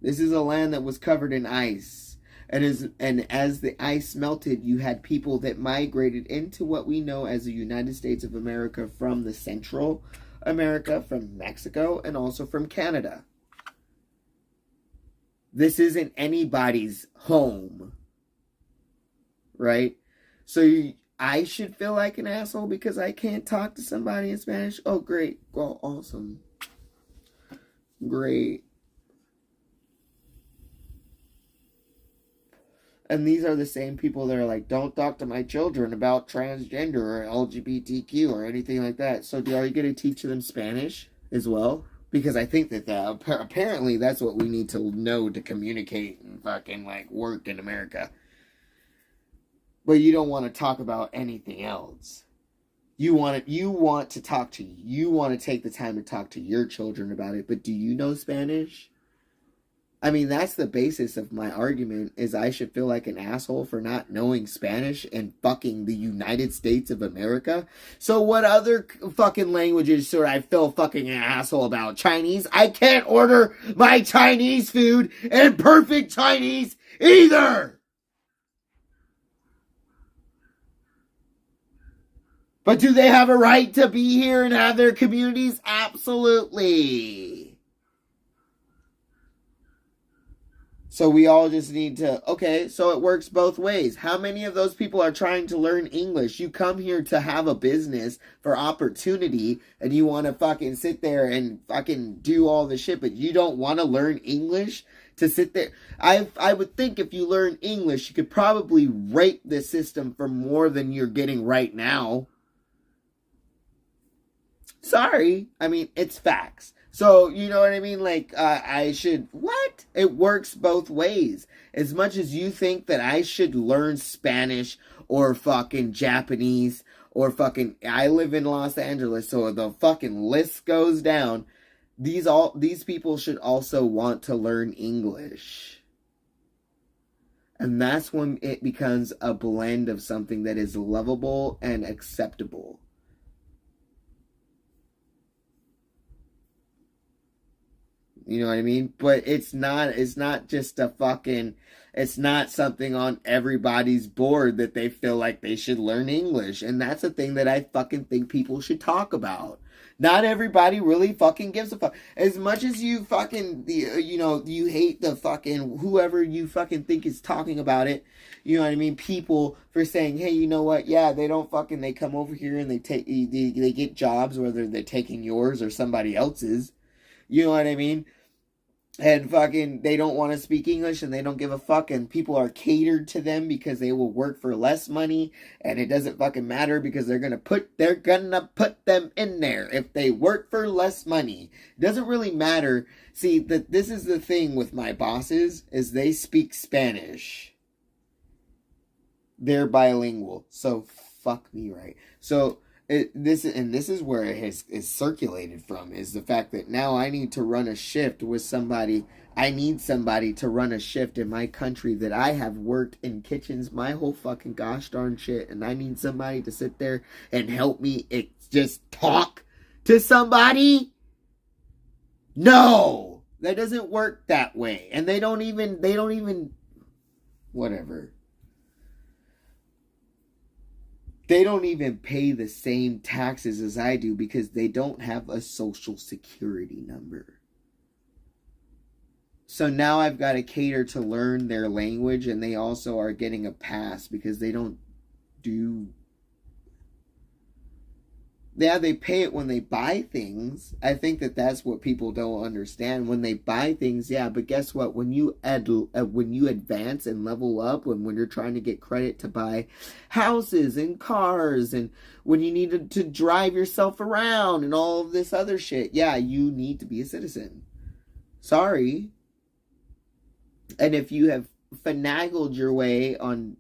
This is a land that was covered in ice, and as the ice melted, you had people that migrated into what we know as the United States of America from the Central America, from Mexico, and also from Canada. This isn't anybody's home, right? So I should feel like an asshole because I can't talk to somebody in Spanish? Oh, great. Well, awesome. Great. And these are the same people that are like, don't talk to my children about transgender or LGBTQ or anything like that. So are you going to teach them Spanish as well? Because I think that apparently that's what we need to know to communicate and fucking work in America. But you don't want to talk about anything else. You want to take the time to talk to your children about it. But do you know Spanish? I mean, that's the basis of my argument, is I should feel like an asshole for not knowing Spanish and fucking the United States of America. So what other fucking languages should I feel fucking an asshole about? Chinese? I can't order my Chinese food in perfect Chinese either! But do they have a right to be here and have their communities? Absolutely. So we all just need to, okay, so it works both ways. How many of those people are trying to learn English? You come here to have a business for opportunity and you want to fucking sit there and fucking do all the shit, but you don't want to learn English to sit there. I would think if you learn English, you could probably rate the system for more than you're getting right now. Sorry. I mean, it's facts. So, you know what I mean? Like, I should, what? It works both ways. As much as you think that I should learn Spanish or fucking Japanese or fucking, I live in Los Angeles, so the fucking list goes down. These people should also want to learn English. And that's when it becomes a blend of something that is lovable and acceptable. You know what I mean? But it's not just a fucking, it's not something on everybody's board that they feel like they should learn English. And that's a thing that I fucking think people should talk about. Not everybody really fucking gives a fuck. As much as you fucking, you know, you hate the fucking, whoever you fucking think is talking about it, you know what I mean? People for saying, hey, you know what? Yeah, they don't fucking, they come over here and they get jobs, whether they're taking yours or somebody else's. You know what I mean? And fucking, they don't want to speak English and they don't give a fuck, and people are catered to them because they will work for less money, and it doesn't fucking matter because they're gonna put them in there if they work for less money. It doesn't really matter. See, this is the thing with my bosses, is they speak Spanish. They're bilingual, so fuck me right. So this is where it is circulated from, is the fact that now I need to run a shift with somebody. I need somebody to run a shift in my country that I have worked in kitchens my whole fucking gosh darn shit, and I need somebody to sit there and help me just talk to somebody. No, that doesn't work that way. And they don't even whatever. They don't even pay the same taxes as I do because they don't have a social security number. So now I've got to cater to learn their language, and they also are getting a pass because they don't do... Yeah, they pay it when they buy things. I think that's what people don't understand. When they buy things, yeah, but guess what? When you advance and level up, when you're trying to get credit to buy houses and cars, and when you need to drive yourself around and all of this other shit, yeah, you need to be a citizen. Sorry. And if you have finagled your way on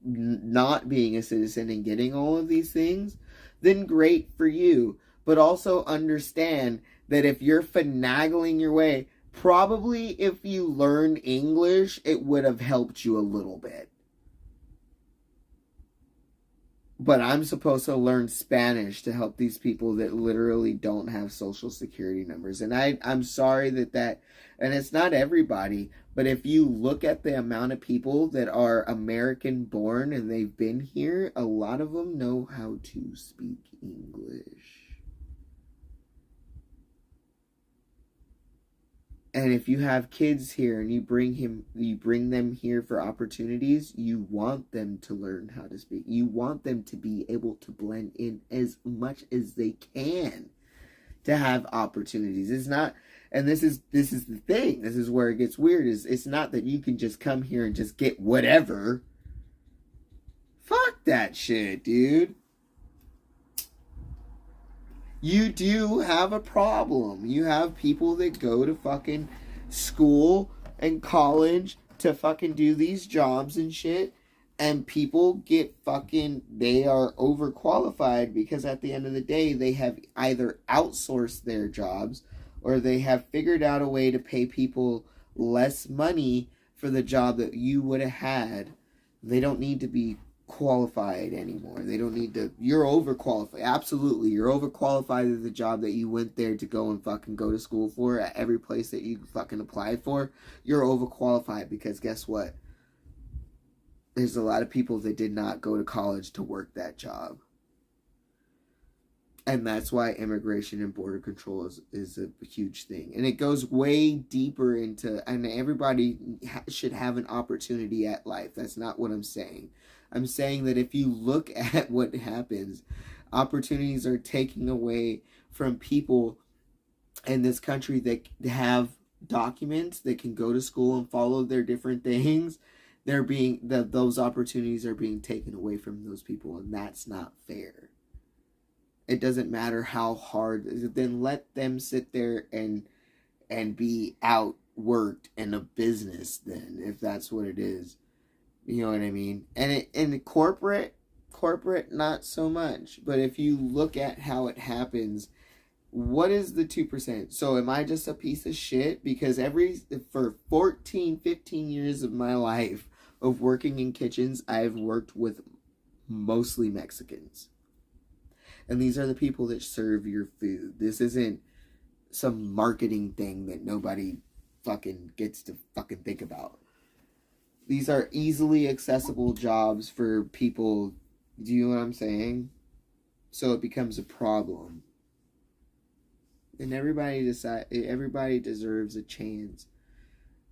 not being a citizen and getting all of these things, then great for you. But also understand that if you're finagling your way, probably if you learned English, it would have helped you a little bit. But I'm supposed to learn Spanish to help these people that literally don't have social security numbers. And I'm sorry that, and it's not everybody, but if you look at the amount of people that are American born and they've been here, a lot of them know how to speak English. And if you have kids here and you bring them here for opportunities, you want them to learn how to speak. You want them to be able to blend in as much as they can to have opportunities. It's not, and this is the thing. This is where it gets weird. Is it's not that you can just come here and just get whatever. Fuck that shit, dude. You do have a problem. You have people that go to fucking school and college to fucking do these jobs and shit. And people get fucking, they are overqualified because at the end of the day, they have either outsourced their jobs or they have figured out a way to pay people less money for the job that you would have had. They don't need to be qualified anymore. They don't need to. You're overqualified. Absolutely, you're overqualified at the job that you went there to go and fucking go to school for. At every place that you fucking applied for, you're overqualified because guess what? There's a lot of people that did not go to college to work that job. And that's why immigration and border control is a huge thing. And it goes way deeper into, and everybody should have an opportunity at life. That's not what I'm saying. I'm saying that if you look at what happens, opportunities are taken away from people in this country that have documents, that can go to school and follow their different things. Those opportunities are being taken away from those people, and that's not fair. It doesn't matter how hard, then let them sit there and be outworked in a business then, if that's what it is. You know what I mean? And in corporate, not so much. But if you look at how it happens, what is the 2%? So am I just a piece of shit? Because for 14, 15 years of my life of working in kitchens, I've worked with mostly Mexicans. And these are the people that serve your food. This isn't some marketing thing that nobody fucking gets to fucking think about. These are easily accessible jobs for people. Do you know what I'm saying? So it becomes a problem. And everybody deserves a chance.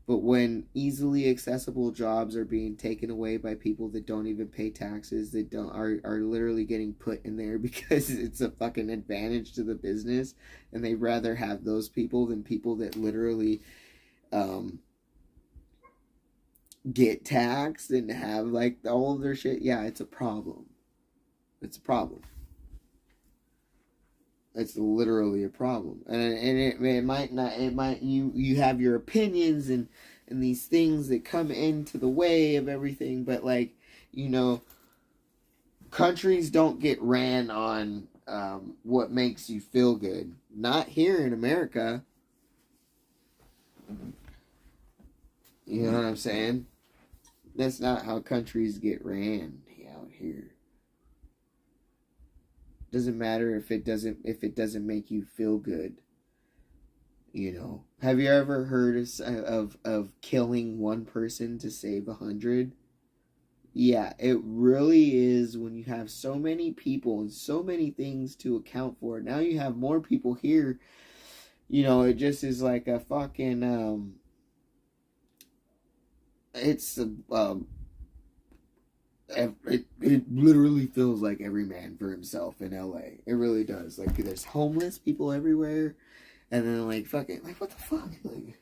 But when easily accessible jobs are being taken away by people that don't even pay taxes, that are literally getting put in there because it's a fucking advantage to the business, and they'd rather have those people than people that literally get taxed and have like all of their shit. Yeah, it's a problem. It's a problem. It's literally a problem, and it might not. It might you have your opinions and these things that come into the way of everything, but like, you know, countries don't get ran on what makes you feel good. Not here in America. You know what I'm saying? That's not how countries get ran out here. Doesn't matter if it doesn't make you feel good. You know, have you ever heard of killing one person to save 100? Yeah, it really is. When you have so many people and so many things to account for, now you have more people here. You know, it just is like a fucking it literally feels like every man for himself in LA. It really does. Like, there's homeless people everywhere, and then like fucking like, what the fuck? Like,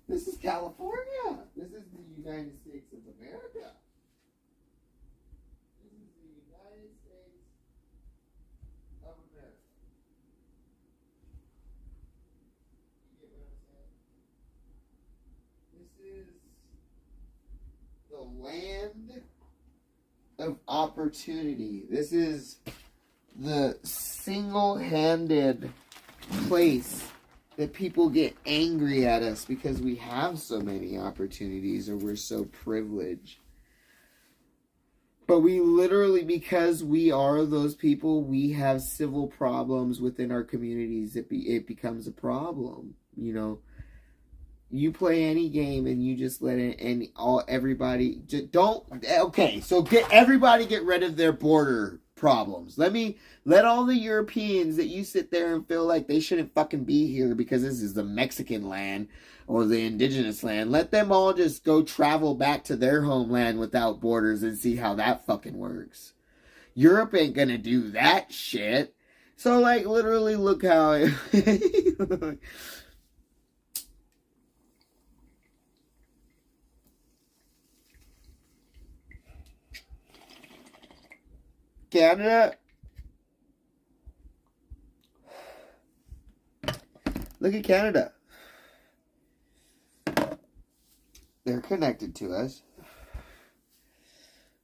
this is California. This is the United States of America. This is the United States of America. You get what I'm saying? This is the land of opportunity. This is the single-handed place that people get angry at us because we have so many opportunities or we're so privileged. But we literally, because we are those people, we have civil problems within our communities. It becomes a problem, you know. You play any game and you just let it, and everybody just don't. Okay, so everybody get rid of their border problems. Let all the Europeans that you sit there and feel like they shouldn't fucking be here because this is the Mexican land or the indigenous land. Let them all just go travel back to their homeland without borders and see how that fucking works. Europe ain't gonna do that shit. So like, literally look how Canada. Look at Canada. They're connected to us.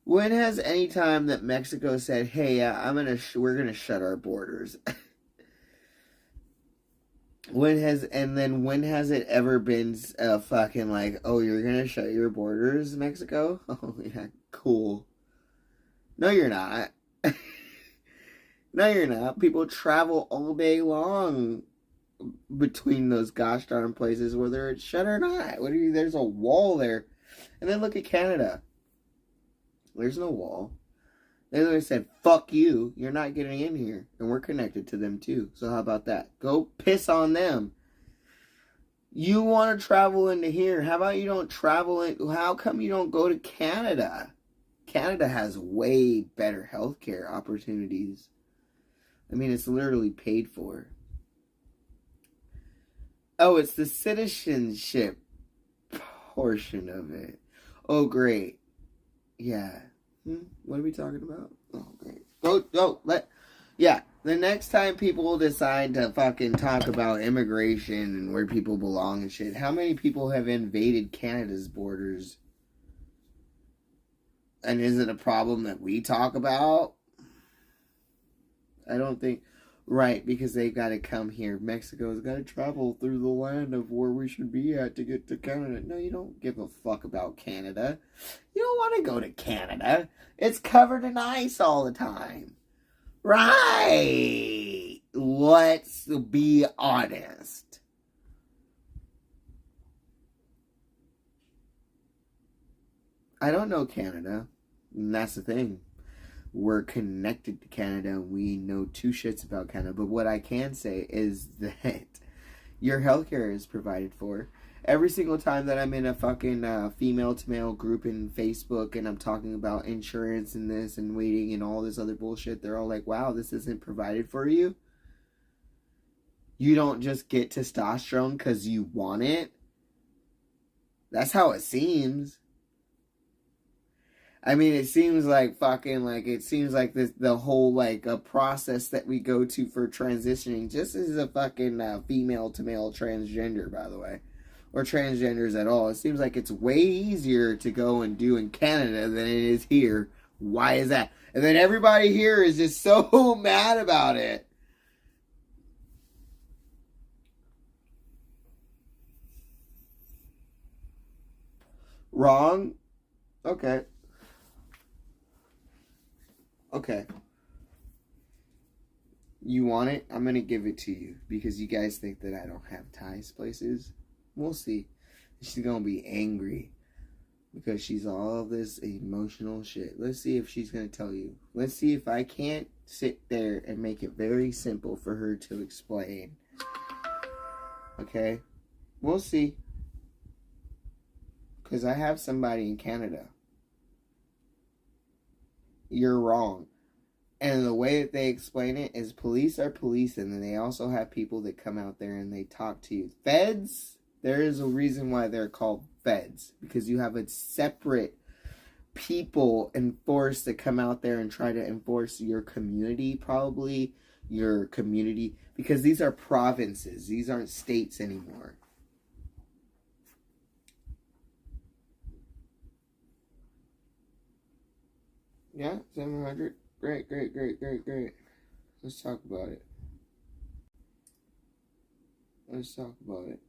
When has any time that Mexico said, "Hey, we're gonna shut our borders"? When has it ever been fucking like, "Oh, you're gonna shut your borders, Mexico"? Oh yeah, cool. No, you're not. No, you're not. People travel all day long between those gosh darn places, whether it's shut or not. There's a wall there. And then look at Canada. There's no wall. They literally said, fuck you, you're not getting in here. And we're connected to them too. So how about that? Go piss on them. You want to travel into here. How about you don't travel in? How come you don't go to Canada? Canada has way better healthcare opportunities. I mean, it's literally paid for. Oh, it's the citizenship portion of it. Oh, great. Yeah. What are we talking about? Oh, great. Yeah. The next time people decide to fucking talk about immigration and where people belong and shit, how many people have invaded Canada's borders? And is it a problem that we talk about? I don't think... Right, because they've got to come here. Mexico's got to travel through the land of where we should be at to get to Canada. No, you don't give a fuck about Canada. You don't want to go to Canada. It's covered in ice all the time. Right. Let's be honest. I don't know Canada. And that's the thing. We're connected to Canada. We know two shits about Canada. But what I can say is that your healthcare is provided for. Every single time that I'm in a fucking female-to-male group in Facebook and I'm talking about insurance and this and waiting and all this other bullshit, they're all like, wow, this isn't provided for you? You don't just get testosterone because you want it? That's how it seems. I mean, it seems like this, the whole, like, a process that we go to for transitioning just as a fucking female to male transgender, by the way. Or transgenders at all. It seems like it's way easier to go and do in Canada than it is here. Why is that? And then everybody here is just so mad about it. Wrong? Okay. Okay. You want it? I'm gonna give it to you. Because you guys think that I don't have ties places. We'll see. She's gonna be angry. Because she's all this emotional shit. Let's see if she's gonna tell you. Let's see if I can't sit there and make it very simple for her to explain. Okay? We'll see. Because I have somebody in Canada. You're wrong. And the way that they explain it is police are police, and then they also have people that come out there and they talk to you. Feds, there is a reason why they're called feds. Because you have a separate people enforced that come out there and try to enforce your community, probably. Your community. Because these are provinces. These aren't states anymore. Yeah, 700. Great. Let's talk about it. Let's talk about it.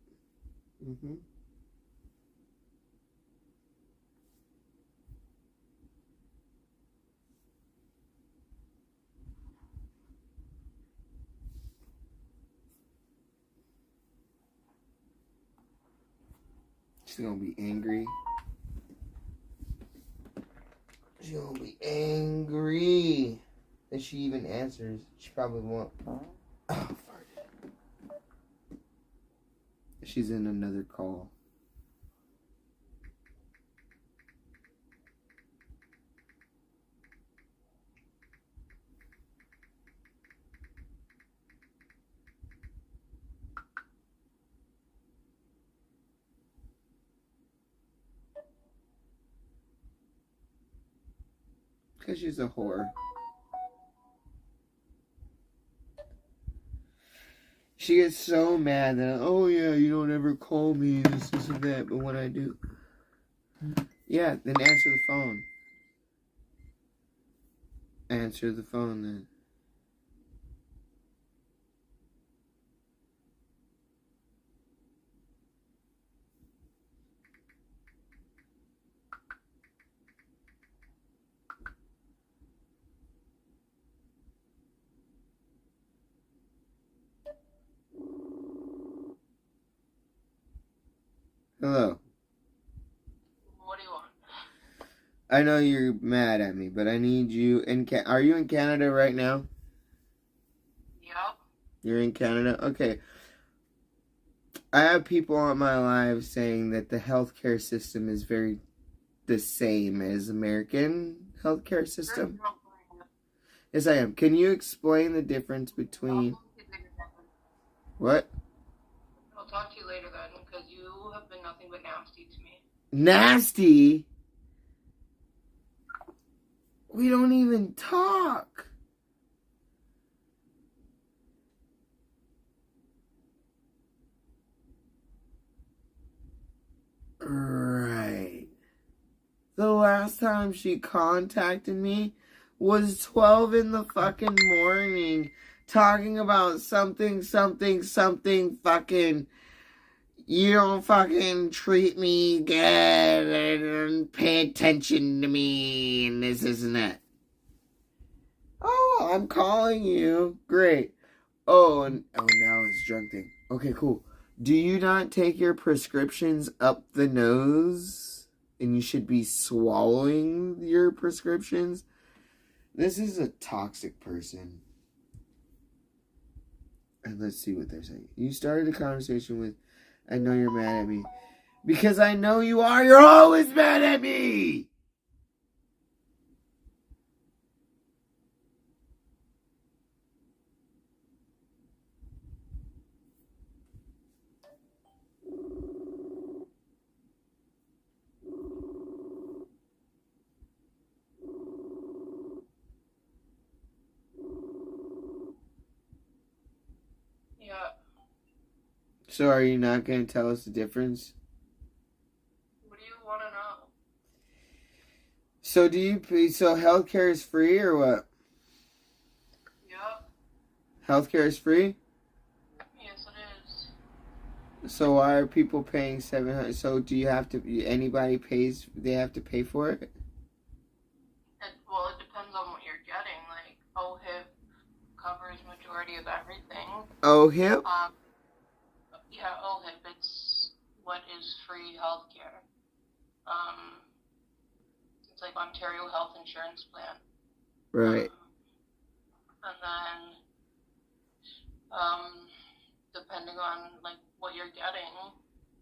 She's gonna be angry. She's gonna be angry that she even answers. She probably won't. Oh, farted. She's in another call. Because she's a whore. She gets so mad that, oh yeah, you don't ever call me, this and that, but when I do. Yeah, then answer the phone. Answer the phone then. Hello. What do you want? I know you're mad at me, but I need you in Are you in Canada right now? Yep. You're in Canada? Okay. I have people on my live saying that the healthcare system is very the same as American healthcare system. Yes, I am. Can you explain the difference between... What? I'll talk to you later then, because you have been nothing but nasty to me. Nasty? We don't even talk. Right. The last time she contacted me was 12 in the fucking morning, talking about something fucking, you don't fucking treat me good and pay attention to me and this and that. Oh, I'm calling you. Great. Oh, now it's drunk thing. Okay, cool. Do you not take your prescriptions up the nose? And you should be swallowing your prescriptions? This is a toxic person. And let's see what they're saying. You started a conversation with, I know you're mad at me. Because I know you are. You're always mad at me. Yeah. So are you not going to tell us the difference? What do you want to know? So so healthcare is free or what? Yep. Healthcare is free? Yes, it is. So why are people paying $700? So do you have to, anybody pays, they have to pay for it? Well, it depends on what you're getting. Like, OHIP covers majority of everything. OHIP? Yeah, OHIP, it's what is free healthcare. It's like Ontario Health Insurance Plan. Right. And then, depending on, like, what you're getting,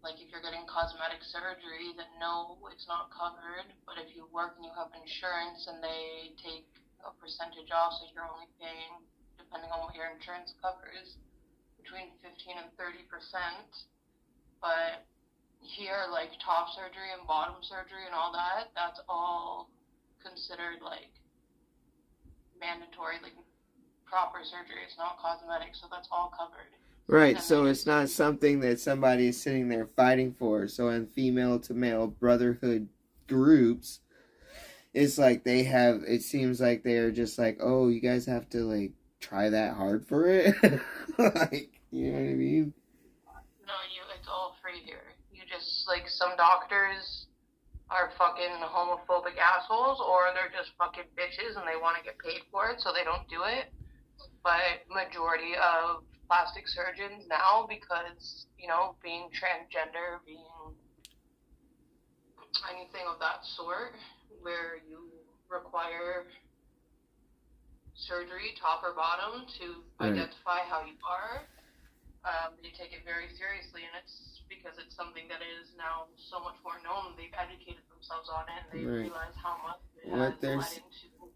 like, if you're getting cosmetic surgery, then no, it's not covered. But if you work and you have insurance and they take a percentage off, so you're only paying, depending on what your insurance covers, between 15 and 30%. But here, like, top surgery and bottom surgery and all that, that's all considered, like, mandatory, like, proper surgery. It's not cosmetic, so that's all covered. Right, so it's not something that somebody is sitting there fighting for. So in female to male brotherhood groups, it's like they have, it seems like they're just like, oh, you guys have to, like, try that hard for it? Like, you know what I mean? No, it's all free here. You just, like, some doctors are fucking homophobic assholes, or they're just fucking bitches and they want to get paid for it, so they don't do it. But majority of plastic surgeons now, because, you know, being transgender, being anything of that sort, where you require surgery, top or bottom, to identify how you are, they take it very seriously, and it's because it's something that is now so much more known. They've educated themselves on it, and they realize how much it has led into.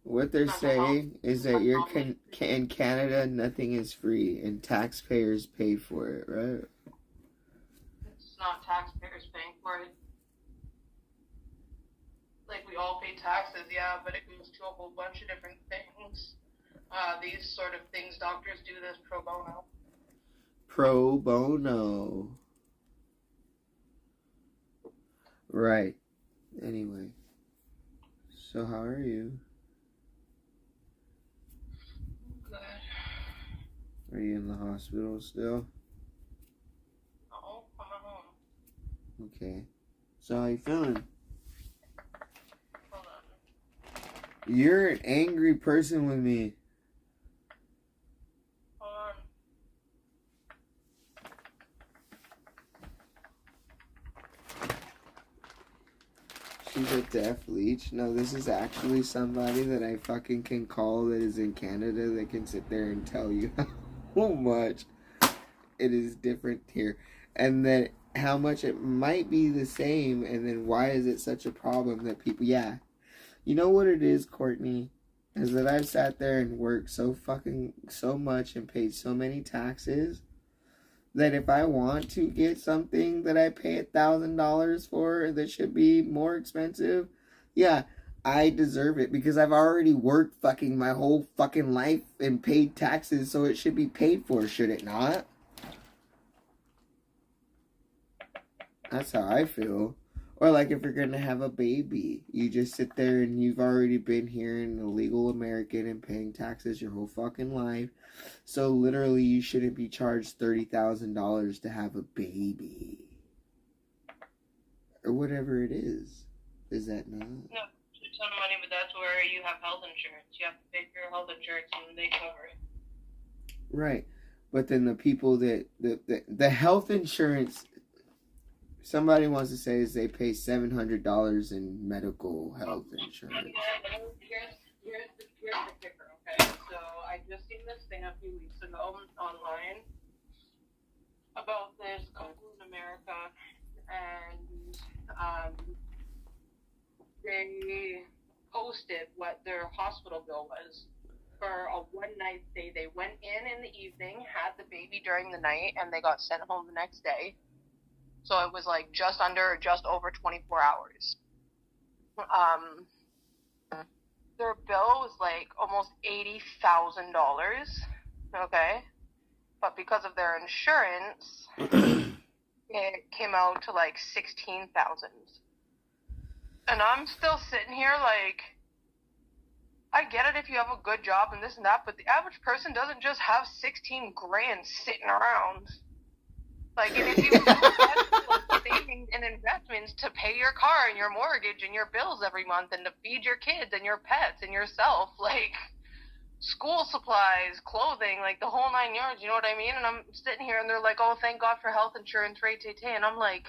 What they're saying is that in Canada, nothing is free, and taxpayers pay for it, right? It's not taxpayers paying for it. Like, we all pay taxes, yeah, but it goes to a whole bunch of different things. These sort of things, doctors do this pro bono. Pro bono. Right. Anyway. So how are you? Good. Are you in the hospital still? No, I'm at home. Okay. So how you feeling? Hold on. You're an angry person with me. Hold on. she's a deaf leech. No, this is actually somebody that I fucking can call that is in Canada that can sit there and tell you how much it is different here. And then how much it might be the same, and then why is it such a problem that people... Yeah. You know what it is, Courtney? Is that I've sat there and worked so much and paid so many taxes that if I want to get something that I pay $1,000 for that should be more expensive, yeah, I deserve it because I've already worked fucking my whole fucking life and paid taxes, so it should be paid for, should it not? That's how I feel. Or like if you're gonna have a baby, you just sit there and you've already been here and a legal American and paying taxes your whole fucking life. So literally you shouldn't be charged $30,000 to have a baby. Or whatever it is. Is that not? No, it's a ton of money, but that's where you have health insurance. You have to pay for your health insurance and they cover it. Right. But then the people that the health insurance, somebody wants to say is they pay $700 in medical health insurance. Here's the kicker, okay? So I just seen this thing a few weeks ago online about this couple in America, and they posted what their hospital bill was for a one-night stay. They went in the evening, had the baby during the night, and they got sent home the next day. So it was like just over 24 hours. Their bill was like almost $80,000. Okay. But because of their insurance, it came out to like $16,000. And I'm still sitting here like, I get it if you have a good job and this and that, but the average person doesn't just have 16 grand sitting around. Like, and if you have savings and investments to pay your car and your mortgage and your bills every month and to feed your kids and your pets and yourself, like, school supplies, clothing, like, the whole 9 yards, you know what I mean? And I'm sitting here and they're like, oh, thank God for health insurance, ray-tay-tay. And I'm like,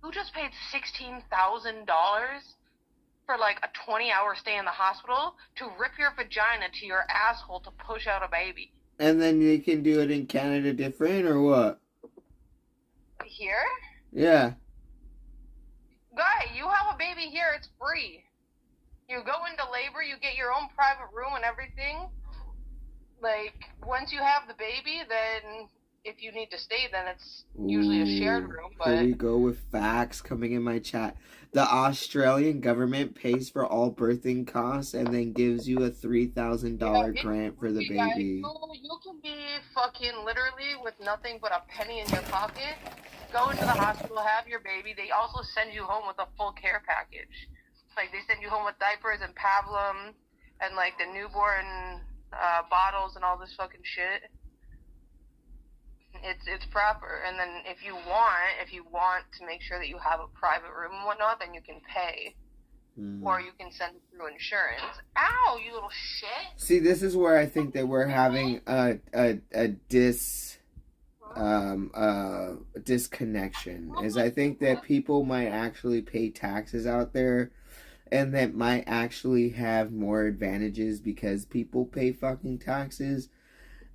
who just paid $16,000 for, like, a 20-hour stay in the hospital to rip your vagina to your asshole to push out a baby? And then they can do it in Canada different, or what? Here? Yeah. Guy, you have a baby here, it's free. You go into labor, you get your own private room and everything. Like, once you have the baby, then if you need to stay, then it's usually a shared room. But here we go with facts coming in my chat. The Australian government pays for all birthing costs and then gives you a $3,000 grant for the baby. You can be fucking literally with nothing but a penny in your pocket. Go into the hospital, have your baby. They also send you home with a full care package. Like, they send you home with diapers and pablum and, like, the newborn bottles and all this fucking shit. It's proper. And then if you want to make sure that you have a private room and whatnot, then you can pay. Or you can send it through insurance. Ow, you little shit. See, this is where I think that we're having a disconnection. Is I think that people might actually pay taxes out there and that might actually have more advantages because people pay fucking taxes.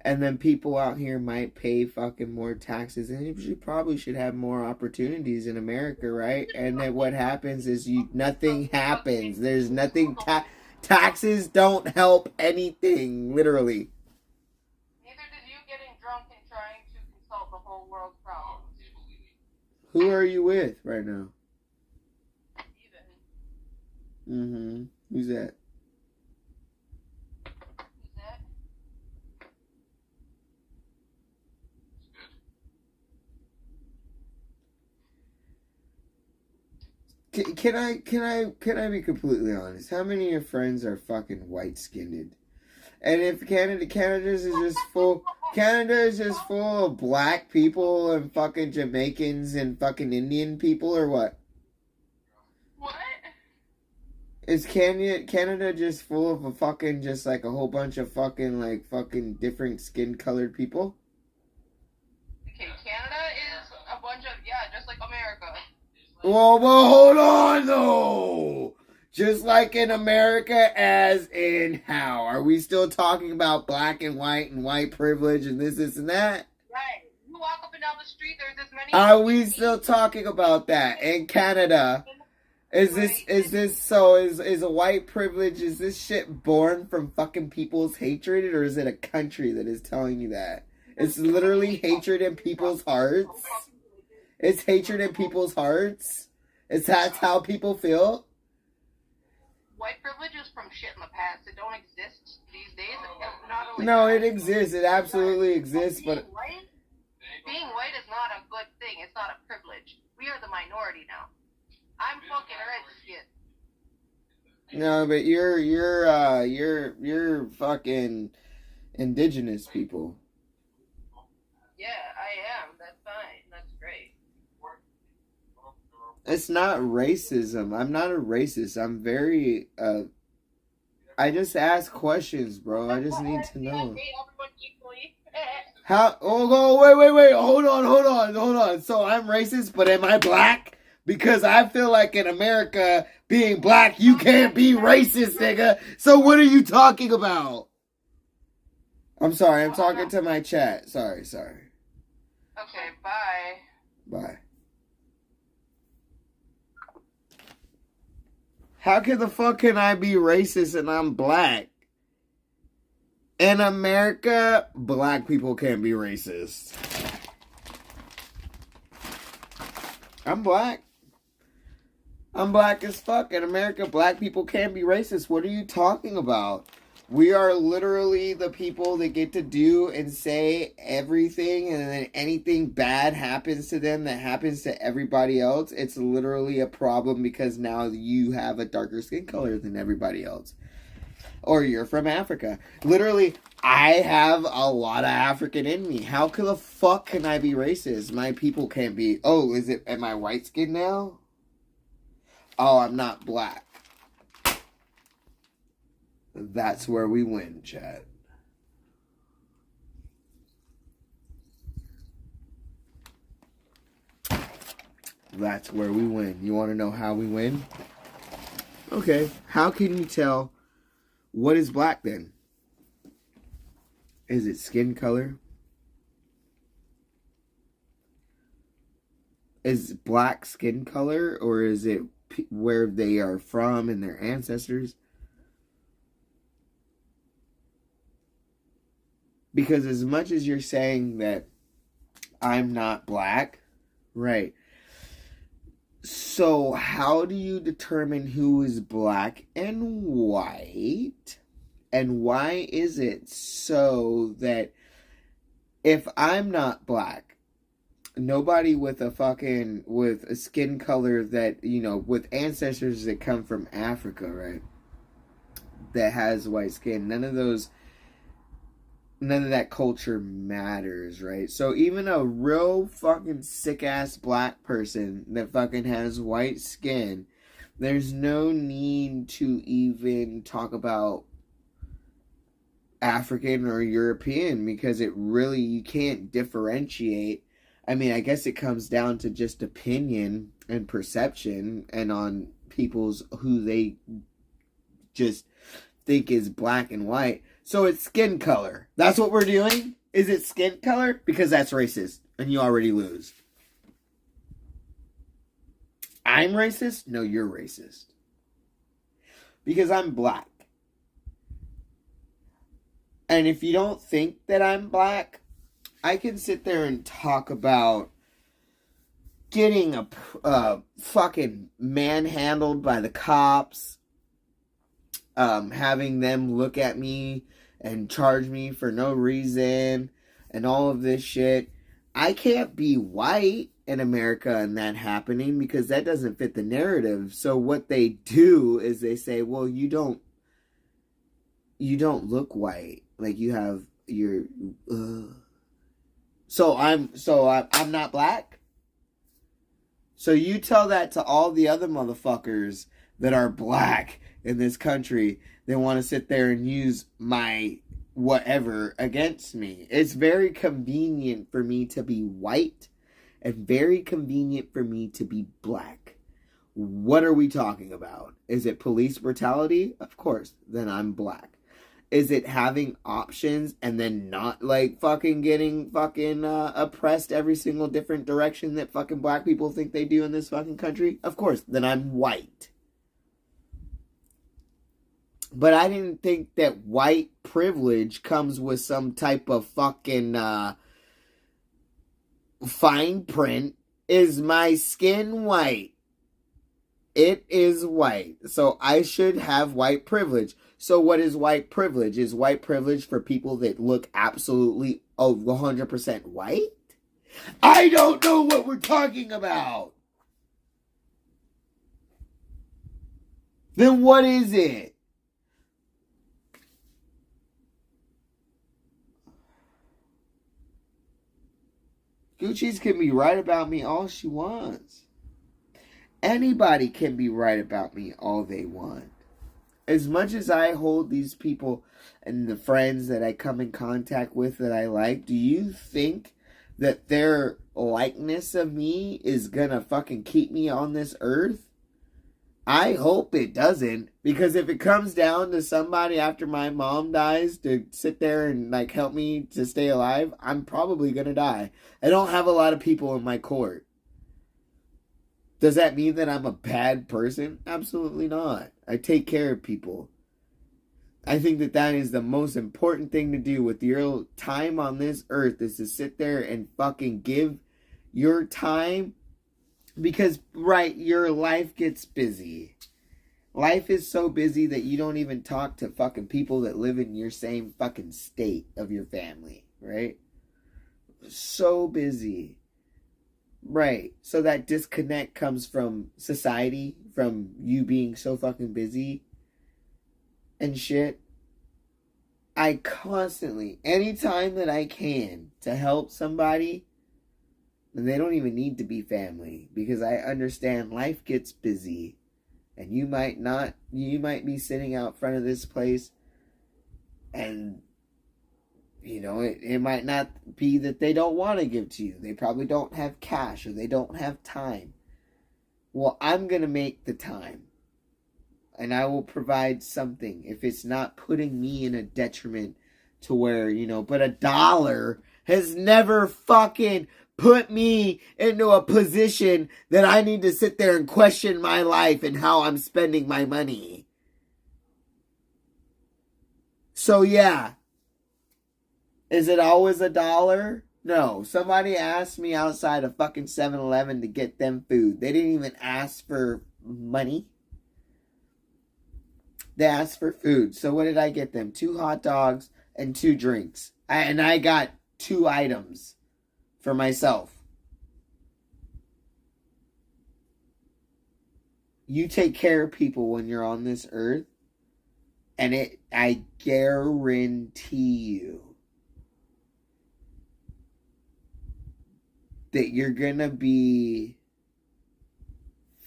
And then people out here might pay fucking more taxes, and you probably should have more opportunities in America, right? And then what happens is nothing happens. There's nothing. Taxes don't help anything, literally. Neither did you getting drunk and trying to solve the whole world's problems. Who are you with right now? Even. Who's that? Can I be completely honest? How many of your friends are fucking white-skinned? And if Canada is just full of black people and fucking Jamaicans and fucking Indian people, or what? What? Is Canada just full of a fucking just like a whole bunch of fucking different skin colored people? Okay, Canada is a bunch of just like America. Well, hold on, though. Just like in America, as in how? Are we still talking about black and white privilege and this and that? Right. You walk up and down the street, there's as many... Are we still talking about that? In Canada, is a white privilege, is this shit born from fucking people's hatred, or is it a country that is telling you that? It's literally hatred in people's hearts. It's hatred in people's hearts. Is that how people feel? White privilege is from shit in the past. It don't exist these days. Not only No, it exists. It absolutely exists, but... Being white is not a good thing. It's not a privilege. We are the minority now. I'm fucking red skin. No, but you're fucking indigenous people. Yeah, I am. That's fine. That's great. It's not racism. I'm not a racist. I'm very, I just ask questions, bro. I just need to know. How? Oh, wait. Hold on. So I'm racist, but am I black? Because I feel like in America, being black, you can't be racist, nigga. So what are you talking about? I'm sorry. I'm talking to my chat. Sorry. Okay, bye. Bye. How the fuck can I be racist and I'm black? In America, black people can't be racist. I'm black. I'm black as fuck. In America, black people can't be racist. What are you talking about? We are literally the people that get to do and say everything, and then anything bad happens to them that happens to everybody else. It's literally a problem because now you have a darker skin color than everybody else. Or you're from Africa. Literally, I have a lot of African in me. How the fuck can I be racist? My people can't be... Oh, am I white skinned now? Oh, I'm not black. That's where we win, chat. That's where we win. You want to know how we win? Okay. How can you tell what is black then? Is it skin color? Is black skin color, or is it where they are from and their ancestors? Because as much as you're saying that I'm not black, right? So how do you determine who is black and white? And why is it so that if I'm not black, nobody with a skin color that, with ancestors that come from Africa, right? That has white skin, none of that culture matters, right? So even a real fucking sick-ass black person that fucking has white skin, there's no need to even talk about African or European, because you can't differentiate. I mean, I guess it comes down to just opinion and perception and on people's who they just think is black and white. So it's skin color. That's what we're doing? Is it skin color? Because that's racist. And you already lose. I'm racist? No, you're racist. Because I'm black. And if you don't think that I'm black, I can sit there and talk about getting a fucking manhandled by the cops. Having them look at me and charge me for no reason and all of this shit. I can't be white in America and that happening because that doesn't fit the narrative. So what they do is they say, well, you don't look white. Like you have your, So I'm not black? So you tell that to all the other motherfuckers that are black in this country. They want to sit there and use my whatever against me. It's very convenient for me to be white and very convenient for me to be black. What are we talking about? Is it police brutality? Of course. Then I'm black. Is it having options and then not like fucking getting fucking oppressed every single different direction that fucking black people think they do in this fucking country? Of course. Then I'm white. But I didn't think that white privilege comes with some type of fucking fine print. Is my skin white? It is white. So I should have white privilege. So what is white privilege? Is white privilege for people that look absolutely 100% white? I don't know what we're talking about. Then what is it? Gucci's can be right about me all she wants. Anybody can be right about me all they want. As much as I hold these people and the friends that I come in contact with that I like, do you think that their likeness of me is gonna fucking keep me on this earth? I hope it doesn't, because if it comes down to somebody after my mom dies to sit there and like help me to stay alive, I'm probably gonna die. I don't have a lot of people in my court. Does that mean that I'm a bad person? Absolutely not. I take care of people. I think that that is the most important thing to do with your time on this earth, is to sit there and fucking give your time. Because, right, your life gets busy. Life is so busy that you don't even talk to fucking people that live in your same fucking state of your family, right? So busy. Right. So that disconnect comes from society, from you being so fucking busy and shit. I constantly, anytime that I can, to help somebody, and they don't even need to be family, because I understand life gets busy, and you might be sitting out front of this place, and you know, it might not be that they don't want to give to you. They probably don't have cash, or they don't have time. Well, I'm going to make the time. And I will provide something. If it's not putting me in a detriment to where, you know, but $1 has never fucking put me into a position that I need to sit there and question my life and how I'm spending my money. So yeah. Is it always $1? No. Somebody asked me outside of fucking 7-Eleven to get them food. They didn't even ask for money. They asked for food. So what did I get them? 2 hot dogs and 2 drinks. And I got 2 items for myself. You take care of people when you're on this earth, and I guarantee you that you're gonna be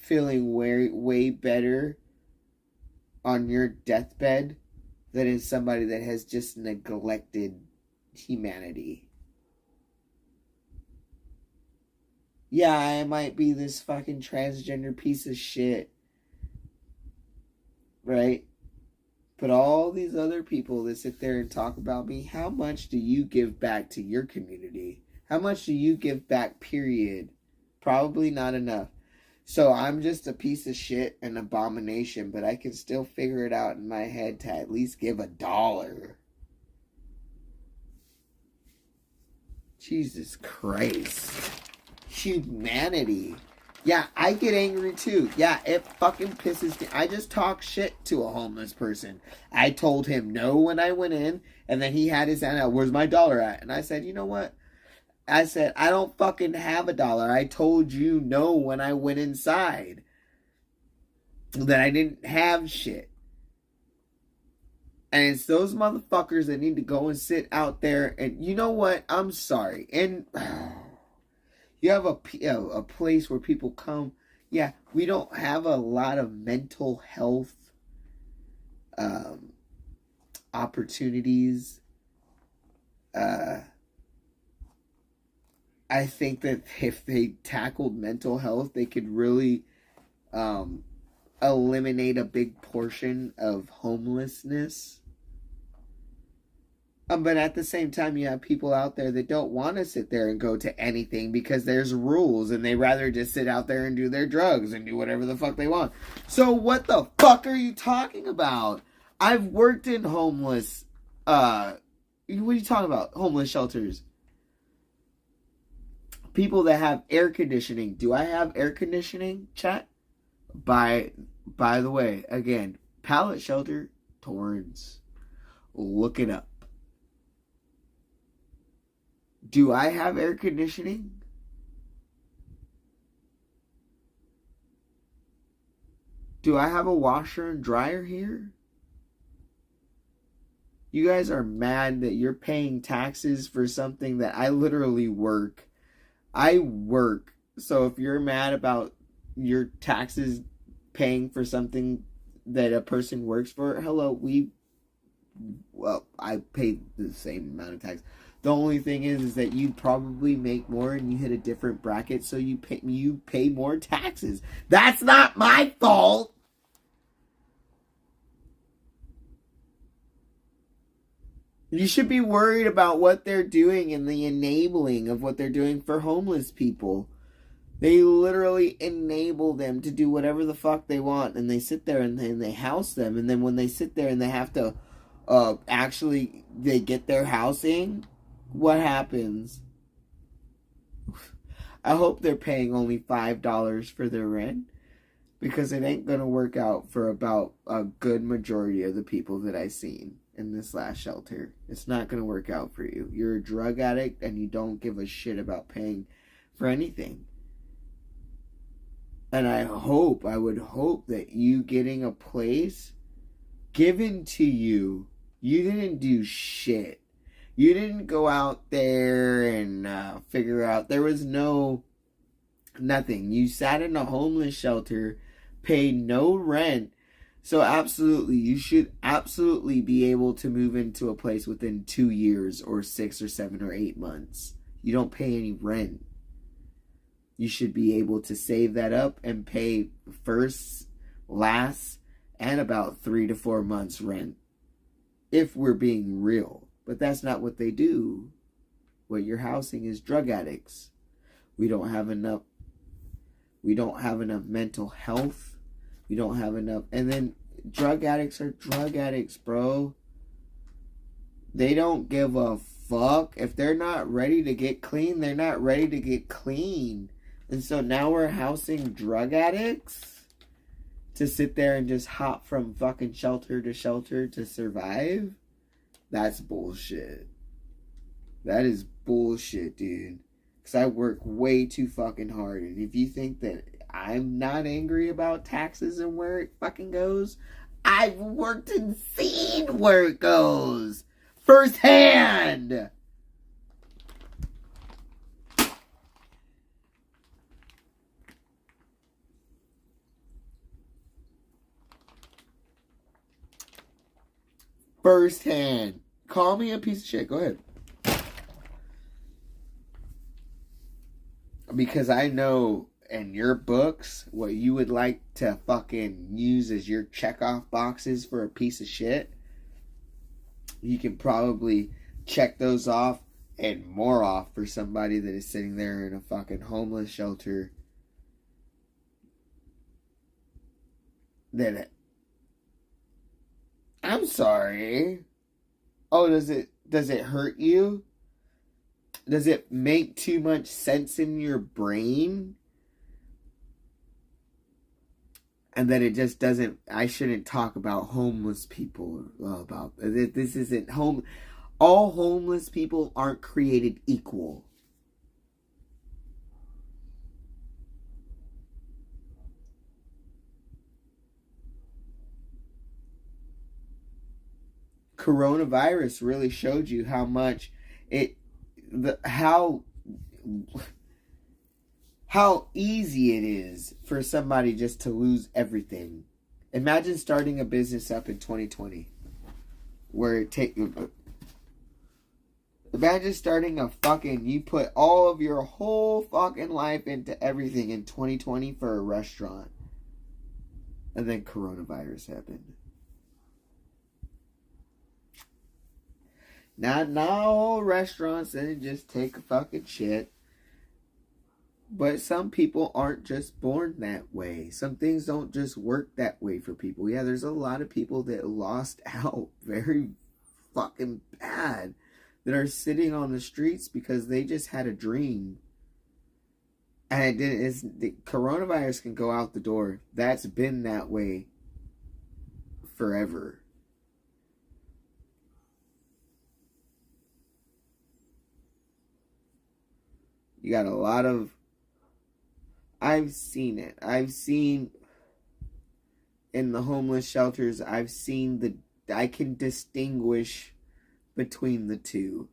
feeling way better on your deathbed than is somebody that has just neglected humanity. Yeah, I might be this fucking transgender piece of shit, right? But all these other people that sit there and talk about me, how much do you give back to your community? How much do you give back, period? Probably not enough. So I'm just a piece of shit, an abomination, but I can still figure it out in my head to at least give $1. Jesus Christ. Humanity. Yeah, I get angry too. Yeah, it fucking pisses me. I just talk shit to a homeless person. I told him no when I went in, and then he had his hand out, where's my dollar at? And I said, you know what? I said, I don't fucking have $1. I told you no when I went inside. That I didn't have shit. And it's those motherfuckers that need to go and sit out there. And you know what? I'm sorry. And you have a place where people come. Yeah, we don't have a lot of mental health opportunities. I think that if they tackled mental health, they could really eliminate a big portion of homelessness. But at the same time, you have people out there that don't want to sit there and go to anything because there's rules, and they rather just sit out there and do their drugs and do whatever the fuck they want. So what the fuck are you talking about? I've worked in homeless, what are you talking about? Homeless shelters. People that have air conditioning. Do I have air conditioning, chat? By the way, again, pallet shelter, Torrance. Look it up. Do I have air conditioning? Do I have a washer and dryer here? You guys are mad that you're paying taxes for something that I literally work. I work. So if you're mad about your taxes paying for something that a person works for, hello, I pay the same amount of tax. The only thing is that you probably make more and you hit a different bracket, so you pay more taxes. That's not my fault. You should be worried about what they're doing and the enabling of what they're doing for homeless people. They literally enable them to do whatever the fuck they want, and they sit there and they house them, and then when they sit there and they have to they get their housing, what happens? I hope they're paying only $5 for their rent, because it ain't gonna work out for about a good majority of the people that I've seen in this last shelter. It's not gonna work out for you. You're a drug addict and you don't give a shit about paying for anything. And I would hope that you getting a place given to you, you didn't do shit. You didn't go out there and figure out. There was nothing. You sat in a homeless shelter, paid no rent. So absolutely, you should absolutely be able to move into a place within 2 years or 6 or 7 or 8 months. You don't pay any rent. You should be able to save that up and pay first, last, and about 3 to 4 months rent. If we're being real. But that's not what they do. What you're housing is drug addicts. We don't have enough mental health. We don't have enough. And then drug addicts are drug addicts, bro. They don't give a fuck. If they're not ready to get clean, they're not ready to get clean. And so now we're housing drug addicts to sit there and just hop from fucking shelter to shelter to survive. That's bullshit. That is bullshit, dude. Because I work way too fucking hard. And if you think that I'm not angry about taxes and where it fucking goes, I've worked and seen where it goes. Firsthand. Firsthand. Call me a piece of shit. Go ahead. Because I know in your books what you would like to fucking use as your checkoff boxes for a piece of shit. You can probably check those off and more off for somebody that is sitting there in a fucking homeless shelter. I'm sorry. Oh, does it hurt you? Does it make too much sense in your brain? And that it just doesn't, I shouldn't talk about homeless people about this isn't home. All homeless people aren't created equal. Coronavirus really showed you how much how easy it is for somebody just to lose everything. Imagine starting a business up in 2020 imagine starting you put all of your whole fucking life into everything in 2020 for a restaurant. And then coronavirus happened. Not all restaurants and just take a fucking shit. But some people aren't just born that way. Some things don't just work that way for people. Yeah, there's a lot of people that lost out very fucking bad that are sitting on the streets because they just had a dream. And the coronavirus can go out the door. That's been that way forever. You got a lot of... I've seen it. I've seen in the homeless shelters, I've seen I can distinguish between the two.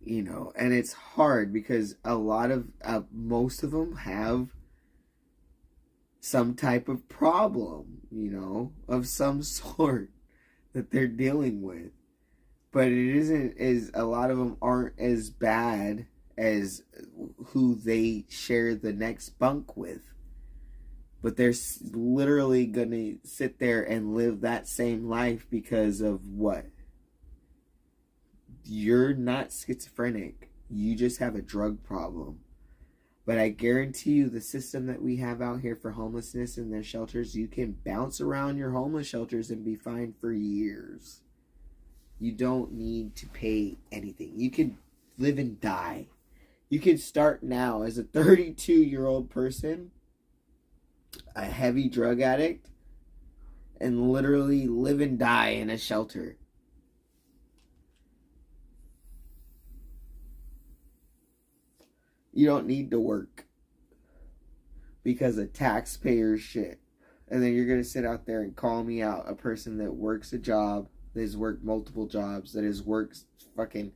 You know, and it's hard because a lot of, most of them have some type of problem, you know, of some sort that they're dealing with. But it isn't a lot of them aren't as bad as who they share the next bunk with. But they're literally going to sit there and live that same life because of what? You're not schizophrenic. You just have a drug problem. But I guarantee you the system that we have out here for homelessness in their shelters, you can bounce around your homeless shelters and be fine for years. You don't need to pay anything. You can live and die. You can start now as a 32-year-old person, a heavy drug addict, and literally live and die in a shelter. You don't need to work because of taxpayer shit. And then you're going to sit out there and call me out, a person that works a job, that has worked multiple jobs, that has worked fucking...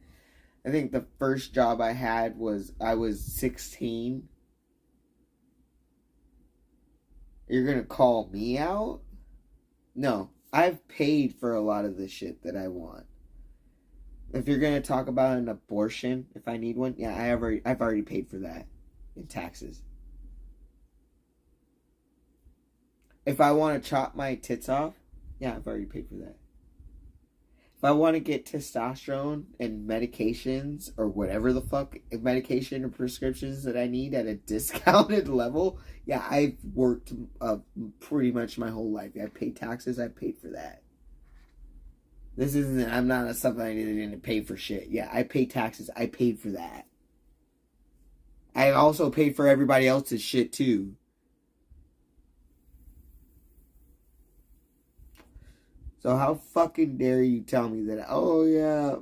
I think the first job I had was, I was 16. You're going to call me out? No, I've paid for a lot of the shit that I want. If you're going to talk about an abortion, if I need one, yeah, I've already paid for that in taxes. If I want to chop my tits off, yeah, I've already paid for that. If I want to get testosterone and medications or whatever the fuck medication or prescriptions that I need at a discounted level, yeah, I've worked pretty much my whole life. I paid taxes, I paid for that. This isn't, I'm not something I didn't pay for shit. Yeah, I pay taxes. I paid for that. I also paid for everybody else's shit too. So how fucking dare you tell me that, oh yeah,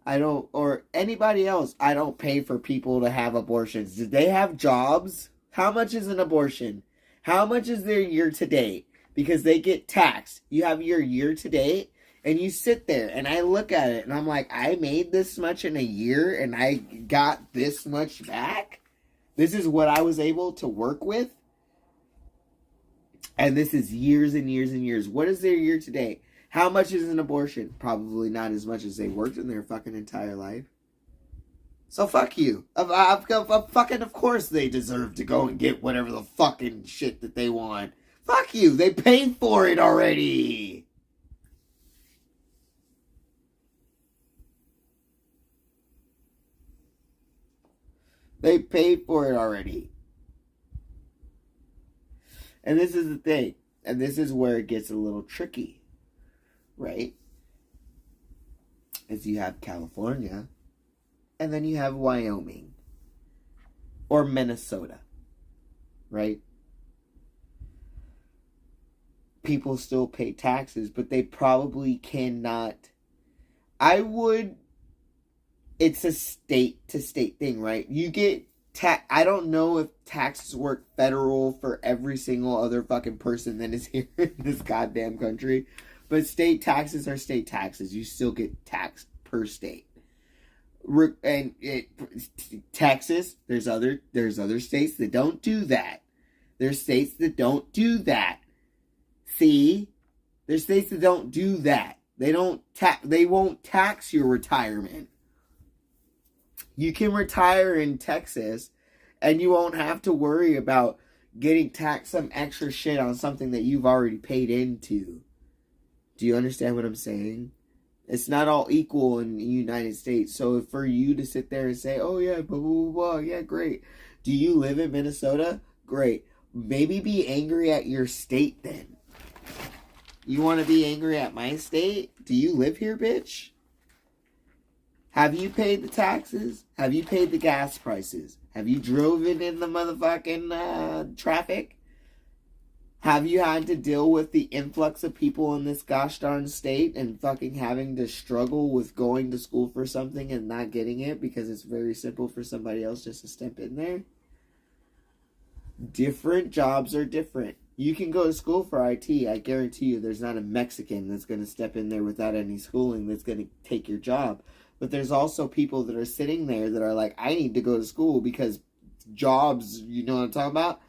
I don't, or anybody else, I don't pay for people to have abortions. Did they have jobs? How much is an abortion? How much is their year to date? Because they get taxed. You have your year to date. And you sit there, and I look at it, and I'm like, I made this much in a year, and I got this much back? This is what I was able to work with? And this is years and years and years. What is their year to date? How much is an abortion? Probably not as much as they worked in their fucking entire life. So fuck you. Fucking, of course they deserve to go and get whatever the fucking shit that they want. Fuck you. They paid for it already. They paid for it already. And this is the thing. And this is where it gets a little tricky. Right? Is you have California. And then you have Wyoming. Or Minnesota. Right? People still pay taxes. But they probably cannot. It's a state to state thing, right? You get I don't know if taxes work federal for every single other fucking person that is here in this goddamn country. But state taxes are state taxes. You still get taxed per state. And Texas, there's other states that don't do that. There's states that don't do that. See? There's states that don't do that. They won't tax your retirement. You can retire in Texas and you won't have to worry about getting taxed some extra shit on something that you've already paid into. Do you understand what I'm saying? It's not all equal in the United States. So for you to sit there and say, oh yeah, blah, blah, blah, yeah, great. Do you live in Minnesota? Great. Maybe be angry at your state then. You want to be angry at my state? Do you live here, bitch? Have you paid the taxes? Have you paid the gas prices? Have you driven in the motherfucking traffic? Have you had to deal with the influx of people in this gosh darn state and fucking having to struggle with going to school for something and not getting it because it's very simple for somebody else just to step in there? Different jobs are different. You can go to school for IT. I guarantee you there's not a Mexican that's going to step in there without any schooling that's going to take your job. But there's also people that are sitting there that are like, I need to go to school because jobs, you know what I'm talking about?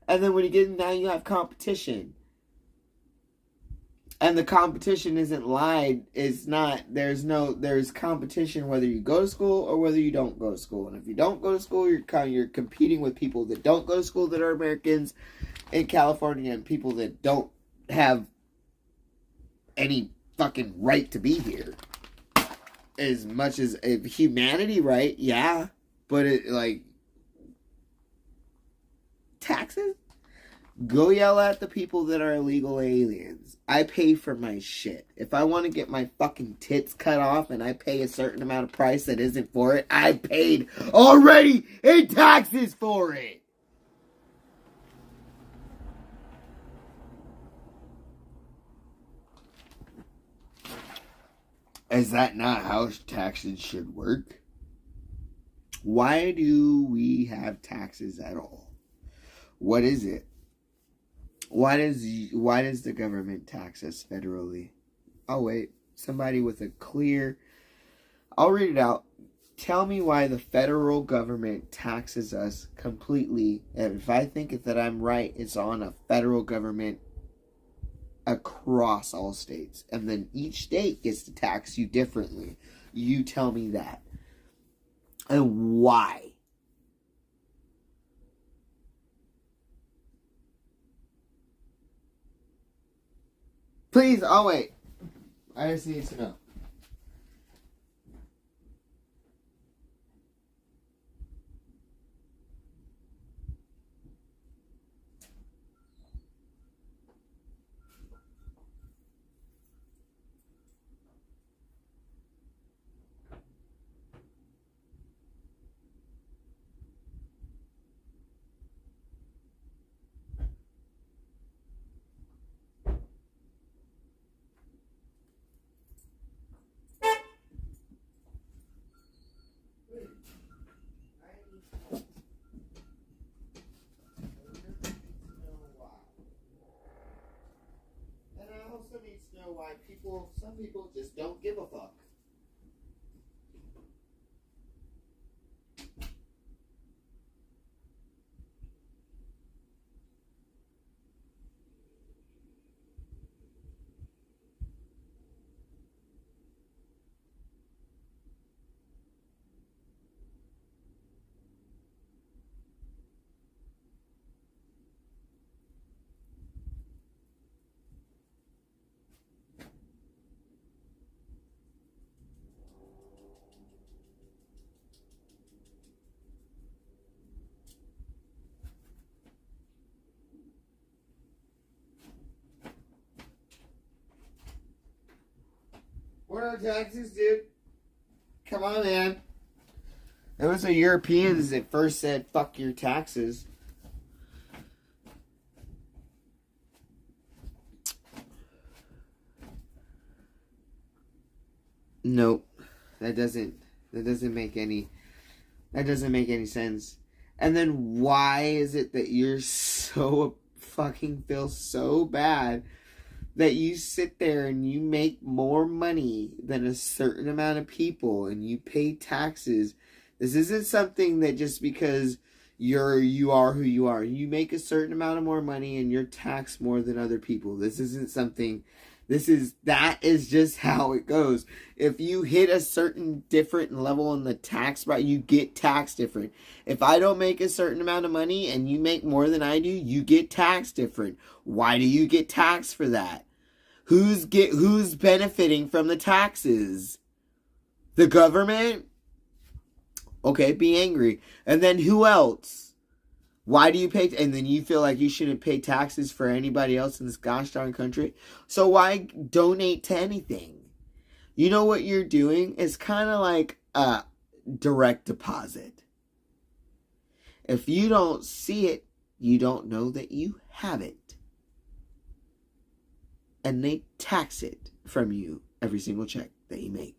And then when you get in, now you have competition. And the competition isn't lied. It's not, there's competition whether you go to school or whether you don't go to school. And if you don't go to school, you're competing with people that don't go to school that are Americans in California and people that don't have any fucking right to be here. As much as humanity right, yeah. But it, like, taxes? Go yell at the people that are illegal aliens. I pay for my shit. If I want to get my fucking tits cut off and I pay a certain amount of price that isn't for it, I paid already in taxes for it. Is that not how taxes should work? Why do we have taxes at all? What is it? Why does the government tax us federally? Oh wait, somebody with a clear... I'll read it out. Tell me why the federal government taxes us completely. And if I think that I'm right, it's on a federal government across all states. And then each state gets to tax you differently. You tell me that. And why? Please, I'll wait. I just need to know. Why some people just don't give a fuck. What are taxes, dude? Come on, man. It was the Europeans that first said, fuck your taxes. Nope. That doesn't make any sense. And then why is it that you're so fucking feel so bad that you sit there and you make more money than a certain amount of people and you pay taxes? This isn't something that just because you are who you are. You make a certain amount of more money and you're taxed more than other people. This isn't something That is just how it goes. If you hit a certain different level in the tax bracket, you get taxed different. If I don't make a certain amount of money and you make more than I do, you get taxed different. Why do you get taxed for that? Who's benefiting from the taxes? The government? Okay, be angry. And then who else? Why do you pay? And then you feel like you shouldn't pay taxes for anybody else in this gosh darn country. So why donate to anything? You know what you're doing? It's kind of like a direct deposit. If you don't see it, you don't know that you have it. And they tax it from you every single check that you make.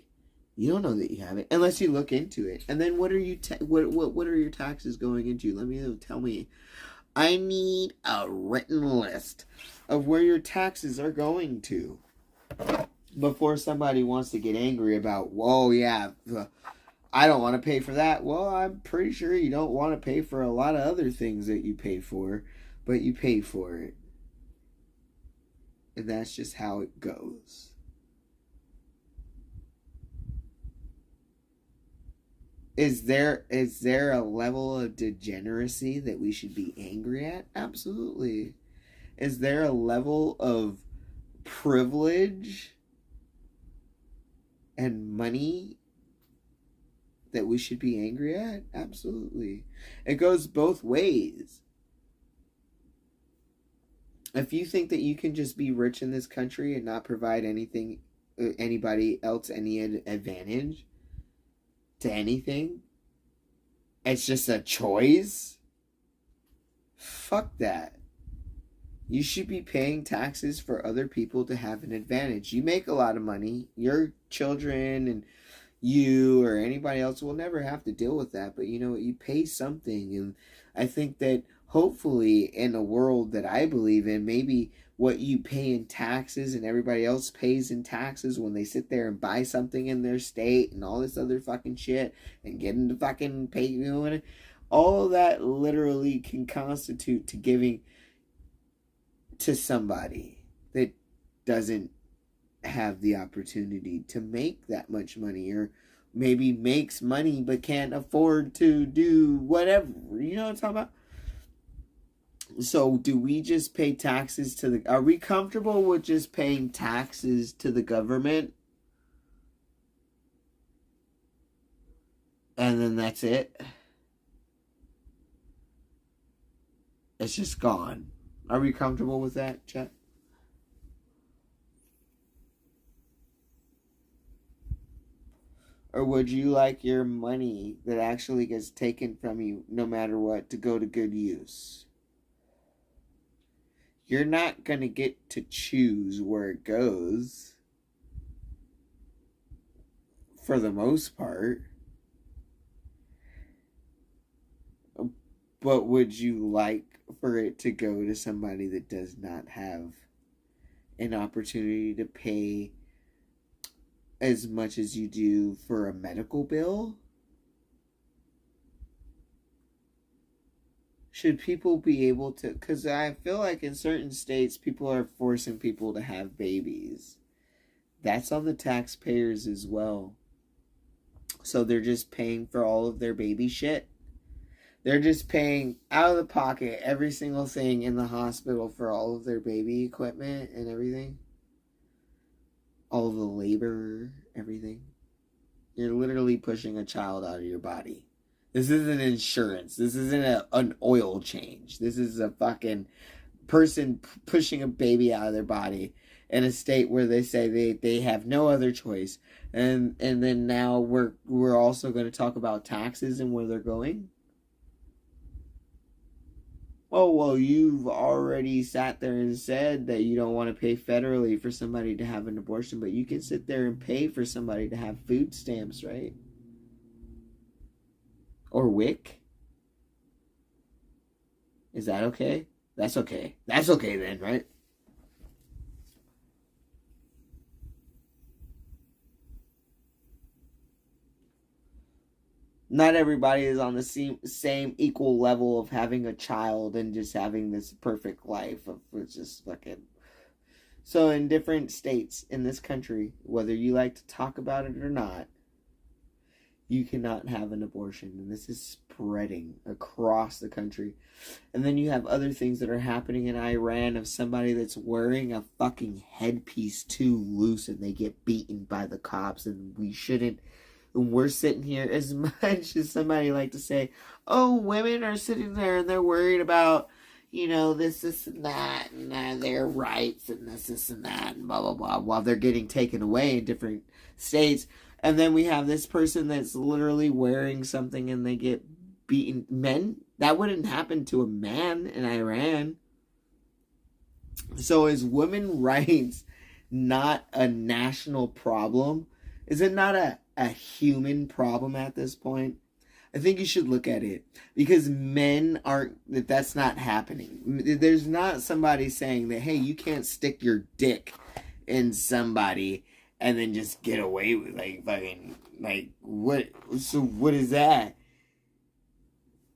You don't know that you have it unless you look into it. And then what are you what are your taxes going into? Let me know. Tell me. I need a written list of where your taxes are going to before somebody wants to get angry about, whoa, yeah, I don't want to pay for that. Well, I'm pretty sure you don't want to pay for a lot of other things that you pay for, but you pay for it. And that's just how it goes. Is there a level of degeneracy that we should be angry at? Absolutely. Is there a level of privilege and money that we should be angry at? Absolutely. It goes both ways. If you think that you can just be rich in this country and not provide anybody else any advantage to anything, it's just a choice, fuck that. You should be paying taxes for other people to have an advantage. You make a lot of money. Your children and you or anybody else will never have to deal with that. But you know what? You pay something. And I think that hopefully in a world that I believe in, maybe what you pay in taxes and everybody else pays in taxes when they sit there and buy something in their state and all this other fucking shit and get into fucking pay, you know, all of that literally can constitute to giving to somebody that doesn't have the opportunity to make that much money, or maybe makes money but can't afford to do whatever. You know what I'm talking about? So do we just pay taxes to the... Are we comfortable with just paying taxes to the government? And then that's it? It's just gone. Are we comfortable with that, chat? Or would you like your money that actually gets taken from you, no matter what, to go to good use? You're not going to get to choose where it goes, for the most part. But would you like for it to go to somebody that does not have an opportunity to pay as much as you do for a medical bill? Should people be able to... Because I feel like in certain states, people are forcing people to have babies. That's on the taxpayers as well. So they're just paying for all of their baby shit. They're just paying out of the pocket every single thing in the hospital for all of their baby equipment and everything. All the labor, everything. You're literally pushing a child out of your body. This isn't insurance. This isn't an oil change. This is a fucking person pushing a baby out of their body in a state where they say they have no other choice. And then now we're also going to talk about taxes and where they're going. Oh, well, you've already sat there and said that you don't want to pay federally for somebody to have an abortion, but you can sit there and pay for somebody to have food stamps, right? Or WIC? Is that okay? That's okay. That's okay then, right? Not everybody is on the same equal level of having a child and just having this perfect life of just fucking So in different states in this country, whether you like to talk about it or not, you cannot have an abortion. And this is spreading across the country. And then you have other things that are happening in Iran of somebody that's wearing a fucking headpiece too loose and they get beaten by the cops. And we shouldn't. And we're sitting here, as much as somebody like to say, oh, women are sitting there and they're worried about, you know, this and that, and their rights, and this and that, and blah, blah, blah, while they're getting taken away in different states. And then we have this person that's literally wearing something and they get beaten. Men, that wouldn't happen to a man in Iran. So is women rights not a national problem? Is it not a human problem at this point? I think you should look at it. Because men that's not happening. There's not somebody saying that, hey, you can't stick your dick in somebody and then just get away with, like, fucking, like, what? So what is that?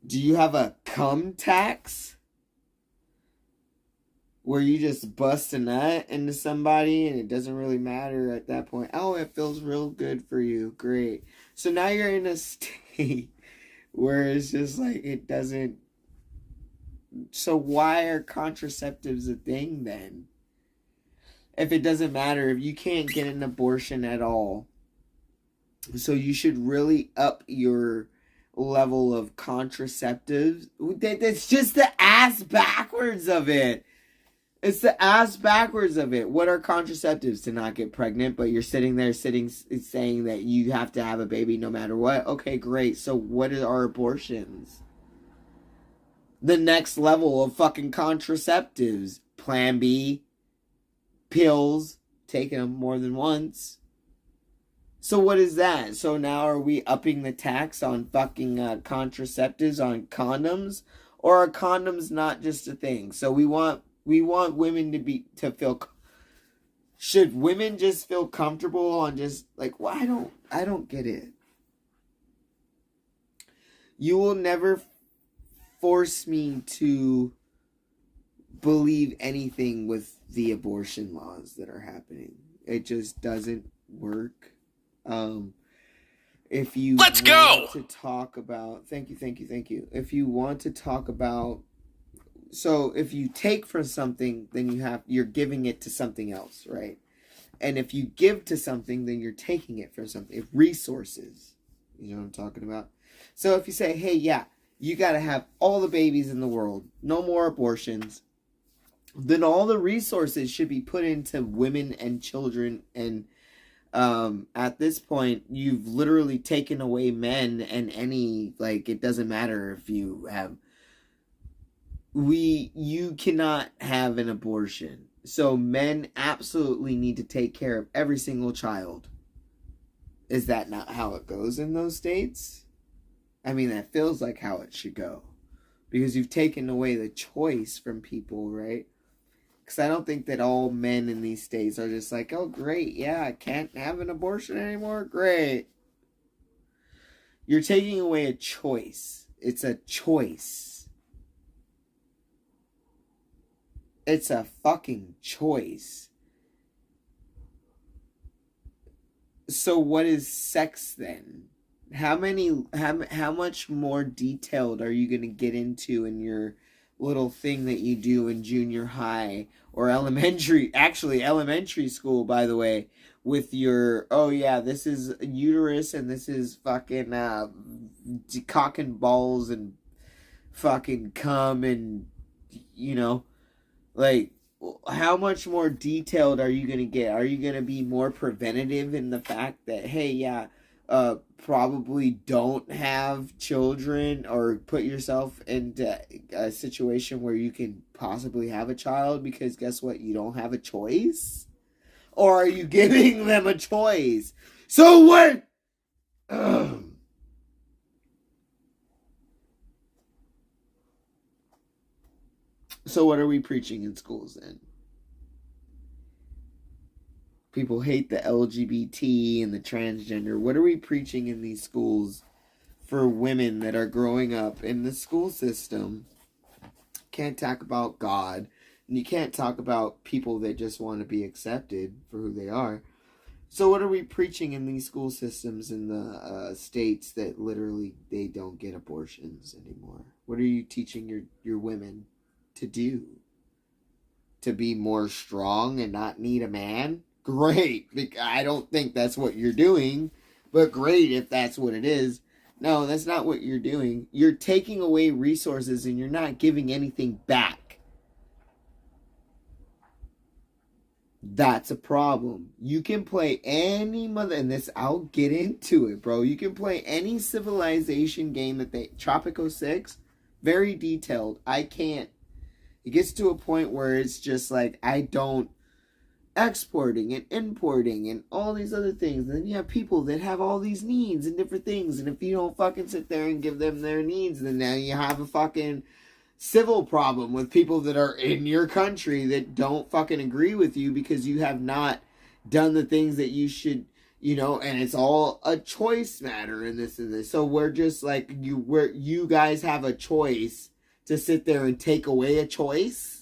Do you have a cum tax? Where you just bust a nut into somebody and it doesn't really matter at that point. Oh, it feels real good for you. Great. So now you're in a state where it's just like, it doesn't. So why are contraceptives a thing then? If it doesn't matter, if you can't get an abortion at all. So you should really up your level of contraceptives. That's just the ass backwards of it. It's the ass backwards of it. What are contraceptives? To not get pregnant, but you're sitting there saying that you have to have a baby no matter what. Okay, great. So what are abortions? The next level of fucking contraceptives. Plan B. Pills. Taking them more than once. So what is that? So now are we upping the tax on fucking contraceptives, on condoms? Or are condoms not just a thing? So we want women to feel. Should women just feel comfortable on just like, well, I don't get it. You will never force me to believe anything with the abortion laws that are happening. It just doesn't work. If you want to talk about, thank you. If you want to talk about, so if you take from something, then you're giving it to something else, right? And if you give to something, then you're taking it from something. If resources, you know what I'm talking about? So if you say, hey, yeah, you got to have all the babies in the world, no more abortions, then all the resources should be put into women and children. And at this point, you've literally taken away men and any, like, it doesn't matter if you have, you cannot have an abortion. So men absolutely need to take care of every single child. Is that not how it goes in those states? I mean, that feels like how it should go. Because you've taken away the choice from people, right? Because I don't think that all men in these states are just like, oh, great, yeah, I can't have an abortion anymore, great. You're taking away a choice. It's a choice. It's a fucking choice. So what is sex then? How much more detailed are you going to get into in your little thing that you do in junior high or elementary school, by the way, with your, oh yeah, this is uterus and this is fucking cock and balls and fucking cum and, you know, like, how much more detailed are you going to get? Are you going to be more preventative in the fact that, hey, yeah, probably don't have children or put yourself into a situation where you can possibly have a child because guess what? You don't have a choice? Or are you giving them a choice? So what? So what are we preaching in schools then? People hate the LGBT and the transgender. What are we preaching in these schools for women that are growing up in the school system? Can't talk about God. And you can't talk about people that just want to be accepted for who they are. So what are we preaching in these school systems in the states that literally they don't get abortions anymore? What are you teaching your women to do? To be more strong and not need a man? Great. I don't think that's what you're doing, but great if that's what it is. No, that's not what you're doing. You're taking away resources and you're not giving anything back. That's a problem. You can play any I'll get into it, bro. You can play any civilization game that Tropico 6, very detailed. I can't. It gets to a point where it's just like, exporting and importing and all these other things. And then you have people that have all these needs and different things. And if you don't fucking sit there and give them their needs, then now you have a fucking civil problem with people that are in your country that don't fucking agree with you because you have not done the things that you should, and it's all a choice matter in this and this. So we're just like, you guys have a choice to sit there and take away a choice.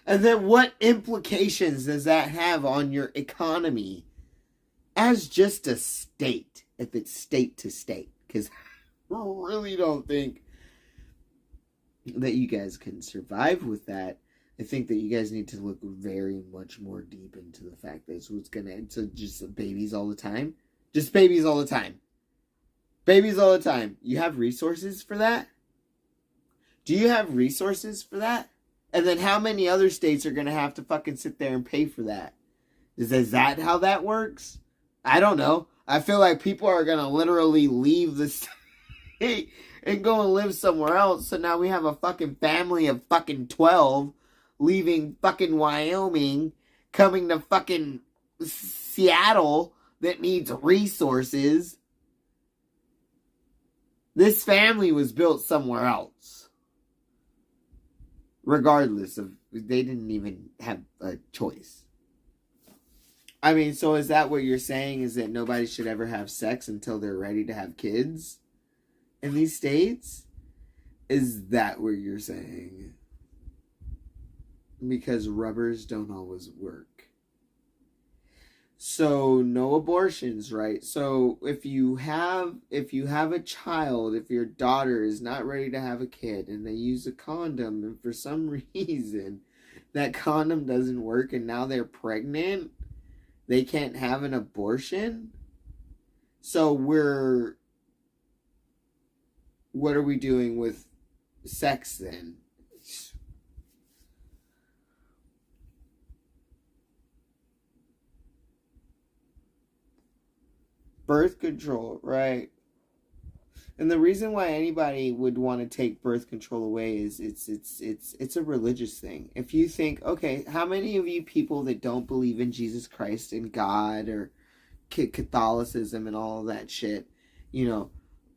And then what implications does that have on your economy as just a state, if it's state to state? Because I really don't think that you guys can survive with that. I think that you guys need to look very much more deep into the fact that it's what's going to end to just babies all the time. Just babies all the time. Babies all the time. You have resources for that? Do you have resources for that? And then how many other states are going to have to fucking sit there and pay for that? Is that how that works? I don't know. I feel like people are going to literally leave the state and go and live somewhere else. So now we have a fucking family of fucking 12 leaving fucking Wyoming, coming to fucking Seattle that needs resources. This family was built somewhere else. Regardless of, they didn't even have a choice. I mean, so is that what you're saying? Is that nobody should ever have sex until they're ready to have kids in these states? Is that what you're saying? Because rubbers don't always work. So no abortions, right? So if you have a child, if your daughter is not ready to have a kid and they use a condom and for some reason that condom doesn't work and now they're pregnant, they can't have an abortion. So what are we doing with sex then? Birth control, right? And the reason why anybody would want to take birth control away is it's a religious thing. If you think, okay, how many of you people that don't believe in Jesus Christ and God or Catholicism and all of that shit,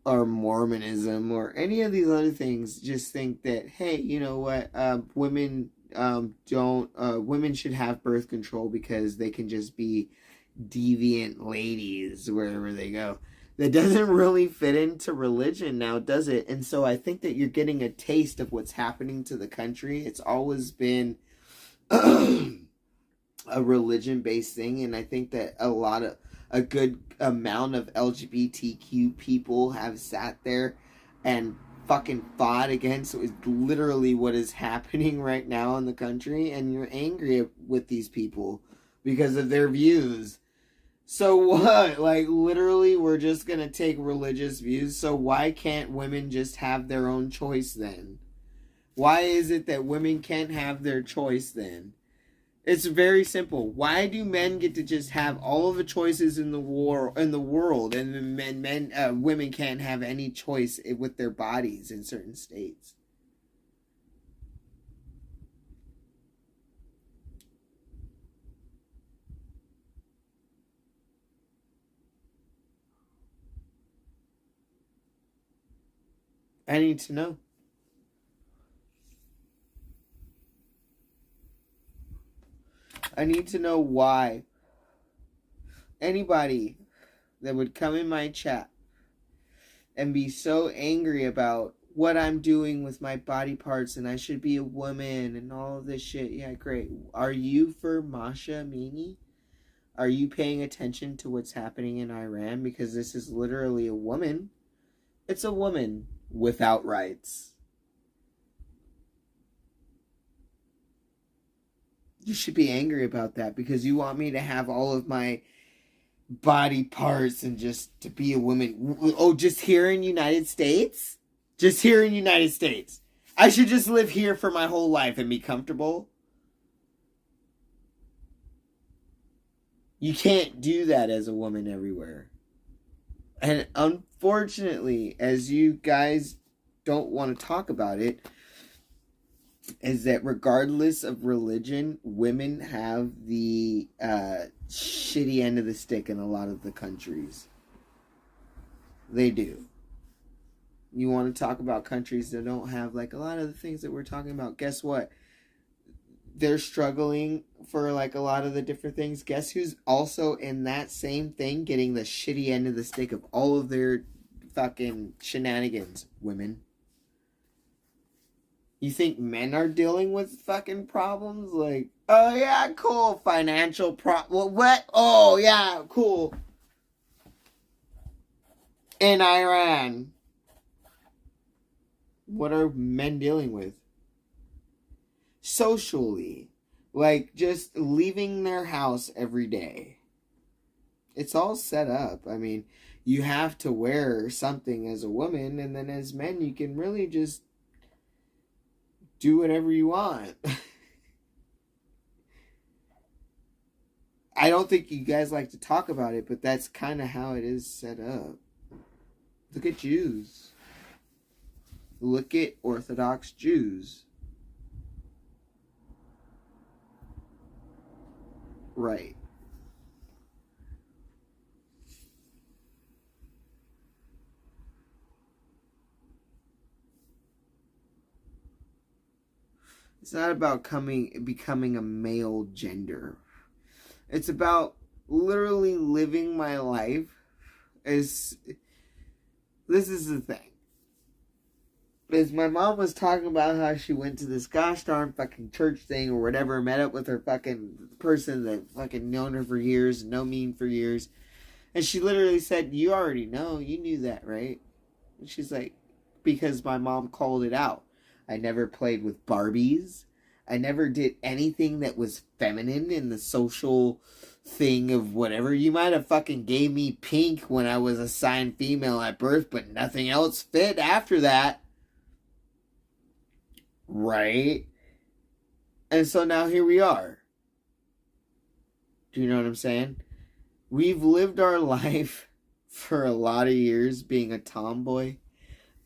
or Mormonism or any of these other things, just think that, hey, you know what, women women should have birth control because they can just be deviant ladies wherever they go. That doesn't really fit into religion now, does it? And so I think that you're getting a taste of what's happening to the country. It's always been a religion-based thing, and I think that a good amount of LGBTQ people have sat there and fucking fought against literally what is happening right now in the country, and you're angry with these people because of their views. So what? Like, literally, we're just going to take religious views. So why can't women just have their own choice then? Why is it that women can't have their choice then? It's very simple. Why do men get to just have all of the choices in the world, and women can't have any choice with their bodies in certain states? I need to know. I need to know why. Anybody that would come in my chat and be so angry about what I'm doing with my body parts and I should be a woman and all of this shit. Yeah, great. Are you for Masha Amini? Are you paying attention to what's happening in Iran? Because this is literally a woman. It's a woman without rights. You should be angry about that because you want me to have all of my body parts and just to be a woman. Oh, just here in United States? Just here in United States. I should just live here for my whole life and be comfortable. You can't do that as a woman everywhere. And unfortunately, as you guys don't want to talk about it, is that regardless of religion, women have the shitty end of the stick in a lot of the countries. They do. You want to talk about countries that don't have like a lot of the things that we're talking about. Guess what? They're struggling for like a lot of the different things. Guess who's also in that same thing getting the shitty end of the stick of all of their fucking shenanigans? Women. You think men are dealing with fucking problems? Like, oh yeah, cool, financial what? Oh yeah, cool. In Iran. What are men dealing with? Socially. Like, just leaving their house every day. It's all set up. I mean, you have to wear something as a woman, and then as men, you can really just do whatever you want. I don't think you guys like to talk about it, but that's kind of how it is set up. Look at Jews. Look at Orthodox Jews. Right. It's not about becoming a male gender. It's about literally living my life as... This is the thing. As my mom was talking about how she went to this gosh darn fucking church thing or whatever, met up with her fucking person that fucking known her for years, know me for years. And she literally said, you already know, you knew that, right? And she's like, because my mom called it out. I never played with Barbies. I never did anything that was feminine in the social thing of whatever. You might have fucking gave me pink when I was assigned female at birth, but nothing else fit after that. Right? And so now here we are. Do you know what I'm saying? We've lived our life for a lot of years being a tomboy,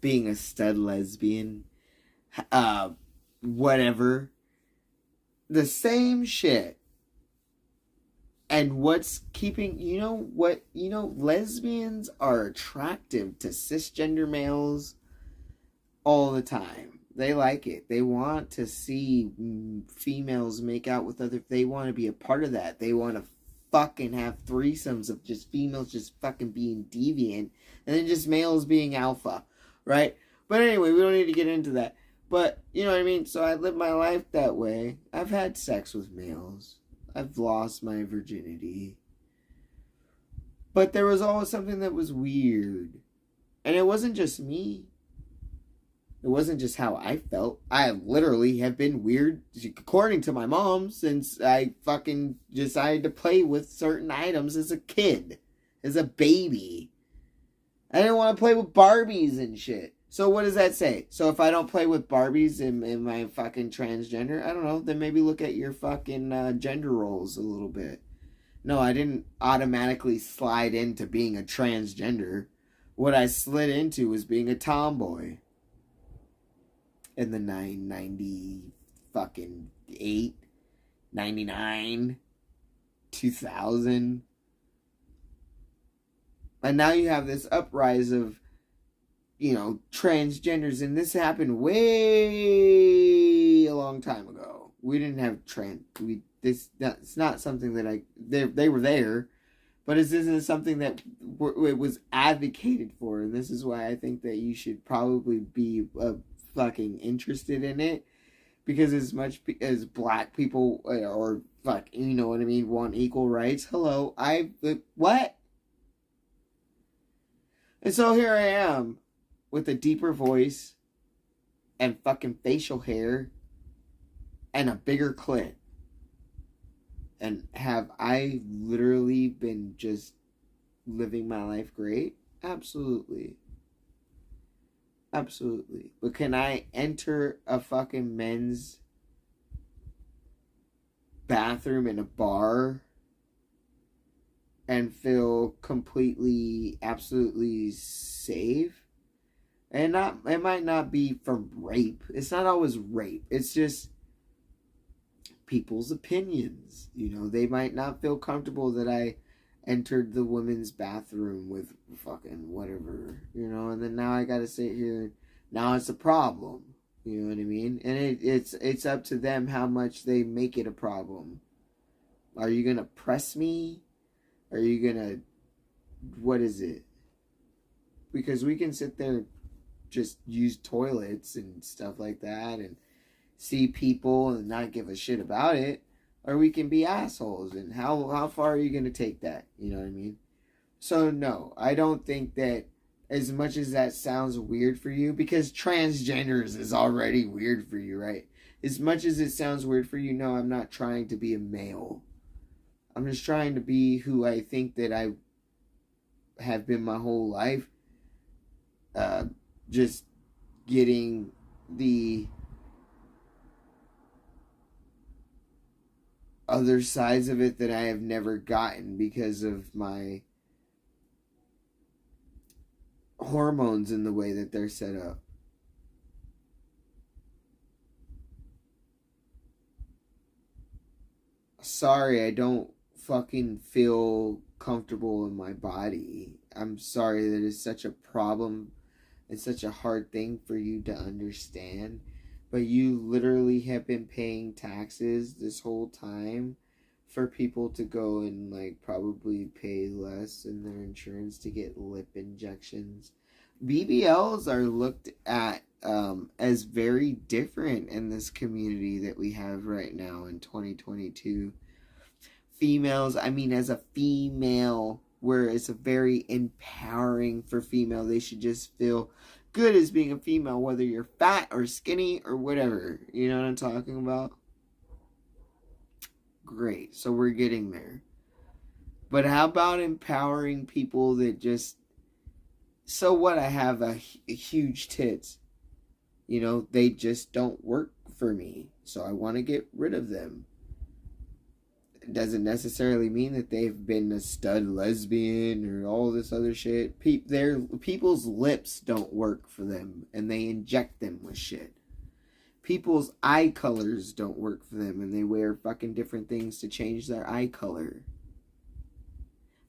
being a stud lesbian, whatever. The same shit. And what's keeping, lesbians are attractive to cisgender males all the time. They like it. They want to see females make out with they want to be a part of that. They want to fucking have threesomes of just females just fucking being deviant and then just males being alpha, right? But anyway, we don't need to get into that. But, you know what I mean? So I live my life that way. I've had sex with males. I've lost my virginity. But there was always something that was weird. And it wasn't just me. It wasn't just how I felt. I literally have been weird, according to my mom, since I fucking decided to play with certain items as a kid. As a baby. I didn't want to play with Barbies and shit. So what does that say? So if I don't play with Barbies in my fucking transgender, I don't know, then maybe look at your fucking gender roles a little bit. No, I didn't automatically slide into being a transgender. What I slid into was being a tomboy. In the 990 fucking 8, 99, 2000. And now you have this uprise of, transgenders, and this happened way a long time ago. We didn't have it's not something that they were there, But this isn't something that it was advocated for, and this is why I think that you should probably be fucking interested in it, because as much as black people or fuck, you know what I mean, want equal rights. Hello, what? And so here I am with a deeper voice and fucking facial hair and a bigger clit. And have I literally been just living my life great? Absolutely. Absolutely. But can I enter a fucking men's bathroom in a bar and feel completely, absolutely safe? And it might not be from rape. It's not always rape. It's just people's opinions. You know, they might not feel comfortable that I entered the women's bathroom with fucking whatever, you know, and then now I gotta sit here. Now it's a problem. You know what I mean? And it's up to them how much they make it a problem. Are you gonna press me? Are you gonna, what is it? Because we can sit there, just use toilets and stuff like that and see people and not give a shit about it, or we can be assholes. And how far are you going to take that? You know what I mean? So no, I don't think that, as much as that sounds weird for you, because transgenders is already weird for you, right? As much as it sounds weird for you, no, I'm not trying to be a male. I'm just trying to be who I think that I have been my whole life. Just getting the other sides of it that I have never gotten because of my hormones and the way that they're set up. Sorry, I don't fucking feel comfortable in my body. I'm sorry that it's such a problem. It's such a hard thing for you to understand. But you literally have been paying taxes this whole time for people to go and like probably pay less in their insurance to get lip injections. BBLs are looked at as very different in this community that we have right now in 2022. Females, I mean, as a female, where it's a very empowering for female, they should just feel good as being a female, whether you're fat or skinny or whatever. You know what I'm talking about? Great. So we're getting there. But how about empowering people that just, so what, I have a huge tits. You know, they just don't work for me. So I want to get rid of them. It doesn't necessarily mean that they've been a stud lesbian or all this other shit. People's lips don't work for them, and they inject them with shit. People's eye colors don't work for them, and they wear fucking different things to change their eye color.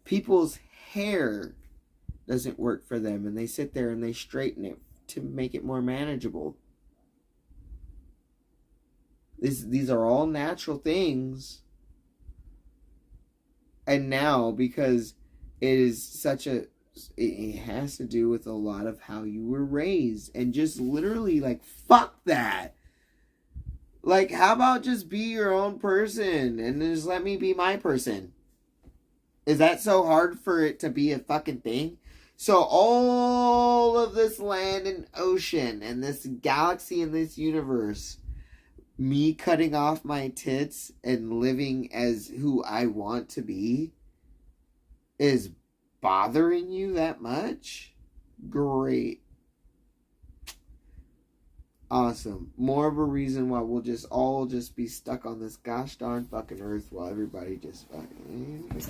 People's hair doesn't work for them, and they sit there and they straighten it to make it more manageable. These are all natural things. And now, because it is such a, it has to do with a lot of how you were raised. And just literally, like, fuck that. Like, how about just be your own person and just let me be my person? Is that so hard for it to be a fucking thing? So all of this land and ocean and this galaxy and this universe, me cutting off my tits and living as who I want to be, is bothering you that much? Great. Awesome. More of a reason why we'll just all just be stuck on this gosh darn fucking earth while everybody just fucking...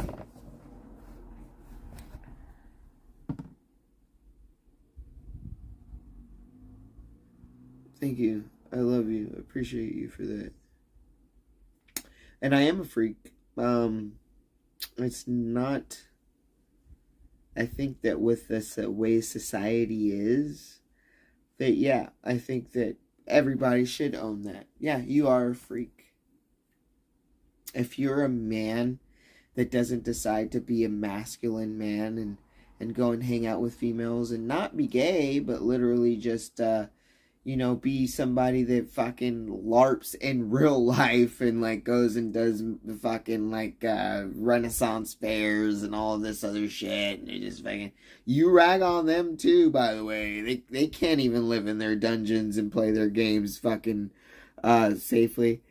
Thank you. I love you. I appreciate you for that. And I am a freak. It's not... I think that with this way society is, that yeah, I think that everybody should own that. Yeah, you are a freak. If you're a man that doesn't decide to be a masculine man and go and hang out with females and not be gay, but literally just, be somebody that fucking LARPs in real life and, like, goes and does fucking, like, Renaissance fairs and all this other shit. And they just fucking... You rag on them, too, by the way. They can't even live in their dungeons and play their games fucking safely.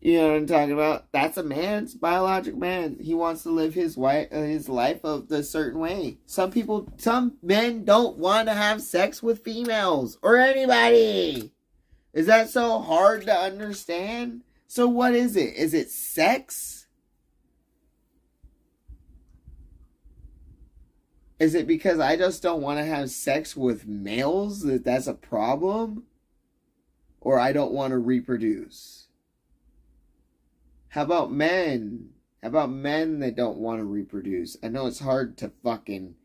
You know what I'm talking about? That's a man's biologic man. He wants to live his life of a certain way. Some men don't want to have sex with females or anybody. Is that so hard to understand? So what is it? Is it sex? Is it because I just don't want to have sex with males that's a problem? Or I don't want to reproduce? How about men? How about men that don't want to reproduce? I know it's hard to fucking...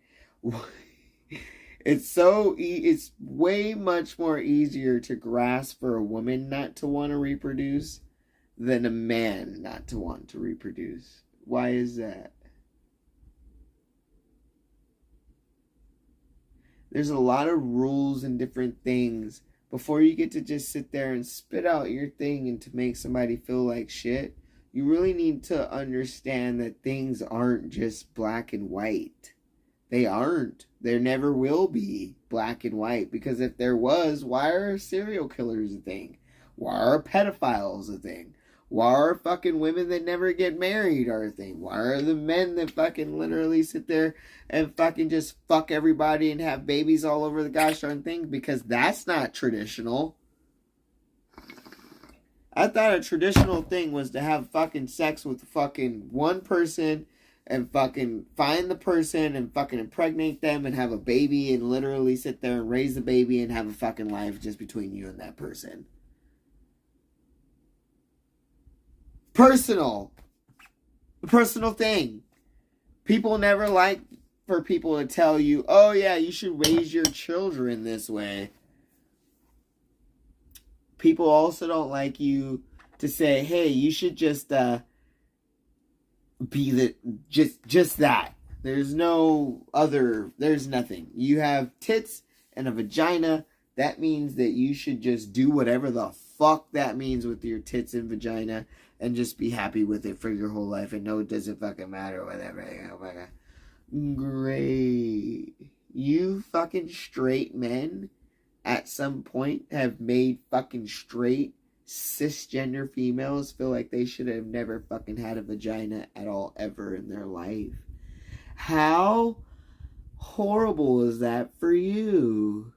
It's way much more easier to grasp for a woman not to want to reproduce than a man not to want to reproduce. Why is that? There's a lot of rules and different things before you get to just sit there and spit out your thing and to make somebody feel like shit. You really need to understand that things aren't just black and white. They aren't. There never will be black and white. Because if there was, why are serial killers a thing? Why are pedophiles a thing? Why are fucking women that never get married are a thing? Why are the men that fucking literally sit there and fucking just fuck everybody and have babies all over the gosh darn thing? Because that's not traditional. I thought a traditional thing was to have fucking sex with fucking one person and fucking find the person and fucking impregnate them and have a baby and literally sit there and raise the baby and have a fucking life just between you and that person. Personal thing. People never like for people to tell you, oh yeah, you should raise your children this way. People also don't like you to say, hey, you should just be just that. There's nothing. You have tits and a vagina. That means that you should just do whatever the fuck that means with your tits and vagina and just be happy with it for your whole life and no, it doesn't fucking matter, whatever. Oh my God. Great. You fucking straight men at some point have made fucking straight cisgender females feel like they should have never fucking had a vagina at all ever in their life. How horrible is that for you?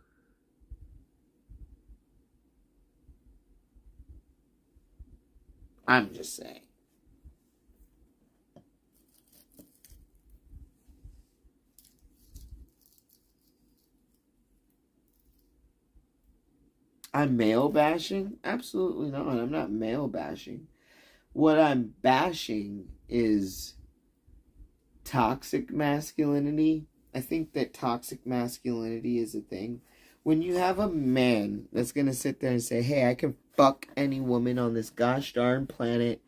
I'm just saying. I'm male bashing? Absolutely not. I'm not male bashing. What I'm bashing is toxic masculinity. I think that toxic masculinity is a thing. When you have a man that's going to sit there and say, hey, I can fuck any woman on this gosh darn planet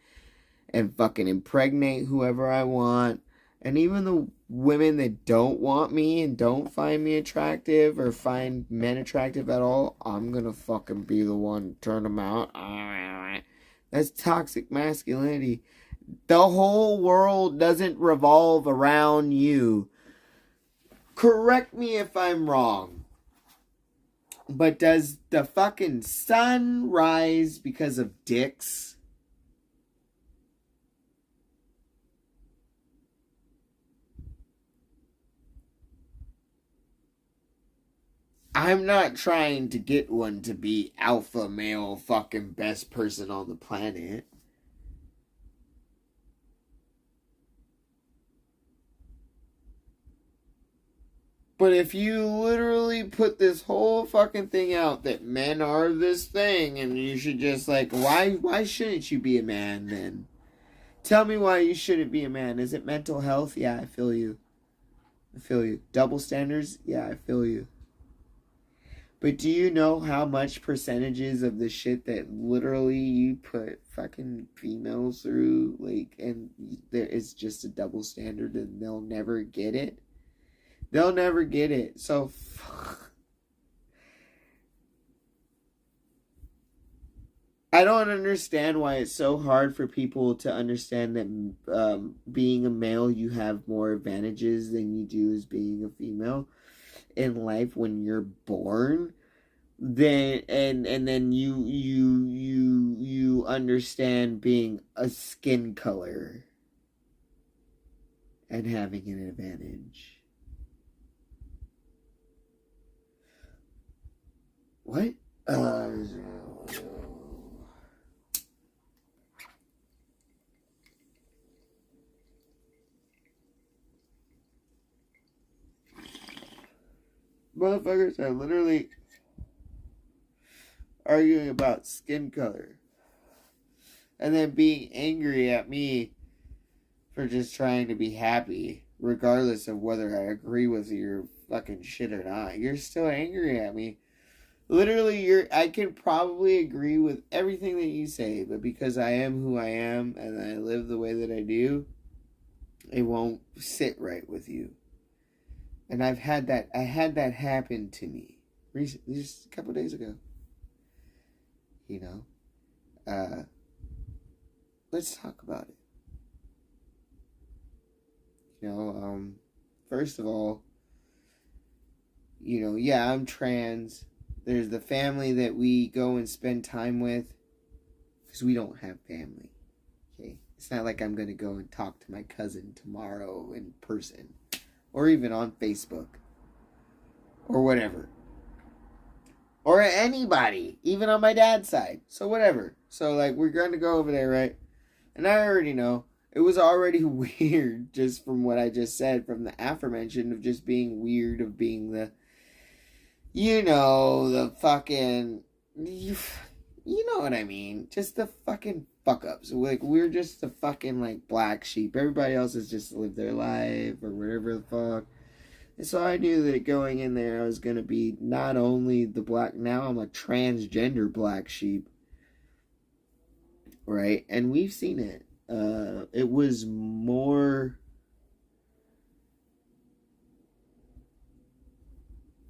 and fucking impregnate whoever I want. And even the women that don't want me and don't find me attractive or find men attractive at all, I'm gonna fucking be the one to turn them out. That's toxic masculinity. The whole world doesn't revolve around you. Correct me if I'm wrong. But does the fucking sun rise because of dicks? I'm not trying to get one to be alpha male fucking best person on the planet. But if you literally put this whole fucking thing out that men are this thing and you should just like, why shouldn't you be a man then? Tell me why you shouldn't be a man. Is it mental health? Yeah, I feel you. I feel you. Double standards? Yeah, I feel you. But do you know how much percentages of the shit that literally you put fucking females through, like, and there is just a double standard and they'll never get it? They'll never get it. So, I don't understand why it's so hard for people to understand that being a male, you have more advantages than you do as being a female in life when you're born. Then and then you understand being a skin color and having an advantage. What? Motherfuckers are literally arguing about skin color and then being angry at me for just trying to be happy, regardless of whether I agree with your fucking shit or not. You're still angry at me. Literally, I can probably agree with everything that you say, but because I am who I am and I live the way that I do, it won't sit right with you. And I had that happen to me recently, just a couple days ago. You know, let's talk about it. You know, first of all, you know, yeah, I'm trans. There's the family that we go and spend time with, because we don't have family. Okay, it's not like I'm gonna go and talk to my cousin tomorrow in person, or even on Facebook, or whatever. Or anybody, even on my dad's side. So whatever. So like, we're going to go over there, right? And I already know. It was already weird just from what I just said, from the aforementioned of just being weird, of being the, you know, the fucking, you know what I mean. Just the fucking fuck ups. Like, we're just the fucking like black sheep. Everybody else has just lived their life or whatever the fuck. And so I knew that going in there, I was going to be not only the black, now I'm a transgender black sheep. Right? And we've seen it. It was more,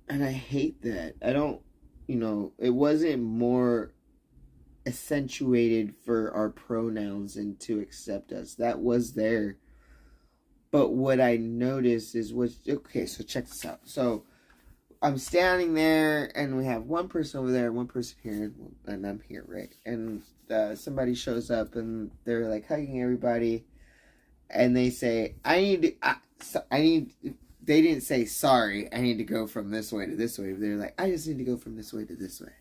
and I hate that. I don't, you know, it wasn't more accentuated for our pronouns and to accept us. That was there. But what I noticed is okay, so check this out. So I'm standing there and we have one person over there, one person here, and I'm here, right? And somebody shows up and they're like hugging everybody and they say, they didn't say sorry, I need to go from this way to this way. They're like, I just need to go from this way to this way.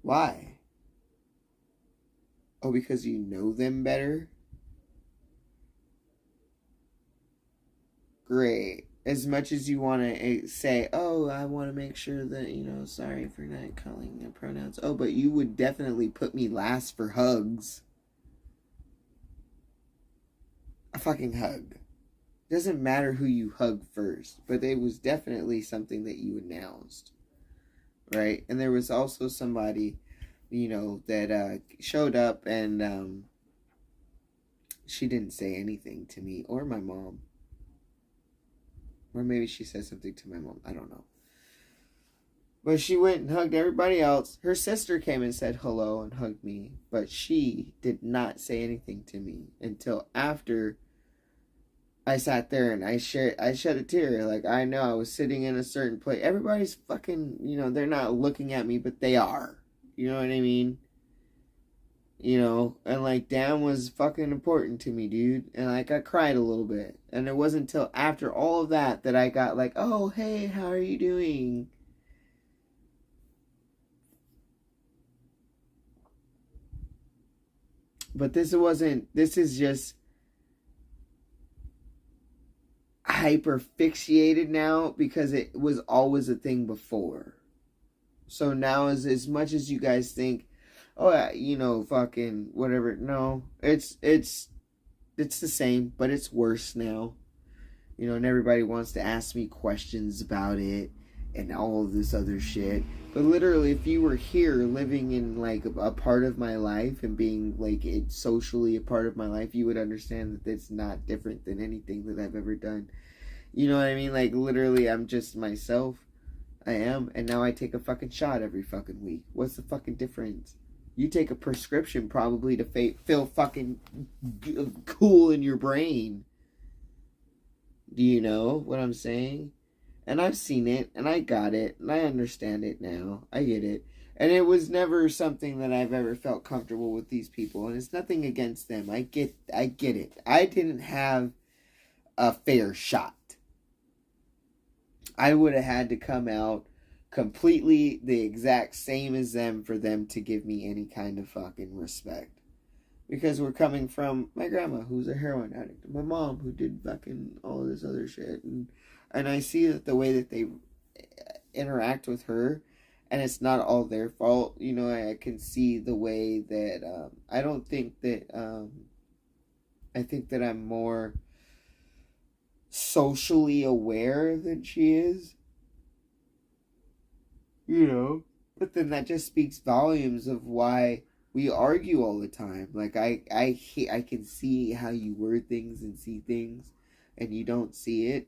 Why? Oh, because you know them better? Great. As much as you want to say, oh, I want to make sure that, you know, sorry for not calling their pronouns. Oh, but you would definitely put me last for hugs. A fucking hug. Doesn't matter who you hug first, but it was definitely something that you announced. Right? And there was also somebody, you know, that showed up and she didn't say anything to me or my mom. Or maybe she said something to my mom. I don't know. But she went and hugged everybody else. Her sister came and said hello and hugged me. But she did not say anything to me until after I sat there and I shed a tear. Like, I know I was sitting in a certain place. Everybody's fucking, you know, they're not looking at me, but they are. You know what I mean? You know, and like, Dan was fucking important to me, dude. And like, I cried a little bit. And it wasn't until after all of that that I got like, oh, hey, how are you doing? But this is just hyper fixated now because it was always a thing before. So now as much as you guys think, oh, you know, fucking whatever. No, it's the same, but it's worse now. You know, and everybody wants to ask me questions about it. and all of this other shit. But literally, if you were here living in like a part of my life and being like it socially a part of my life, you would understand that it's not different than anything that I've ever done. You know what I mean? Like literally, I'm just myself. I am, and now I take a fucking shot every fucking week. What's the fucking difference? You take a prescription probably to feel fucking cool in your brain. Do you know what I'm saying? And I've seen it, and I got it, and I understand it now. I get it. And it was never something that I've ever felt comfortable with these people, and it's nothing against them. I get it. I didn't have a fair shot. I would have had to come out completely the exact same as them for them to give me any kind of fucking respect. Because we're coming from my grandma, who's a heroin addict, and my mom, who did fucking all this other shit, and I see that the way that they interact with her, and it's not all their fault. You know, I can see the way that I don't think that I think that I'm more socially aware than she is. You know, but then that just speaks volumes of why we argue all the time. Like I can see how you word things and see things, and you don't see it.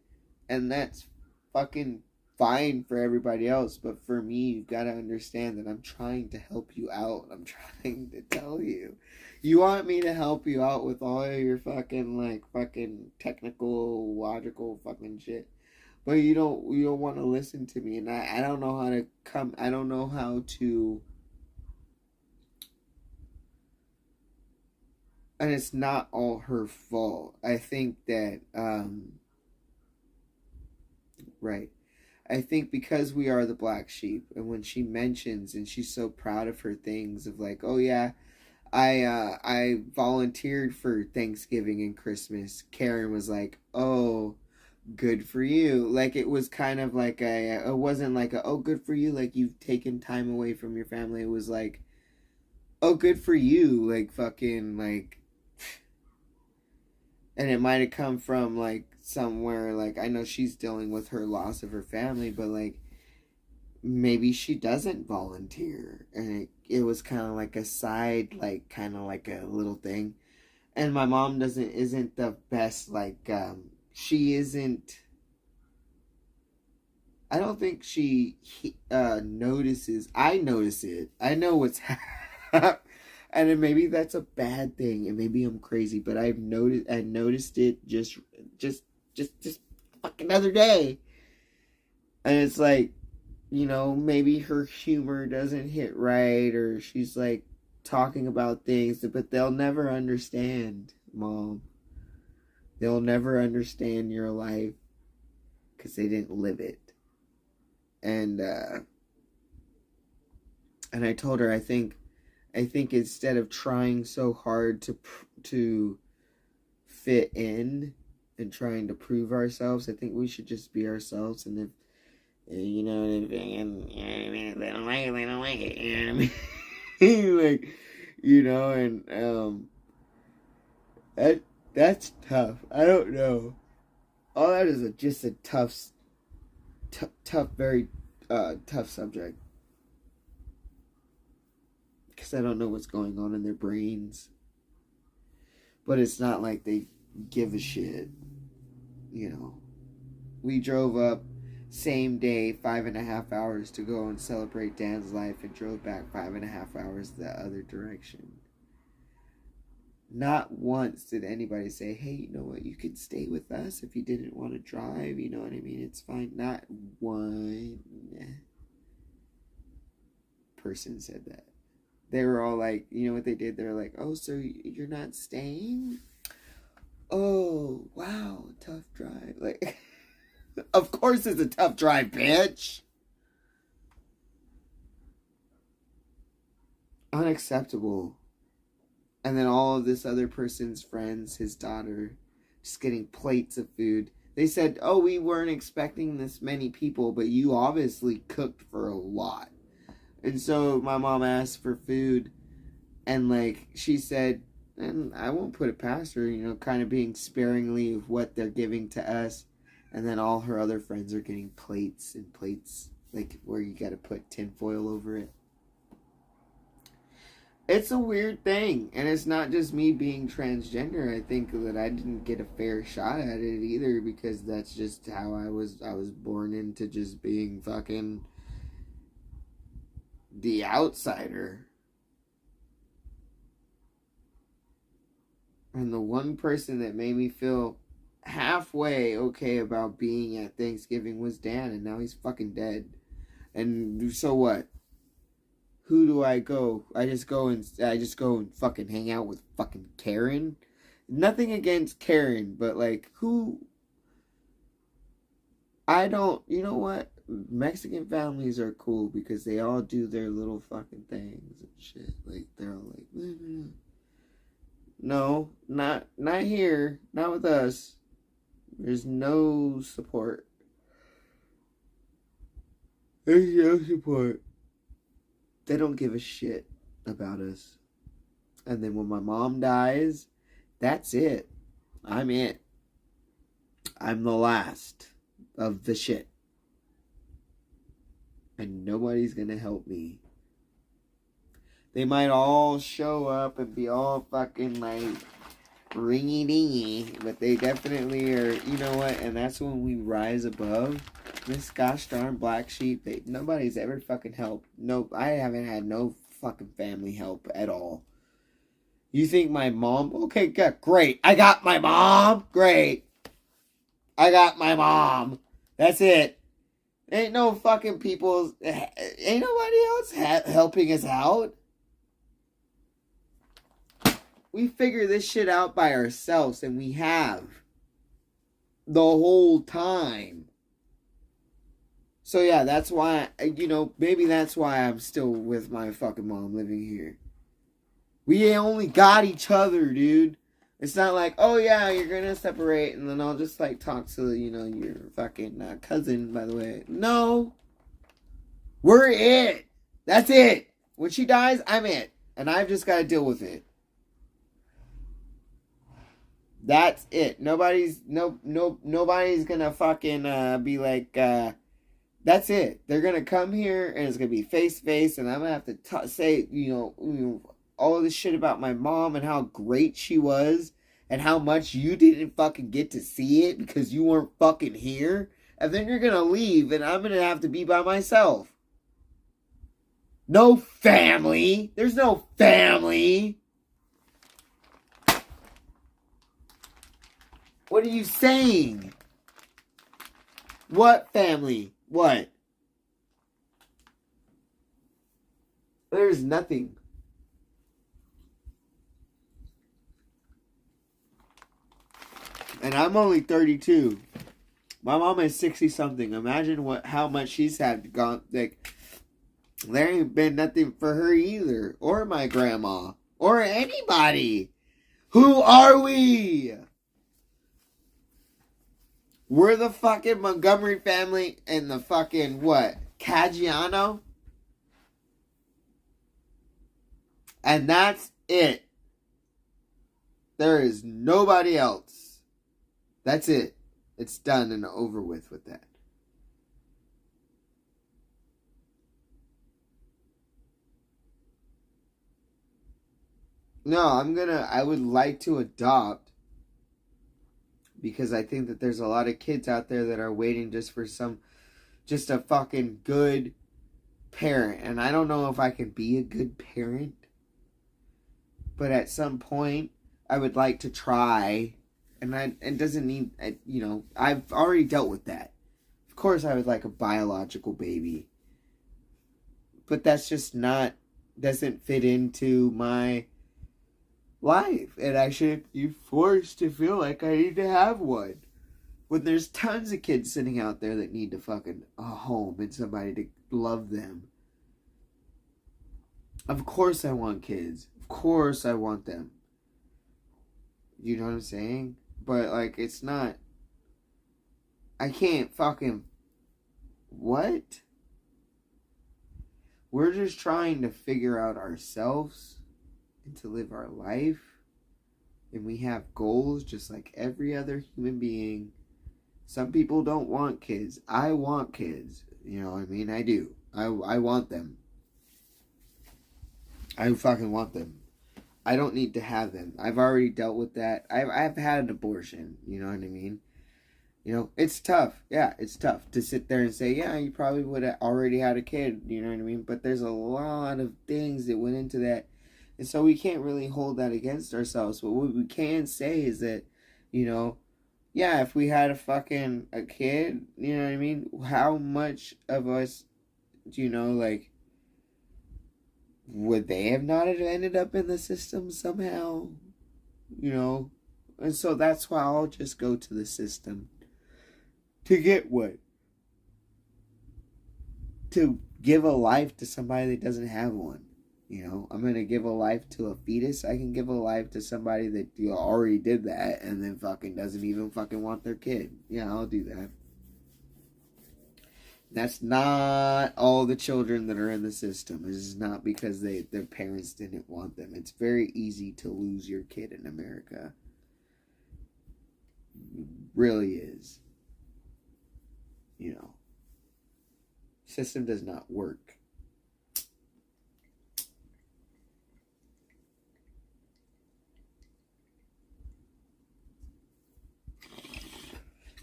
And that's fucking fine for everybody else. But for me, you've got to understand that I'm trying to help you out. I'm trying to tell you. You want me to help you out with all of your fucking technical, logical fucking shit. But you don't want to listen to me. And I don't know how to I don't know how to. And it's not all her fault. I think that, right. I think because we are the black sheep, and when she mentions, and she's so proud of her things of like, oh yeah, I volunteered for Thanksgiving and Christmas. Karen was like, oh, good for you. Like, it was kind of like it wasn't like oh, good for you, like you've taken time away from your family. It was like, oh, good for you, like fucking like. And it might have come from, like, somewhere, like, I know she's dealing with her loss of her family, but, like, maybe she doesn't volunteer. And it was kind of like a side, like, kind of like a little thing. And my mom isn't the best, like, she isn't, I don't think she notices. I notice it. I know what's happening. And then maybe that's a bad thing, and maybe I'm crazy, but I noticed it just fucking other day. And it's like, you know, maybe her humor doesn't hit right, or she's like talking about things, but they'll never understand, Mom. They'll never understand your life because they didn't live it. And I told her, I think instead of trying so hard to fit in and trying to prove ourselves, I think we should just be ourselves. And if you know, if they don't like it, they don't like it. You know what I mean? Like, you know, and that's tough. I don't know. All that is just a tough, very tough subject. Because I don't know what's going on in their brains. But it's not like they give a shit. You know. We drove up same day 5.5 hours to go and celebrate Dan's life, and drove back 5.5 hours the other direction. Not once did anybody say, hey, you know what, you could stay with us if you didn't want to drive. You know what I mean? It's fine. Not one person said that. They were all like, you know what they did? They were like, oh, so you're not staying? Oh, wow, tough drive. Like, of course it's a tough drive, bitch. Unacceptable. And then all of this other person's friends, his daughter, just getting plates of food. They said, oh, we weren't expecting this many people, but you obviously cooked for a lot. And so my mom asked for food, and like she said, and I won't put it past her, you know, kind of being sparingly of what they're giving to us. And then all her other friends are getting plates and plates like where you got to put tinfoil over it. It's a weird thing, and it's not just me being transgender. I think that I didn't get a fair shot at it either, because that's just how I was. I was born into just being fucking the outsider. And the one person that made me feel halfway okay about being at Thanksgiving was Dan, and now he's fucking dead. And so what? Who do I go? I just go and fucking hang out with fucking Karen. Nothing against Karen, but like who? I don't. You know what? Mexican families are cool because they all do their little fucking things and shit. Like they're all like, no, not here, not with us. There's no support. There's no support. They don't give a shit about us. And then when my mom dies, that's it. I'm it. I'm the last of the shit. And nobody's gonna help me. They might all show up and be all fucking like ringy dingy, but they definitely are, you know what? And that's when we rise above. This gosh darn black sheep, nobody's ever fucking helped. No, I haven't had no fucking family help at all. You think my mom? Okay, good, great. I got my mom. Great. I got my mom. That's it. Ain't no fucking people. Ain't nobody else helping us out. We figure this shit out by ourselves, and we have. The whole time. So yeah, that's why, you know, maybe that's why I'm still with my fucking mom living here. We only got each other, dude. It's not like, oh yeah, you're gonna separate and then I'll just like talk to, you know, your fucking cousin, by the way. No. We're it. That's it. When she dies, I'm it. And I've just got to deal with it. That's it. Nobody's gonna fucking be like, that's it. They're going to come here and it's going to be face to face, and I'm going to have to say, you know, all this shit about my mom and how great she was and how much you didn't fucking get to see it because you weren't fucking here. And then you're going to leave and I'm going to have to be by myself. No family. There's no family. What are you saying? What family? What? There's nothing. And I'm only 32. My mom is 60 something. Imagine how much she's had gone. Like, there ain't been nothing for her either, or my grandma, or anybody. Who are we? We're the fucking Montgomery family and the fucking, what, Caggiano? And that's it. There is nobody else. That's it. It's done and over with that. No, I would like to adopt. Because I think that there's a lot of kids out there that are waiting just a fucking good parent. And I don't know if I can be a good parent. But at some point, I would like to try. And it doesn't need, you know, I've already dealt with that. Of course I would like a biological baby. But that's just doesn't fit into my life, and I shouldn't be forced to feel like I need to have one when there's tons of kids sitting out there that need to fucking a home and somebody to love them. Of course I want kids. Of course I want them. You know what I'm saying? But like, it's not, I can't fucking, what? We're just trying to figure out ourselves and to live our life, and we have goals just like every other human being. Some people don't want kids. I want kids. You know what I mean? I do. I want them. I fucking want them. I don't need to have them. I've already dealt with that. I've had an abortion. You know what I mean? You know, it's tough. Yeah, it's tough to sit there and say, yeah, you probably would have already had a kid. You know what I mean? But there's a lot of things that went into that. And so we can't really hold that against ourselves. But what we can say is that, you know, yeah, if we had a kid, you know what I mean? How much of us, do you know, like, would they have not have ended up in the system somehow? You know? And so that's why I'll just go to the system. To get what? To give a life to somebody that doesn't have one. You know, I'm going to give a life to a fetus. I can give a life to somebody that already did that and then fucking doesn't even fucking want their kid. Yeah, I'll do that. That's not all the children that are in the system. It is not because their parents didn't want them. It's very easy to lose your kid in America. It really is. You know. System does not work.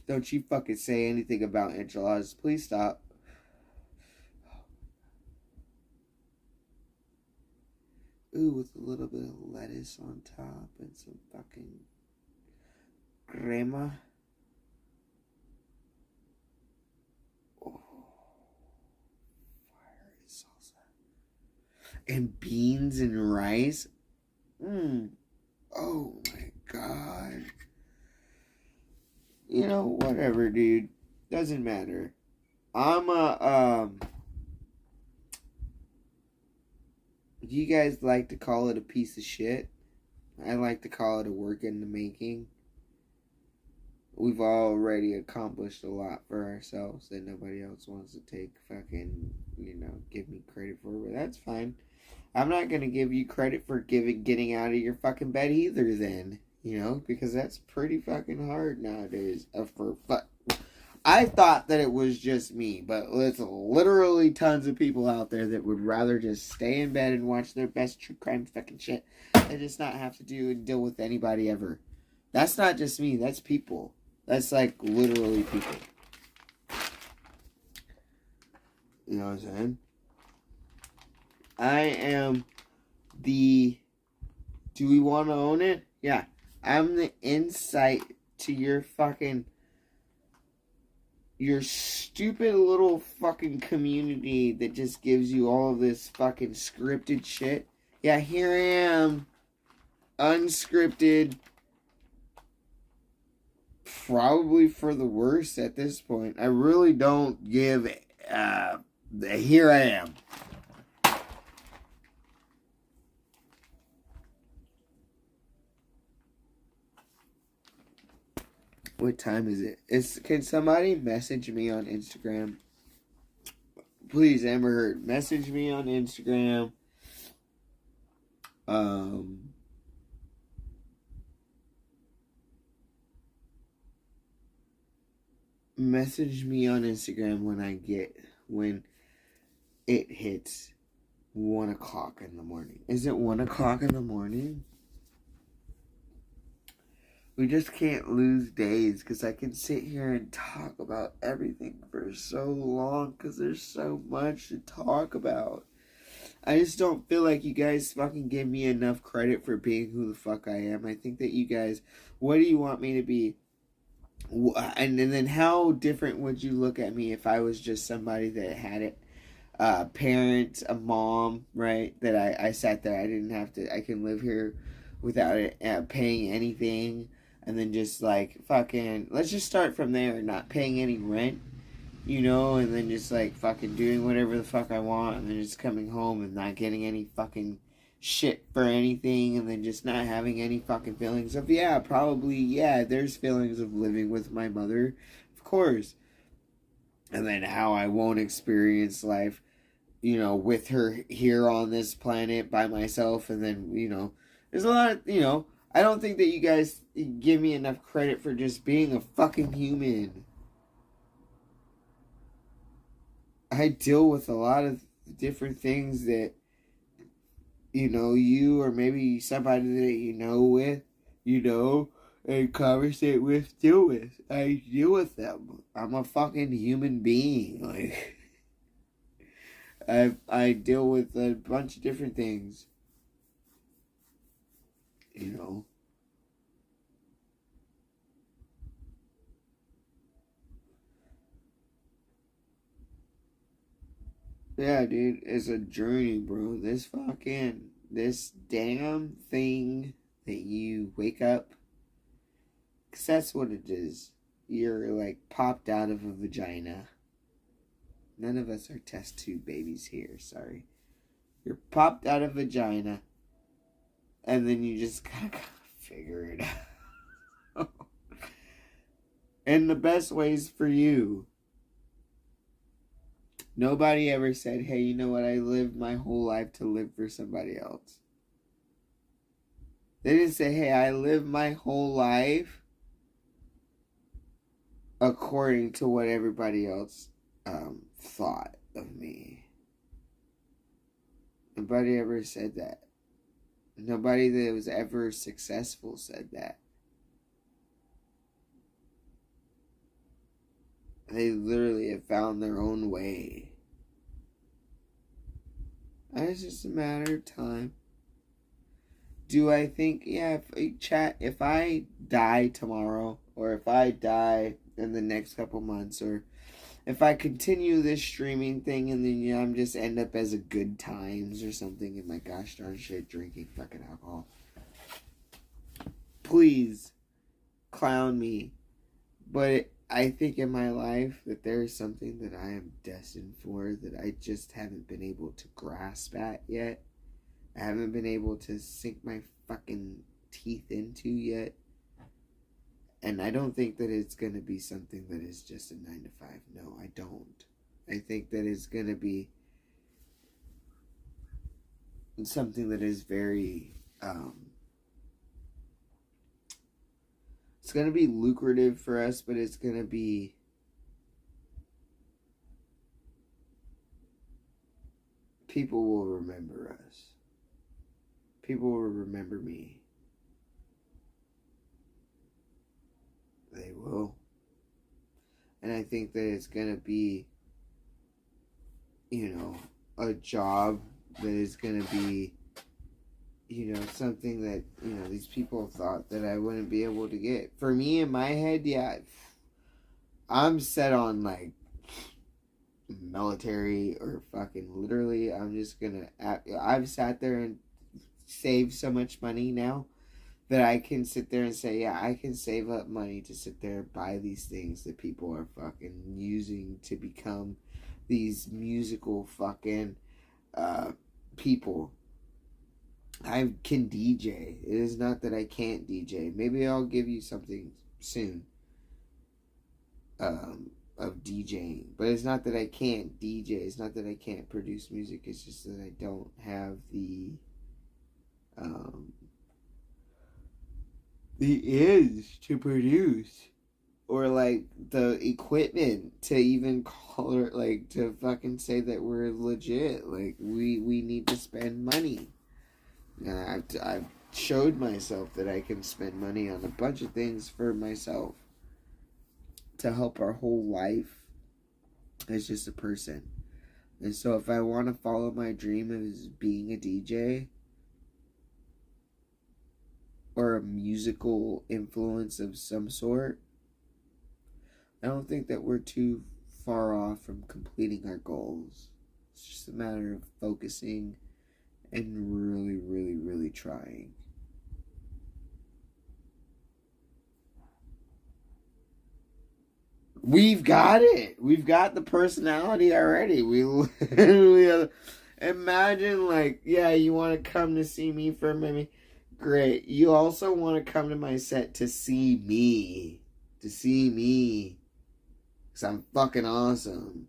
Don't you fucking say anything about enchiladas. Please stop. Ooh, with a little bit of lettuce on top and some fucking crema. Oh, fire salsa. And beans and rice. Oh my god. You know, whatever, dude. Doesn't matter. I'm do you guys like to call it a piece of shit? I like to call it a work in the making. We've already accomplished a lot for ourselves that nobody else wants to take fucking, you know, give me credit for, but that's fine. I'm not gonna give you credit for getting out of your fucking bed either then. You know, because that's pretty fucking hard nowadays. I thought that it was just me, but there's literally tons of people out there that would rather just stay in bed and watch their best true crime fucking shit and just not have to deal with anybody ever. That's not just me, that's people. That's like literally people. You know what I'm saying? I am the... Do we want to own it? Yeah. I'm the insight to your stupid little fucking community that just gives you all of this fucking scripted shit. Yeah, here I am. Unscripted. Probably for the worst at this point. I really don't give... here I am. What time is it? Can somebody message me on Instagram? Please, Amber Heard, message me on Instagram. Message me on Instagram when it hits 1 o'clock in the morning. Is it 1 o'clock in the morning? We just can't lose days because I can sit here and talk about everything for so long because there's so much to talk about. I just don't feel like you guys fucking give me enough credit for being who the fuck I am. I think that you guys, what do you want me to be? And then how different would you look at me if I was just somebody that had it? Parent, a mom, right? That I sat there, I didn't have to, I can live here without it paying anything. And then just like fucking, let's just start from there, not paying any rent, you know, and then just like fucking doing whatever the fuck I want, and then just coming home and not getting any fucking shit for anything, and then just not having any fucking feelings of, yeah, probably, yeah, there's feelings of living with my mother, of course. And then how I won't experience life, you know, with her here on this planet by myself, and then, you know, there's a lot of, you know, I don't think that you guys give me enough credit for just being a fucking human. I deal with a lot of different things that, you know, you or maybe somebody that you know and conversate with, deal with. I deal with them. I'm a fucking human being. Like, I deal with a bunch of different things. You know. Yeah, dude, it's a journey, bro. This damn thing that you wake up, because that's what it is. You're like popped out of a vagina. None of us are test tube babies here, sorry. You're popped out of a vagina, and then you just gotta figure it out. And the best ways for you. Nobody ever said, hey, you know what, I lived my whole life to live for somebody else. They didn't say, hey, I lived my whole life according to what everybody else thought of me. Nobody ever said that. Nobody that was ever successful said that. They literally have found their own way. And it's just a matter of time. Do I think, yeah, if I die tomorrow, or if I die in the next couple months, or if I continue this streaming thing and then, you know, I'm just end up as a good times or something and my gosh darn shit drinking fucking alcohol. Please clown me. But I think in my life that there is something that I am destined for that I just haven't been able to grasp at yet. I haven't been able to sink my fucking teeth into yet. And I don't think that it's going to be something that is just a 9 to 5. No, I don't. I think that it's going to be something that is very, it's going to be lucrative for us, but it's going to be people will remember us. People will remember me. They will. And I think that it's going to be, you know, a job that is going to be, you know, something that, you know, these people thought that I wouldn't be able to get. For me, in my head, yeah, I'm set on, like, military or fucking literally, I'm just gonna, I've sat there and saved so much money now that I can sit there and say, yeah, I can save up money to sit there and buy these things that people are fucking using to become these musical fucking people. I can DJ. It is not that I can't DJ. Maybe I'll give you something soon of DJing. But it's not that I can't DJ. It's not that I can't produce music. It's just that I don't have the itch to produce. Or like the equipment to even call it, like to fucking say that we're legit. Like we need to spend money. And I've showed myself that I can spend money on a bunch of things for myself to help our whole life as just a person. And so if I want to follow my dream of being a DJ or a musical influence of some sort, I don't think that we're too far off from completing our goals. It's just a matter of focusing and really, really, really trying. We've got it. We've got the personality already. We literally imagine, like, yeah, you want to come to see me for maybe great. You also want to come to my set to see me. To see me. Because I'm fucking awesome.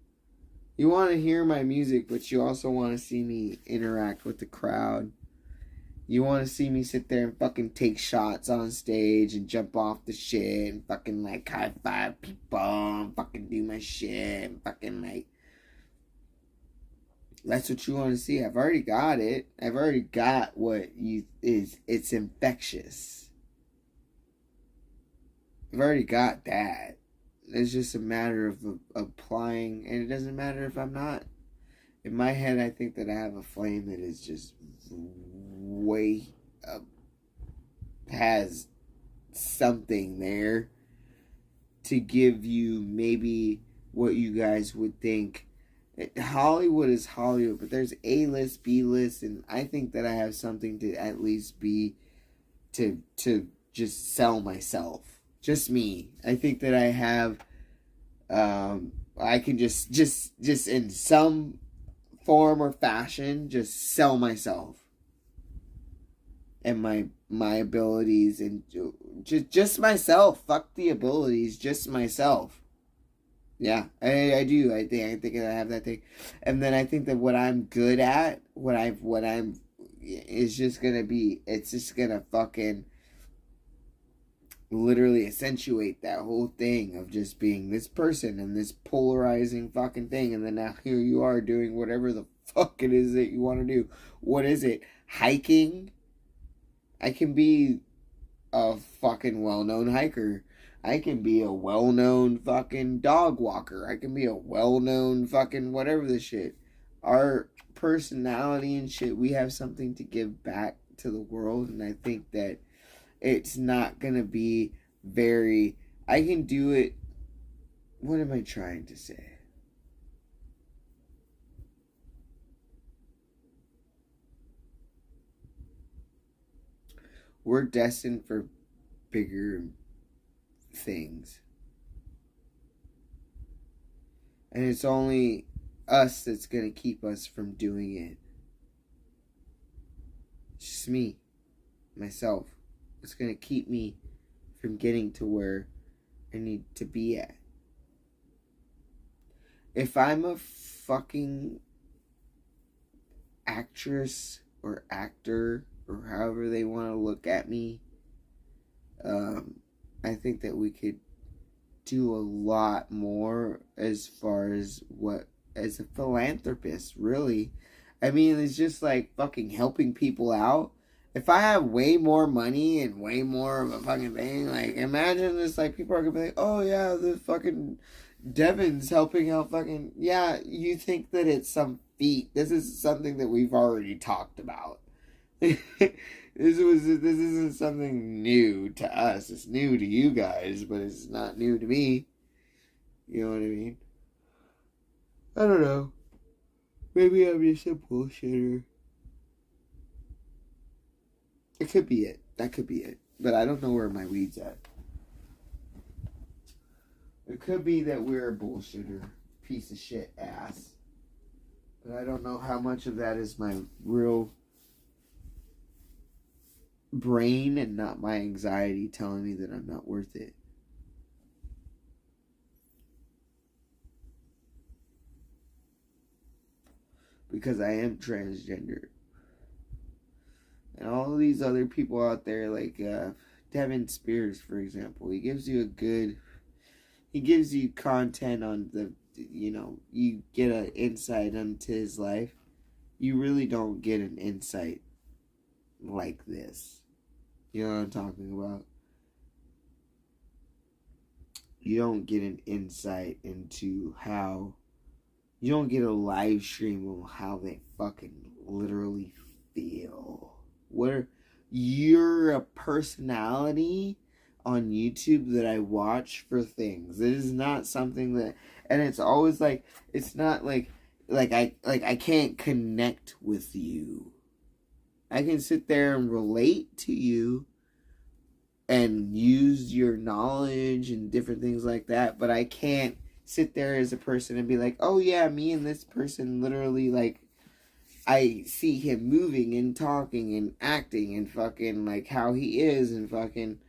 You want to hear my music, but you also want to see me interact with the crowd. You want to see me sit there and fucking take shots on stage and jump off the shit and fucking like high five people and fucking do my shit and fucking like That's what you want to see. I've already got it. I've already got what it's infectious. I've already got that. It's just a matter of applying, and it doesn't matter if I'm not. In my head, I think that I have a flame that is just way up, has something there to give you maybe what you guys would think. Hollywood is Hollywood, but there's A-list, B-list, and I think that I have something to at least be to just sell myself. Just me. I think that I have I can just in some form or fashion just sell myself and my abilities, and just myself. Fuck the abilities, just myself. Yeah, I do. I think I have that thing, and then I think that what I'm good at, what I'm is just gonna be. It's just gonna fucking literally accentuate that whole thing of just being this person and this polarizing fucking thing, and then now here you are doing whatever the fuck it is that you want to do. What is it? Hiking? I can be a fucking well-known hiker. I can be a well-known fucking dog walker. I can be a well-known fucking whatever the shit. Our personality and shit, we have something to give back to the world, and I think that it's not gonna be very... I can do it... What am I trying to say? We're destined for bigger things. And it's only us that's gonna keep us from doing it. It's just me. Myself. It's gonna keep me from getting to where I need to be at. If I'm a fucking actress or actor or however they want to look at me, I think that we could do a lot more as far as as a philanthropist, really. I mean, it's just like fucking helping people out. If I have way more money and way more of a fucking thing, like, imagine this, like, people are gonna be like, oh yeah, the fucking Devin's helping out fucking... Yeah, you think that it's some feat. This is something that we've already talked about. This isn't something new to us. It's new to you guys, but it's not new to me. You know what I mean? I don't know. Maybe I'm just a bullshitter. It could be it. That could be it. But I don't know where my weed's at. It could be that we're a bullshitter. Piece of shit ass. But I don't know how much of that is my real brain and not my anxiety telling me that I'm not worth it. Because I am transgender. And all of these other people out there, like Devin Spears, for example, he gives you content on the, you get an insight into his life. You really don't get an insight like this. You know what I'm talking about? You don't get an insight into how... You don't get a live stream of how they fucking literally feel. You're a personality on YouTube that I watch for things. It is not something that... And it's always like... It's not like I can't connect with you. I can sit there and relate to you and use your knowledge and different things like that, but I can't sit there as a person and be like, oh yeah, me and this person literally, like, I see him moving and talking and acting and fucking like how he is and fucking...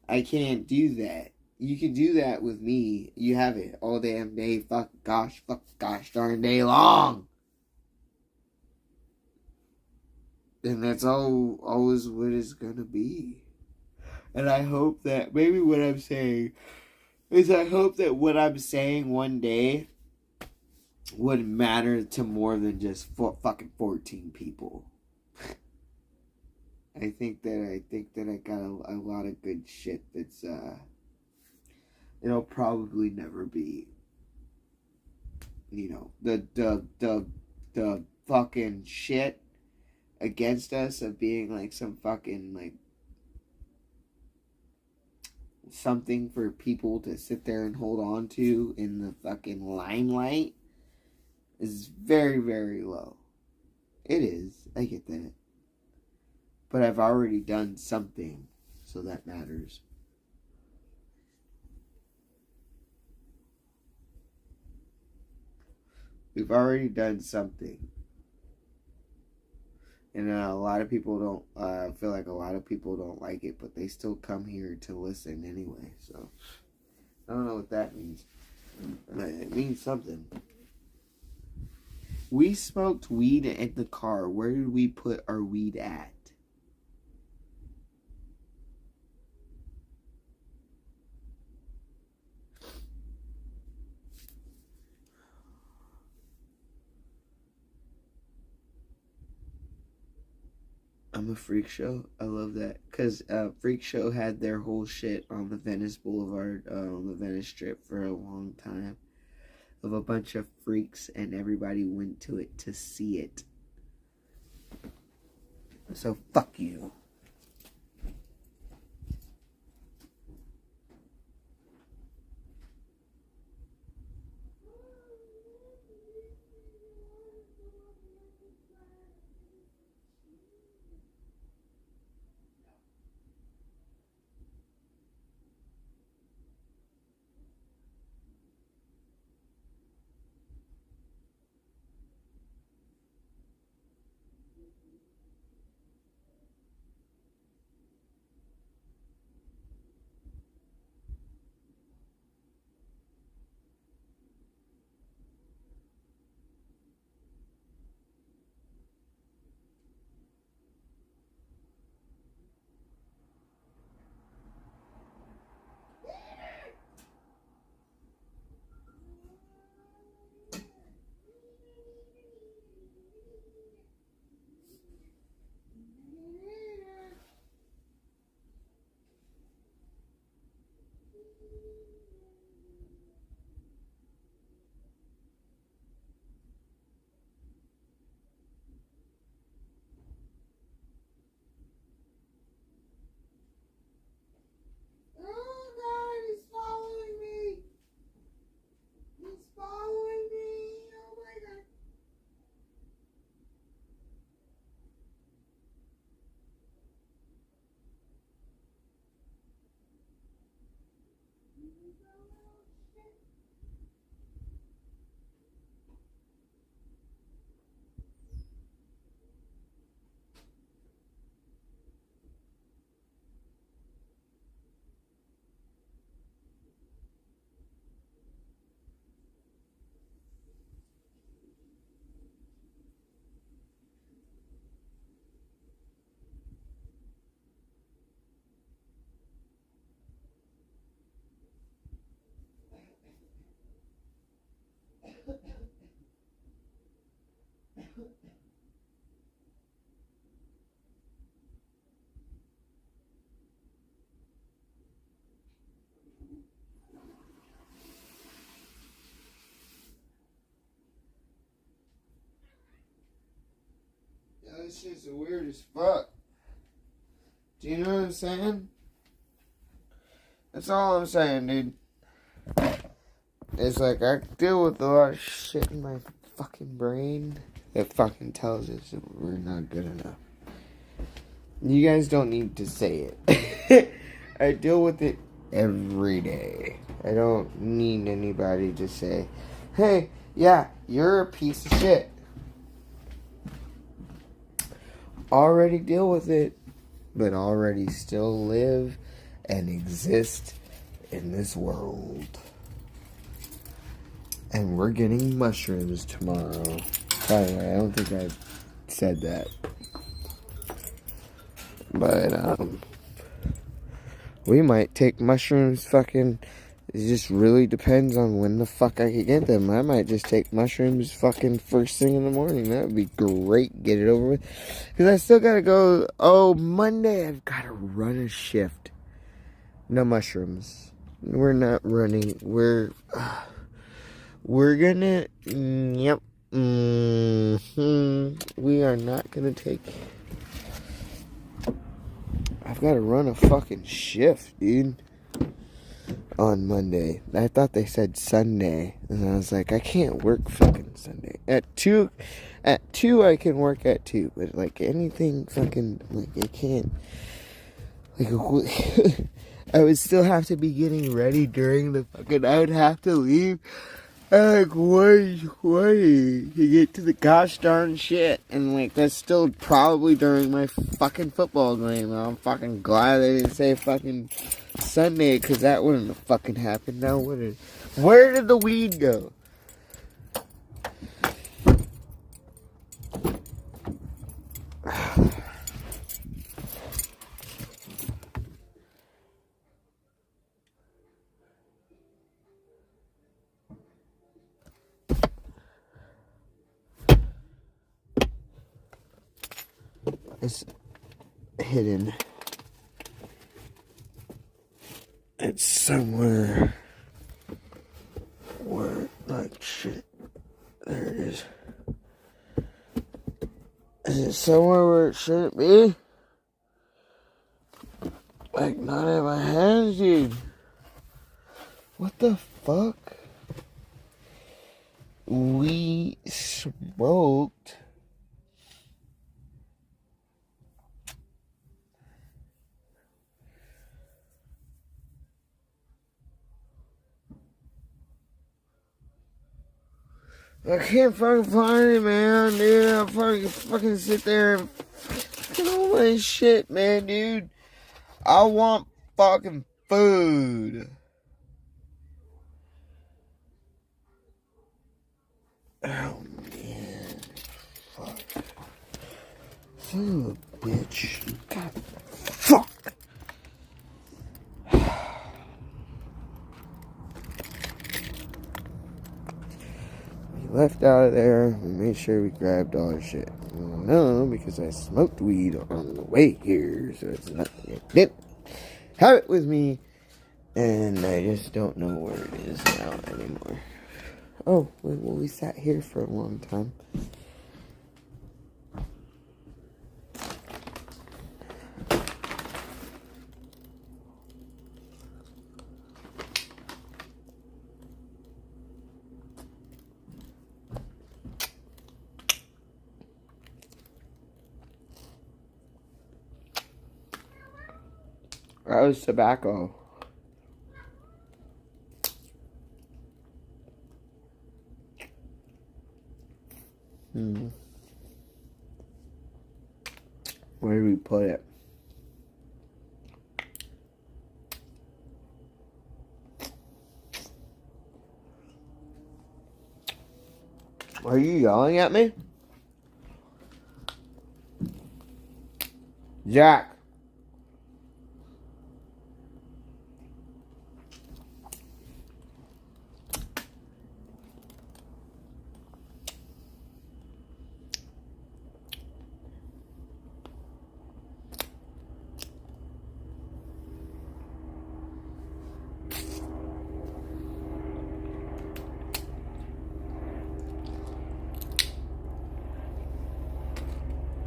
I can't do that. You can do that with me. You have it all damn day, fuck gosh darn day long. And that's always what it's gonna be. And I hope that maybe what I'm saying is I hope that what I'm saying one day would matter to more than just fucking 14 people. I think that I got a lot of good shit that's it'll probably never be, you know, the fucking shit against us of being like some fucking like something for people to sit there and hold on to in the fucking limelight is very, very low. It is. I get that. But I've already done something, so that matters. We've already done something. And a lot of people don't, I feel like a lot of people don't like it, but they still come here to listen anyway. So, I don't know what that means. It means something. We smoked weed in the car. Where did we put our weed at? I'm a Freak Show. I love that. Because Freak Show had their whole shit on the Venice Boulevard, on the Venice Strip for a long time. Of a bunch of freaks, and everybody went to it to see it. So, fuck you. This shit's weird as fuck. Do you know what I'm saying? That's all I'm saying, dude. It's like I deal with a lot of shit in my fucking brain that fucking tells us that we're not good enough. You guys don't need to say it. I deal with it every day. I don't need anybody to say, hey, yeah, you're a piece of shit. Already deal with it, but already still live and exist in this world. And we're getting mushrooms tomorrow. By the way, I don't think I said that. But, we might take mushrooms fucking It just really depends on when the fuck I could get them. I might just take mushrooms fucking first thing in the morning. That would be great. Get it over with. Because I still gotta go. Oh, Monday I've gotta run a shift. No mushrooms. We're not running. We're gonna. Yep. We are not gonna take. I've gotta run a fucking shift, dude. On Monday. I thought they said Sunday. And I was like, I can't work fucking Sunday. At 2 I can work at 2. But like anything fucking, like I can't. Like, I would still have to be getting ready during the fucking, I would have to leave at like 1:20 to get to the gosh darn shit. And like, that's still probably during my fucking football game. I'm fucking glad they didn't say fucking Sunday, because that wouldn't have fucking happened. Now, where did the weed go? It's hidden. It's somewhere where, like, shit. There it is. Is it somewhere where it shouldn't be? Like, not in my hands, dude. What the fuck? We smoked. I can't fucking find it, man, dude. I fucking sit there and fucking all my shit, man, dude. I want fucking food. Oh, man. Fuck. Son of a bitch. God, fuck. Left out of there. We made sure we grabbed all our shit. No, because I smoked weed on the way here, so it's not. I didn't have it with me, and I just don't know where it is now anymore. Oh, well, we sat here for a long time. That was tobacco. Where do we put it? Are you yelling at me? Jack.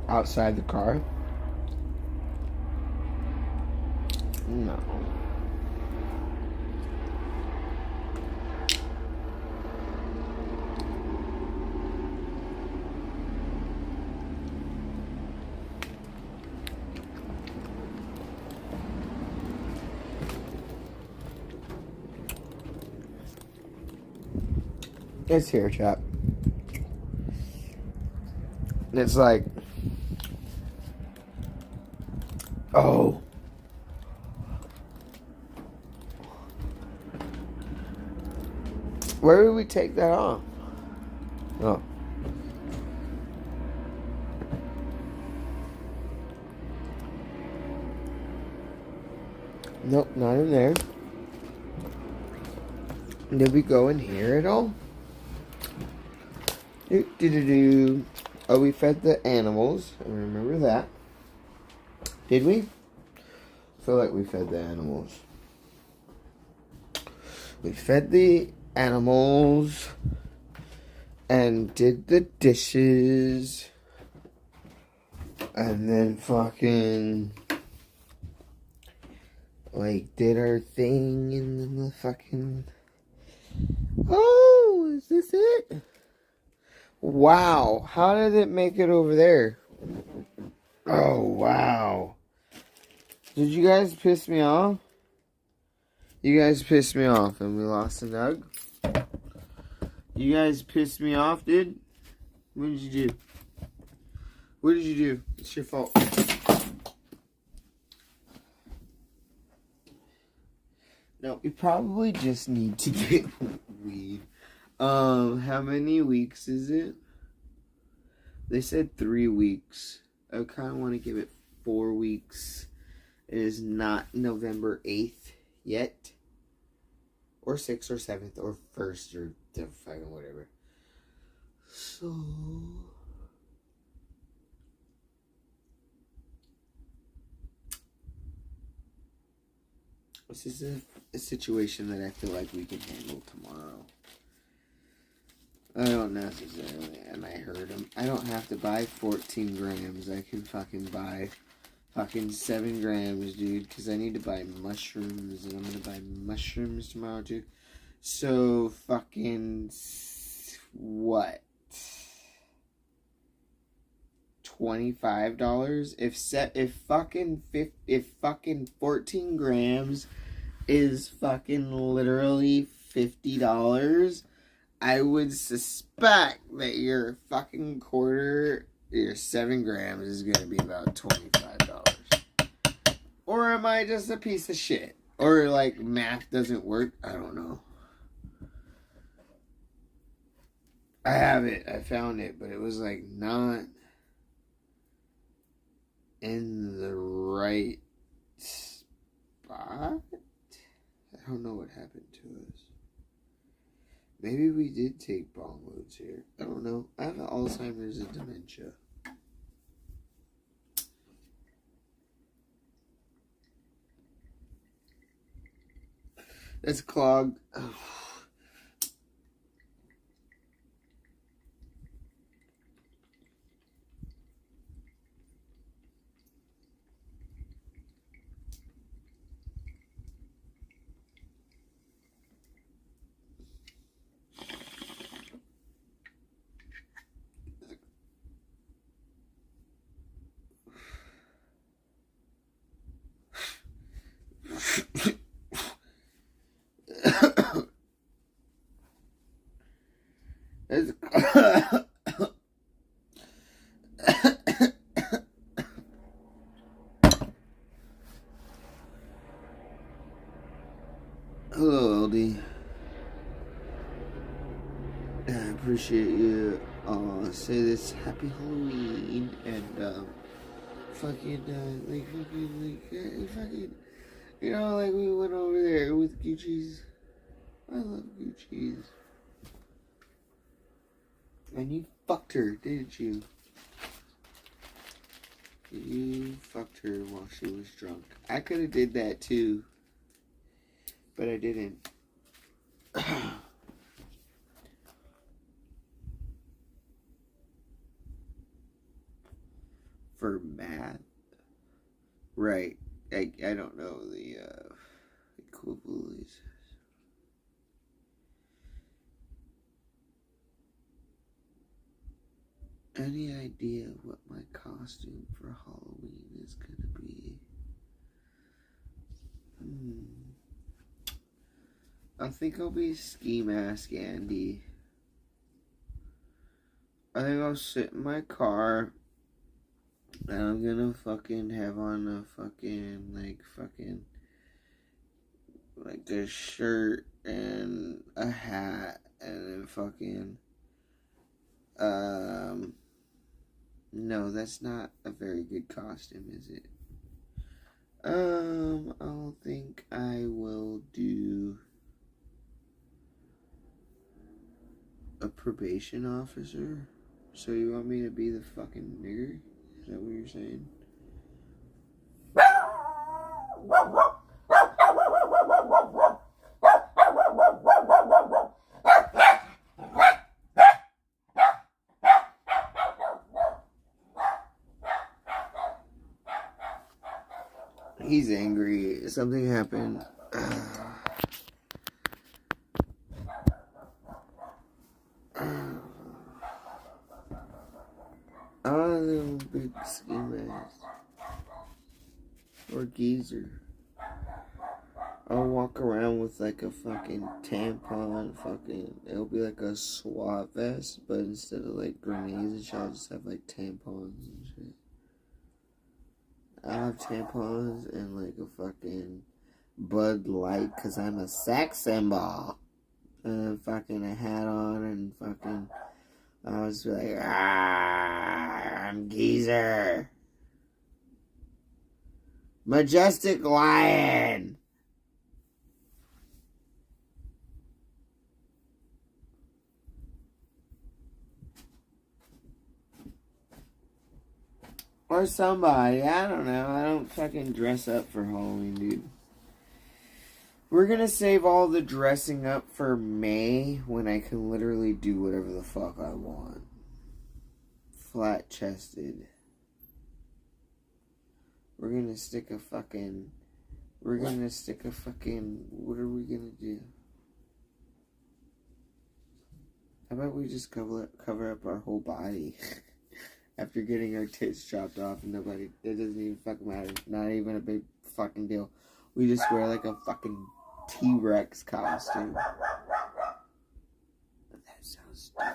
Outside the car? No. It's here, chap. It's like, oh. Where did we take that off? Oh. Nope, not in there. Did we go in here at all? Do. Oh, we fed the animals. I remember that. Did we? I feel like we fed the animals. We fed the animals and did the dishes and then fucking like did our thing in the fucking... Oh, is this it? Wow, how did it make it over there? Oh, wow. Did you guys piss me off? You guys pissed me off and we lost a nug. You guys pissed me off, dude. What did you do? What did you do? It's your fault. No, we probably just need to get weed. How many weeks is it? They said 3 weeks. I kind of want to give it 4 weeks. It is not November 8th yet. Or 6th or 7th or 1st or the fucking whatever. So... this is a situation that I feel like we can handle tomorrow. I don't necessarily, and I heard him. I don't have to buy 14 grams. I can fucking buy fucking 7 grams, dude, because I need to buy mushrooms, and I'm going to buy mushrooms tomorrow, too. So, fucking, what? $25? If fucking 14 grams is fucking literally $50, I would suspect that your fucking quarter, your 7 grams is going to be about $25. Or am I just a piece of shit? Or like math doesn't work? I don't know. I have it. I found it, but it was like not in the right spot. I don't know what happened to us. Maybe we did take bong loads here. I don't know. I have Alzheimer's and dementia. That's clogged. Oh. Hello, LD. I appreciate you. Say this Happy Halloween and fucking you know, like we went over there with Gucci's. I love Gucci's. And you fucked her, didn't you? You fucked her while she was drunk. I could have did that too, but I didn't. For math, right? I don't know the equivalence. Any idea what my costume for Halloween is gonna be? I think I'll be Ski Mask Andy. I think I'll sit in my car and I'm gonna fucking have on a fucking like a shirt and a hat and then fucking no, that's not a very good costume, is it? I'll think I will do a probation officer? So you want me to be the fucking nigger? Is that what you're saying? He's angry. Something happened. Oh, little big ski mask. Or geezer. I'll walk around with like a fucking tampon, it'll be like a SWAT vest, but instead of like grenades and shit, I'll just have like tampons and shit. I'll have tampons and like a fucking Bud Light, cause I'm a sex symbol. And fucking a hat on and fucking, I was like, I'm geezer. Majestic lion. Or somebody, I don't know. I don't fucking dress up for Halloween, dude. We're gonna save all the dressing up for May when I can literally do whatever the fuck I want. Flat chested. We're gonna stick a fucking. What are we gonna do? How about we just cover up our whole body? After getting our tits chopped off and it doesn't even fucking matter. Not even a big fucking deal. We just wear like a fucking T-Rex costume. That sounds dope.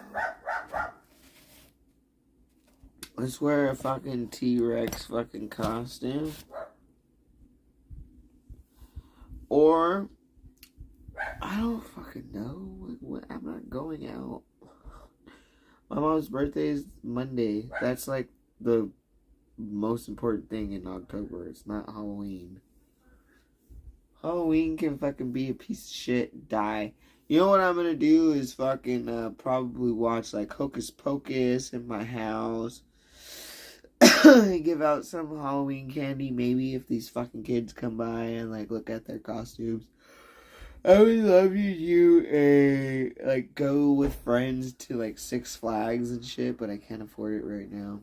Let's wear a fucking T-Rex fucking costume. Or, I don't fucking know. I'm not going out. My mom's birthday is Monday. That's like the most important thing in October. It's not Halloween. Halloween can fucking be a piece of shit. Die. You know what I'm gonna do is fucking probably watch like Hocus Pocus in my house. Give out some Halloween candy maybe if these fucking kids come by and like look at their costumes. I would love you to like go with friends to like Six Flags and shit, but I can't afford it right now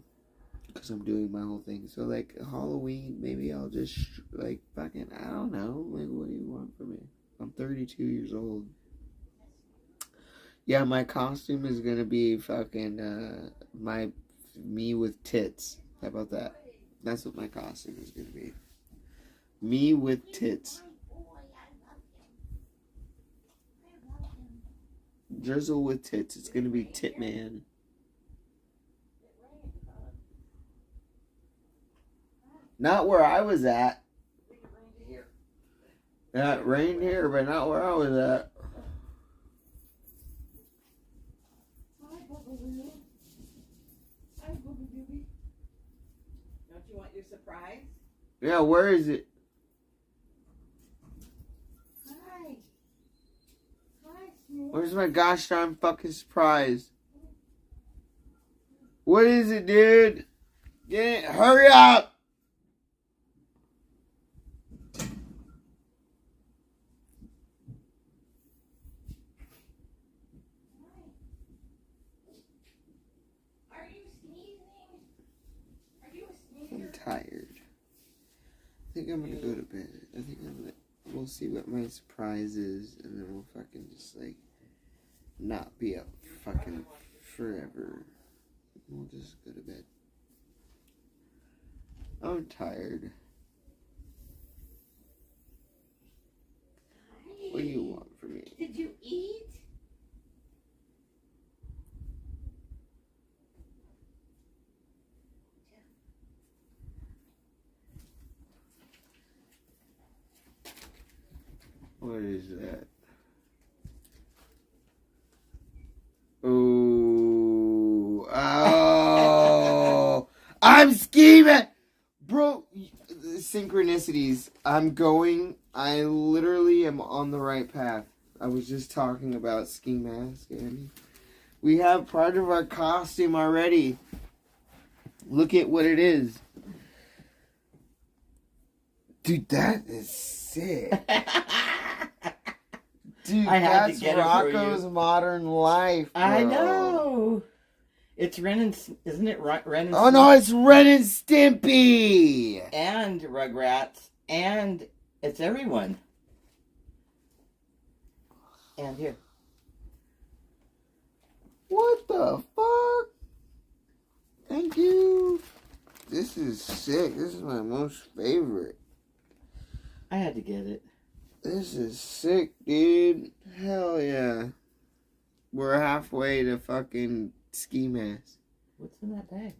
because I'm doing my whole thing. So like Halloween, maybe I'll just like fucking, I don't know, like what do you want from me? I'm 32 years old. Yeah, my costume is gonna be fucking me with tits. How about that? That's what my costume is gonna be. Me with tits. Drizzle with tits. It's gonna be Tit Man. Not where I was at. Yeah, it rained here, but not where I was at. Hi, Bubbaloo. Hi, Bubba Doobie. Don't you want your surprise? Yeah, where is it? Hi. Hi, Smooth. Where's my gosh darn fucking surprise? What is it, dude? Get it? Hurry up! Are you sneezing? Are you a sneezer? I'm tired. I think I'm gonna go to bed. We'll see what my surprise is, and then we'll fucking just like not be up fucking forever. We'll just go to bed. I'm tired. What do you want from me? Did you eat? What is that? Ooh. Oh. I'm scheming! Bro, synchronicities. I literally am on the right path. I was just talking about ski mask, Andy. We have part of our costume already. Look at what it is. Dude, that is sick. Dude, I had to that's get it for Rocco's you. Modern Life, bro. I know. It's Ren and... Isn't it Ren and Oh, no, it's Ren and Stimpy. And Rugrats. And it's everyone. And here. What the fuck? Thank you. This is sick. This is my most favorite. I had to get it. This is sick, dude. Hell yeah. We're halfway to fucking ski mask. What's in that bag?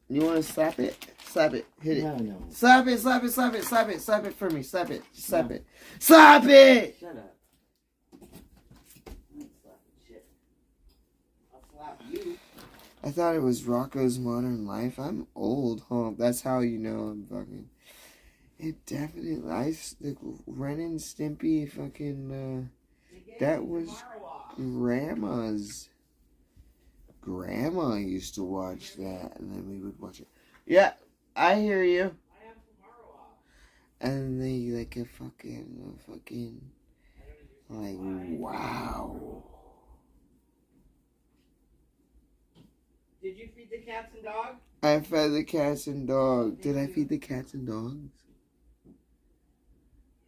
You want to slap it? Slap it. Hit it. No. Slap it, slap it, slap it, slap it, slap it for me. Slap it. Slap it. Slap it! Shut up. I ain't slapping shit. I'll slap you. I thought it was Rocco's Modern Life. I'm old, huh? That's how you know I'm fucking... It definitely... the Ren and Stimpy fucking... that was Grandma's. Grandma used to watch that, and then we would watch it. Yeah, I hear you. And they like a fucking, like, wow. Did you feed the cats and dogs? I fed the cats and dogs. Did I feed the cats and dogs?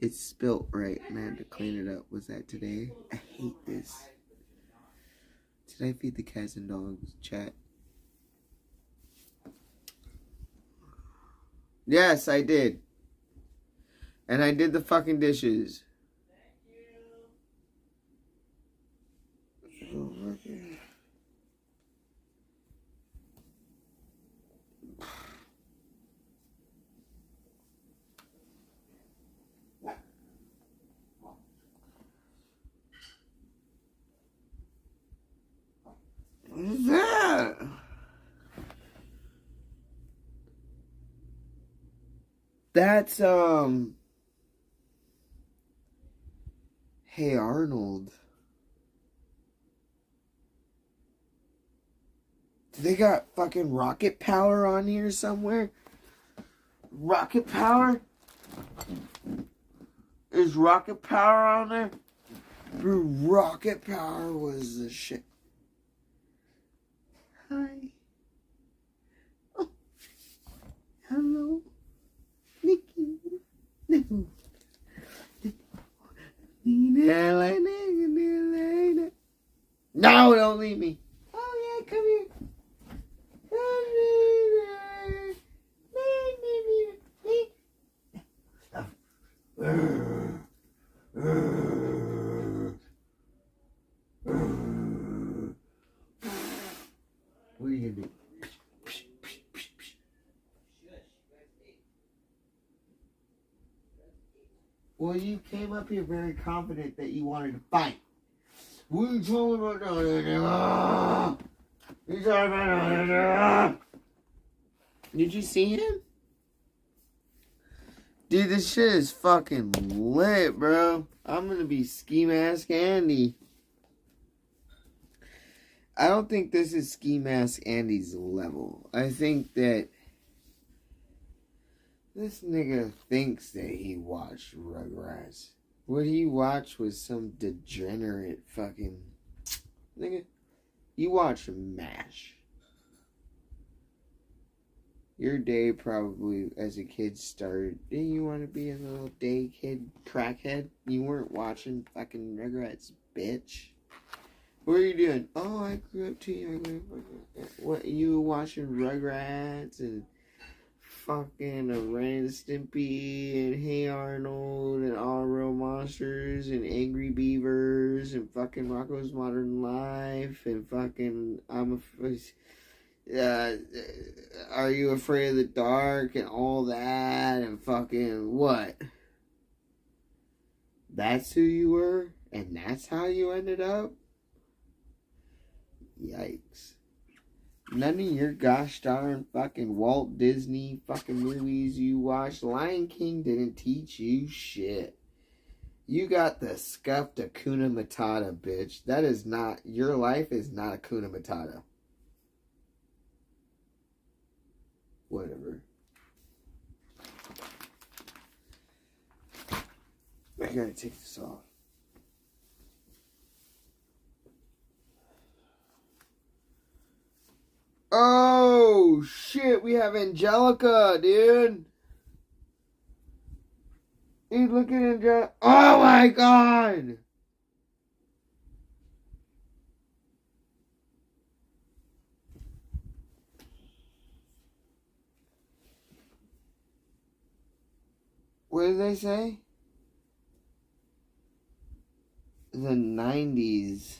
It's spilt right, and I had to clean it up. Was that today? I hate this. Did I feed the cats and dogs? Chat. Yes, I did. And I did the fucking dishes. What is that? That's, Hey Arnold. Do they got fucking rocket power on here somewhere? Rocket power? Is rocket power on there? Dude, rocket power was the shit. Hi. Oh. Hello. Nikki. No. No, don't leave me. Oh, yeah, come here. What are you going to do? Well, you came up here very confident that you wanted to fight. What are you talking about down there? You talking about down there? Did you see him? Dude, this shit is fucking lit, bro. I'm gonna be Ski Mask Andy. I don't think this is Ski Mask Andy's level. I think that this nigga thinks that he watched Rugrats. What he watched was some degenerate fucking... Nigga, you watched MASH. Your day probably, as a kid, started... Didn't you want to be a little day kid crackhead? You weren't watching fucking Rugrats, bitch. What are you doing? Oh, I grew up too young. What, you watching Rugrats and... fucking Ren and Stimpy and Hey Arnold and All Real Monsters and Angry Beavers and fucking Rocco's Modern Life and fucking Are You Afraid of the Dark and all that and fucking what? That's who you were? And that's how you ended up? Yikes. None of your gosh darn fucking Walt Disney fucking movies you watched. Lion King didn't teach you shit. You got the scuffed Hakuna Matata, bitch. That is not, your life is not Hakuna Matata. Whatever. I gotta take this off. Oh, shit, we have Angelica, dude. Dude, look at Angelica. Oh, my God. What did they say? The 90s.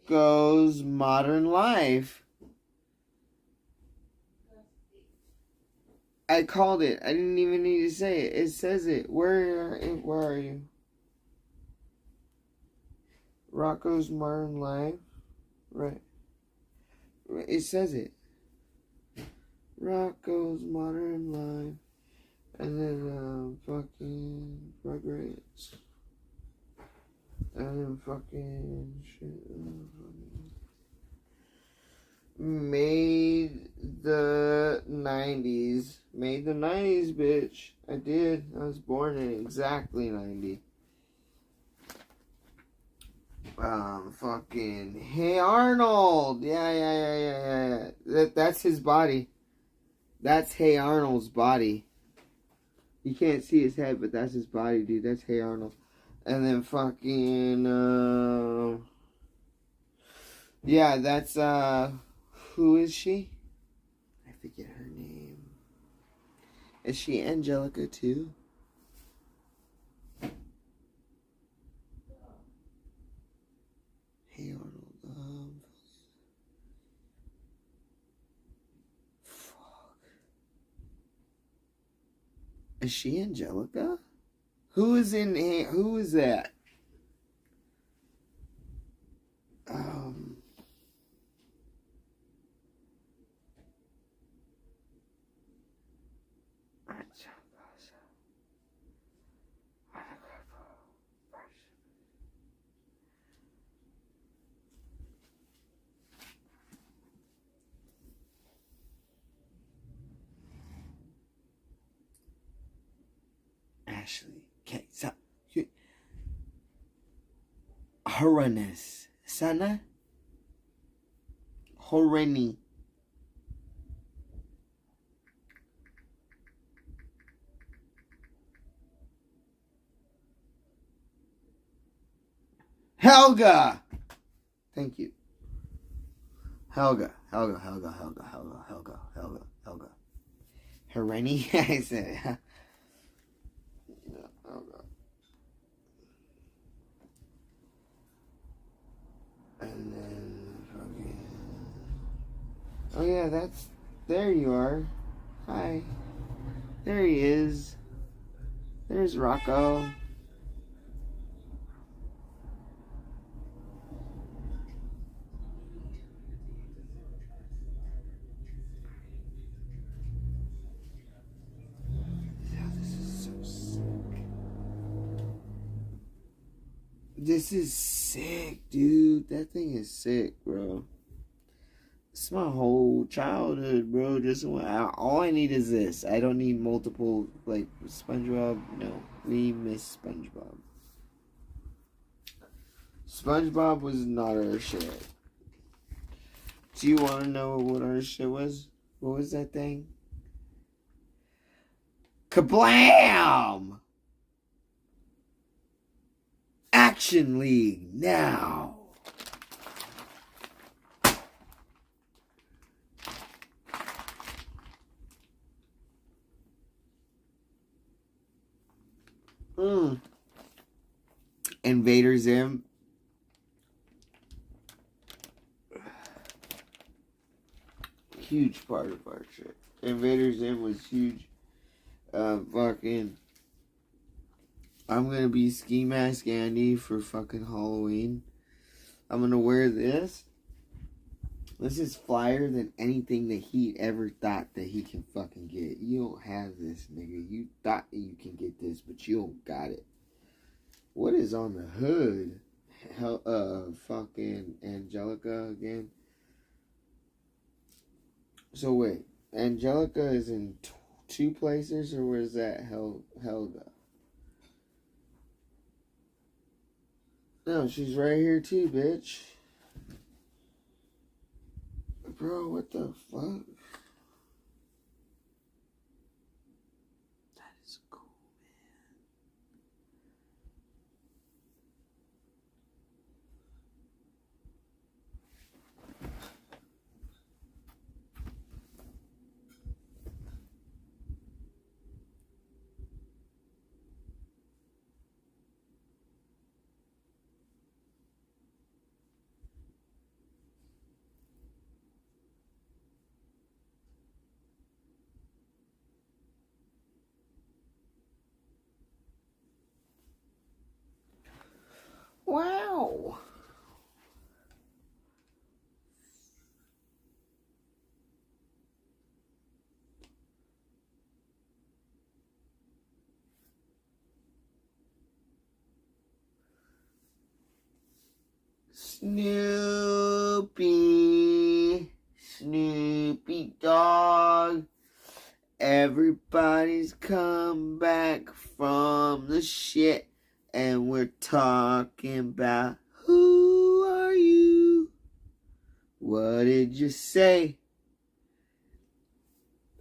Rocco's Modern Life. I called it. I didn't even need to say it. It says it. Where are you? Rocco's Modern Life. Right. It says it. Rocco's Modern Life. And then fucking Rugrats. And then fucking shit. Made the 90s. Made the 90s, bitch. I did. I was born in exactly 90. Fucking Hey Arnold. Yeah. That's his body. That's Hey Arnold's body. You can't see his head, but that's his body, dude. That's Hey Arnold. And then fucking yeah, that's who is she? I forget her name. Is she Angelica too? Hey Arnold. Fuck. Is she Angelica? Who is that? Ashley. Okay, so Horanis. Sana? Horeni. Helga! Thank you. Helga. Horeni? I said it. Helga. And then fucking. Oh yeah, that's. There you are. Hi. There he is. There's Rocco. This is sick, dude. That thing is sick, bro. It's my whole childhood, bro. Just all I need is this. I don't need multiple, like, SpongeBob. No. We miss SpongeBob. SpongeBob was not our shit. Do you want to know what our shit was? What was that thing? Kablam! Action League now. Invader Zim. Huge part of our shit. Invader Zim was huge. Fucking. I'm gonna be Ski Mask Andy for fucking Halloween. I'm gonna wear this. This is flyer than anything that he ever thought that he can fucking get. You don't have this, nigga. You thought you can get this, but you don't got it. What is on the hood? Fucking Angelica again. So wait, Angelica is in two places, or where's that Helga? No, she's right here too, bitch. Bro, what the fuck? That is cool, wow. Snoopy dog. Everybody's come back from the shit, and we're talking about who are you? What did you say?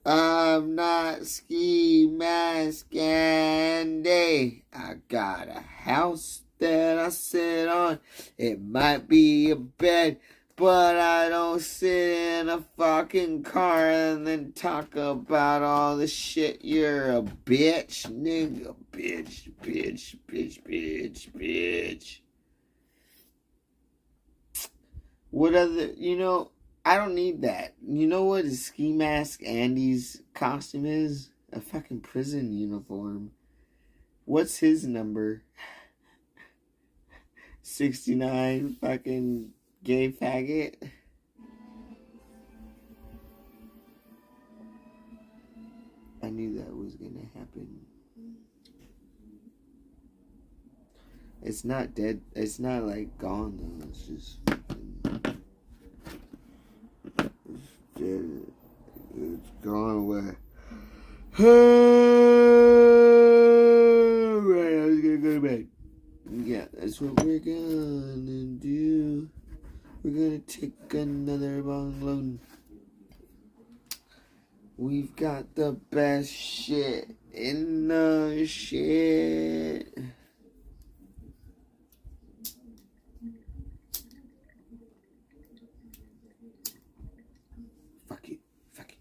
I'm not Ski Mask Andy. I got a house that I sit on. It might be a bed, but I don't sit in a fucking car and then talk about all the shit. You're a bitch, nigga. Bitch, bitch, bitch, bitch, bitch. What other, I don't need that. You know what a Ski Mask Andy's costume is? A fucking prison uniform. What's his number? 69 fucking gay faggot. I knew that was gonna happen. It's not dead. It's not like gone though. It's just dead. It's gone away. Right, I was gonna go to bed. Yeah, that's what we're gonna do. We're gonna take another long load. We've got the best shit in the shit. Fuck it. Fuck it.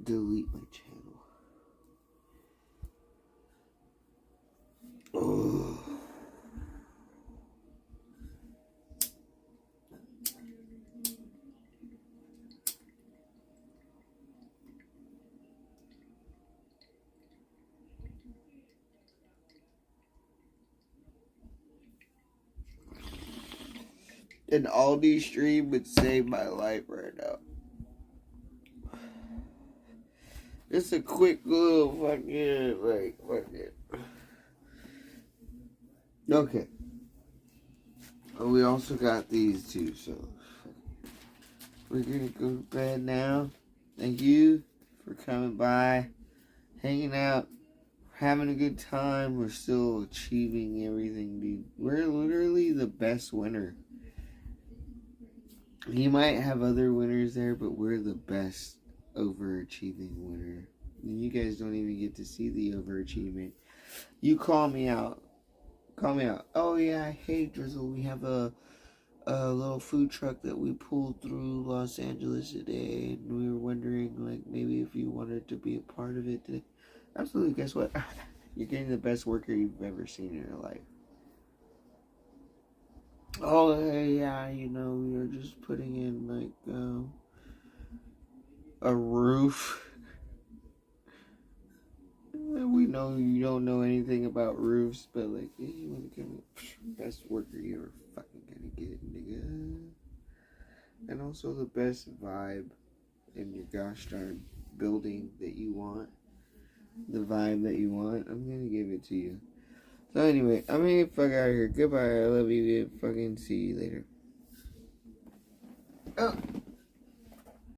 Delete my channel. Oh. An Aldi stream would save my life right now. Just a quick little fucking, fuck it. Okay. Oh, we also got these two, so we're gonna go to bed now. Thank you for coming by, hanging out, having a good time. We're still achieving everything, dude. We're literally the best winner. You might have other winners there, but we're the best overachieving winner. And you guys don't even get to see the overachievement. You call me out. Call me out. Oh yeah, hey Drizzle, we have a little food truck that we pulled through Los Angeles today, and we were wondering, like, maybe if you wanted to be a part of it today. Absolutely. Guess what? You're getting the best worker you've ever seen in your life. Oh, hey, yeah, you know, we were just putting in, like, a roof. We know you don't know anything about roofs, but, like, hey, you want to come in? Best worker you ever fucking gonna get, nigga. And also the best vibe in your gosh darn building that you want. The vibe that you want, I'm gonna give it to you. So anyway, I'm gonna get the fuck out of here. Goodbye, I love you, fucking see you later. Oh.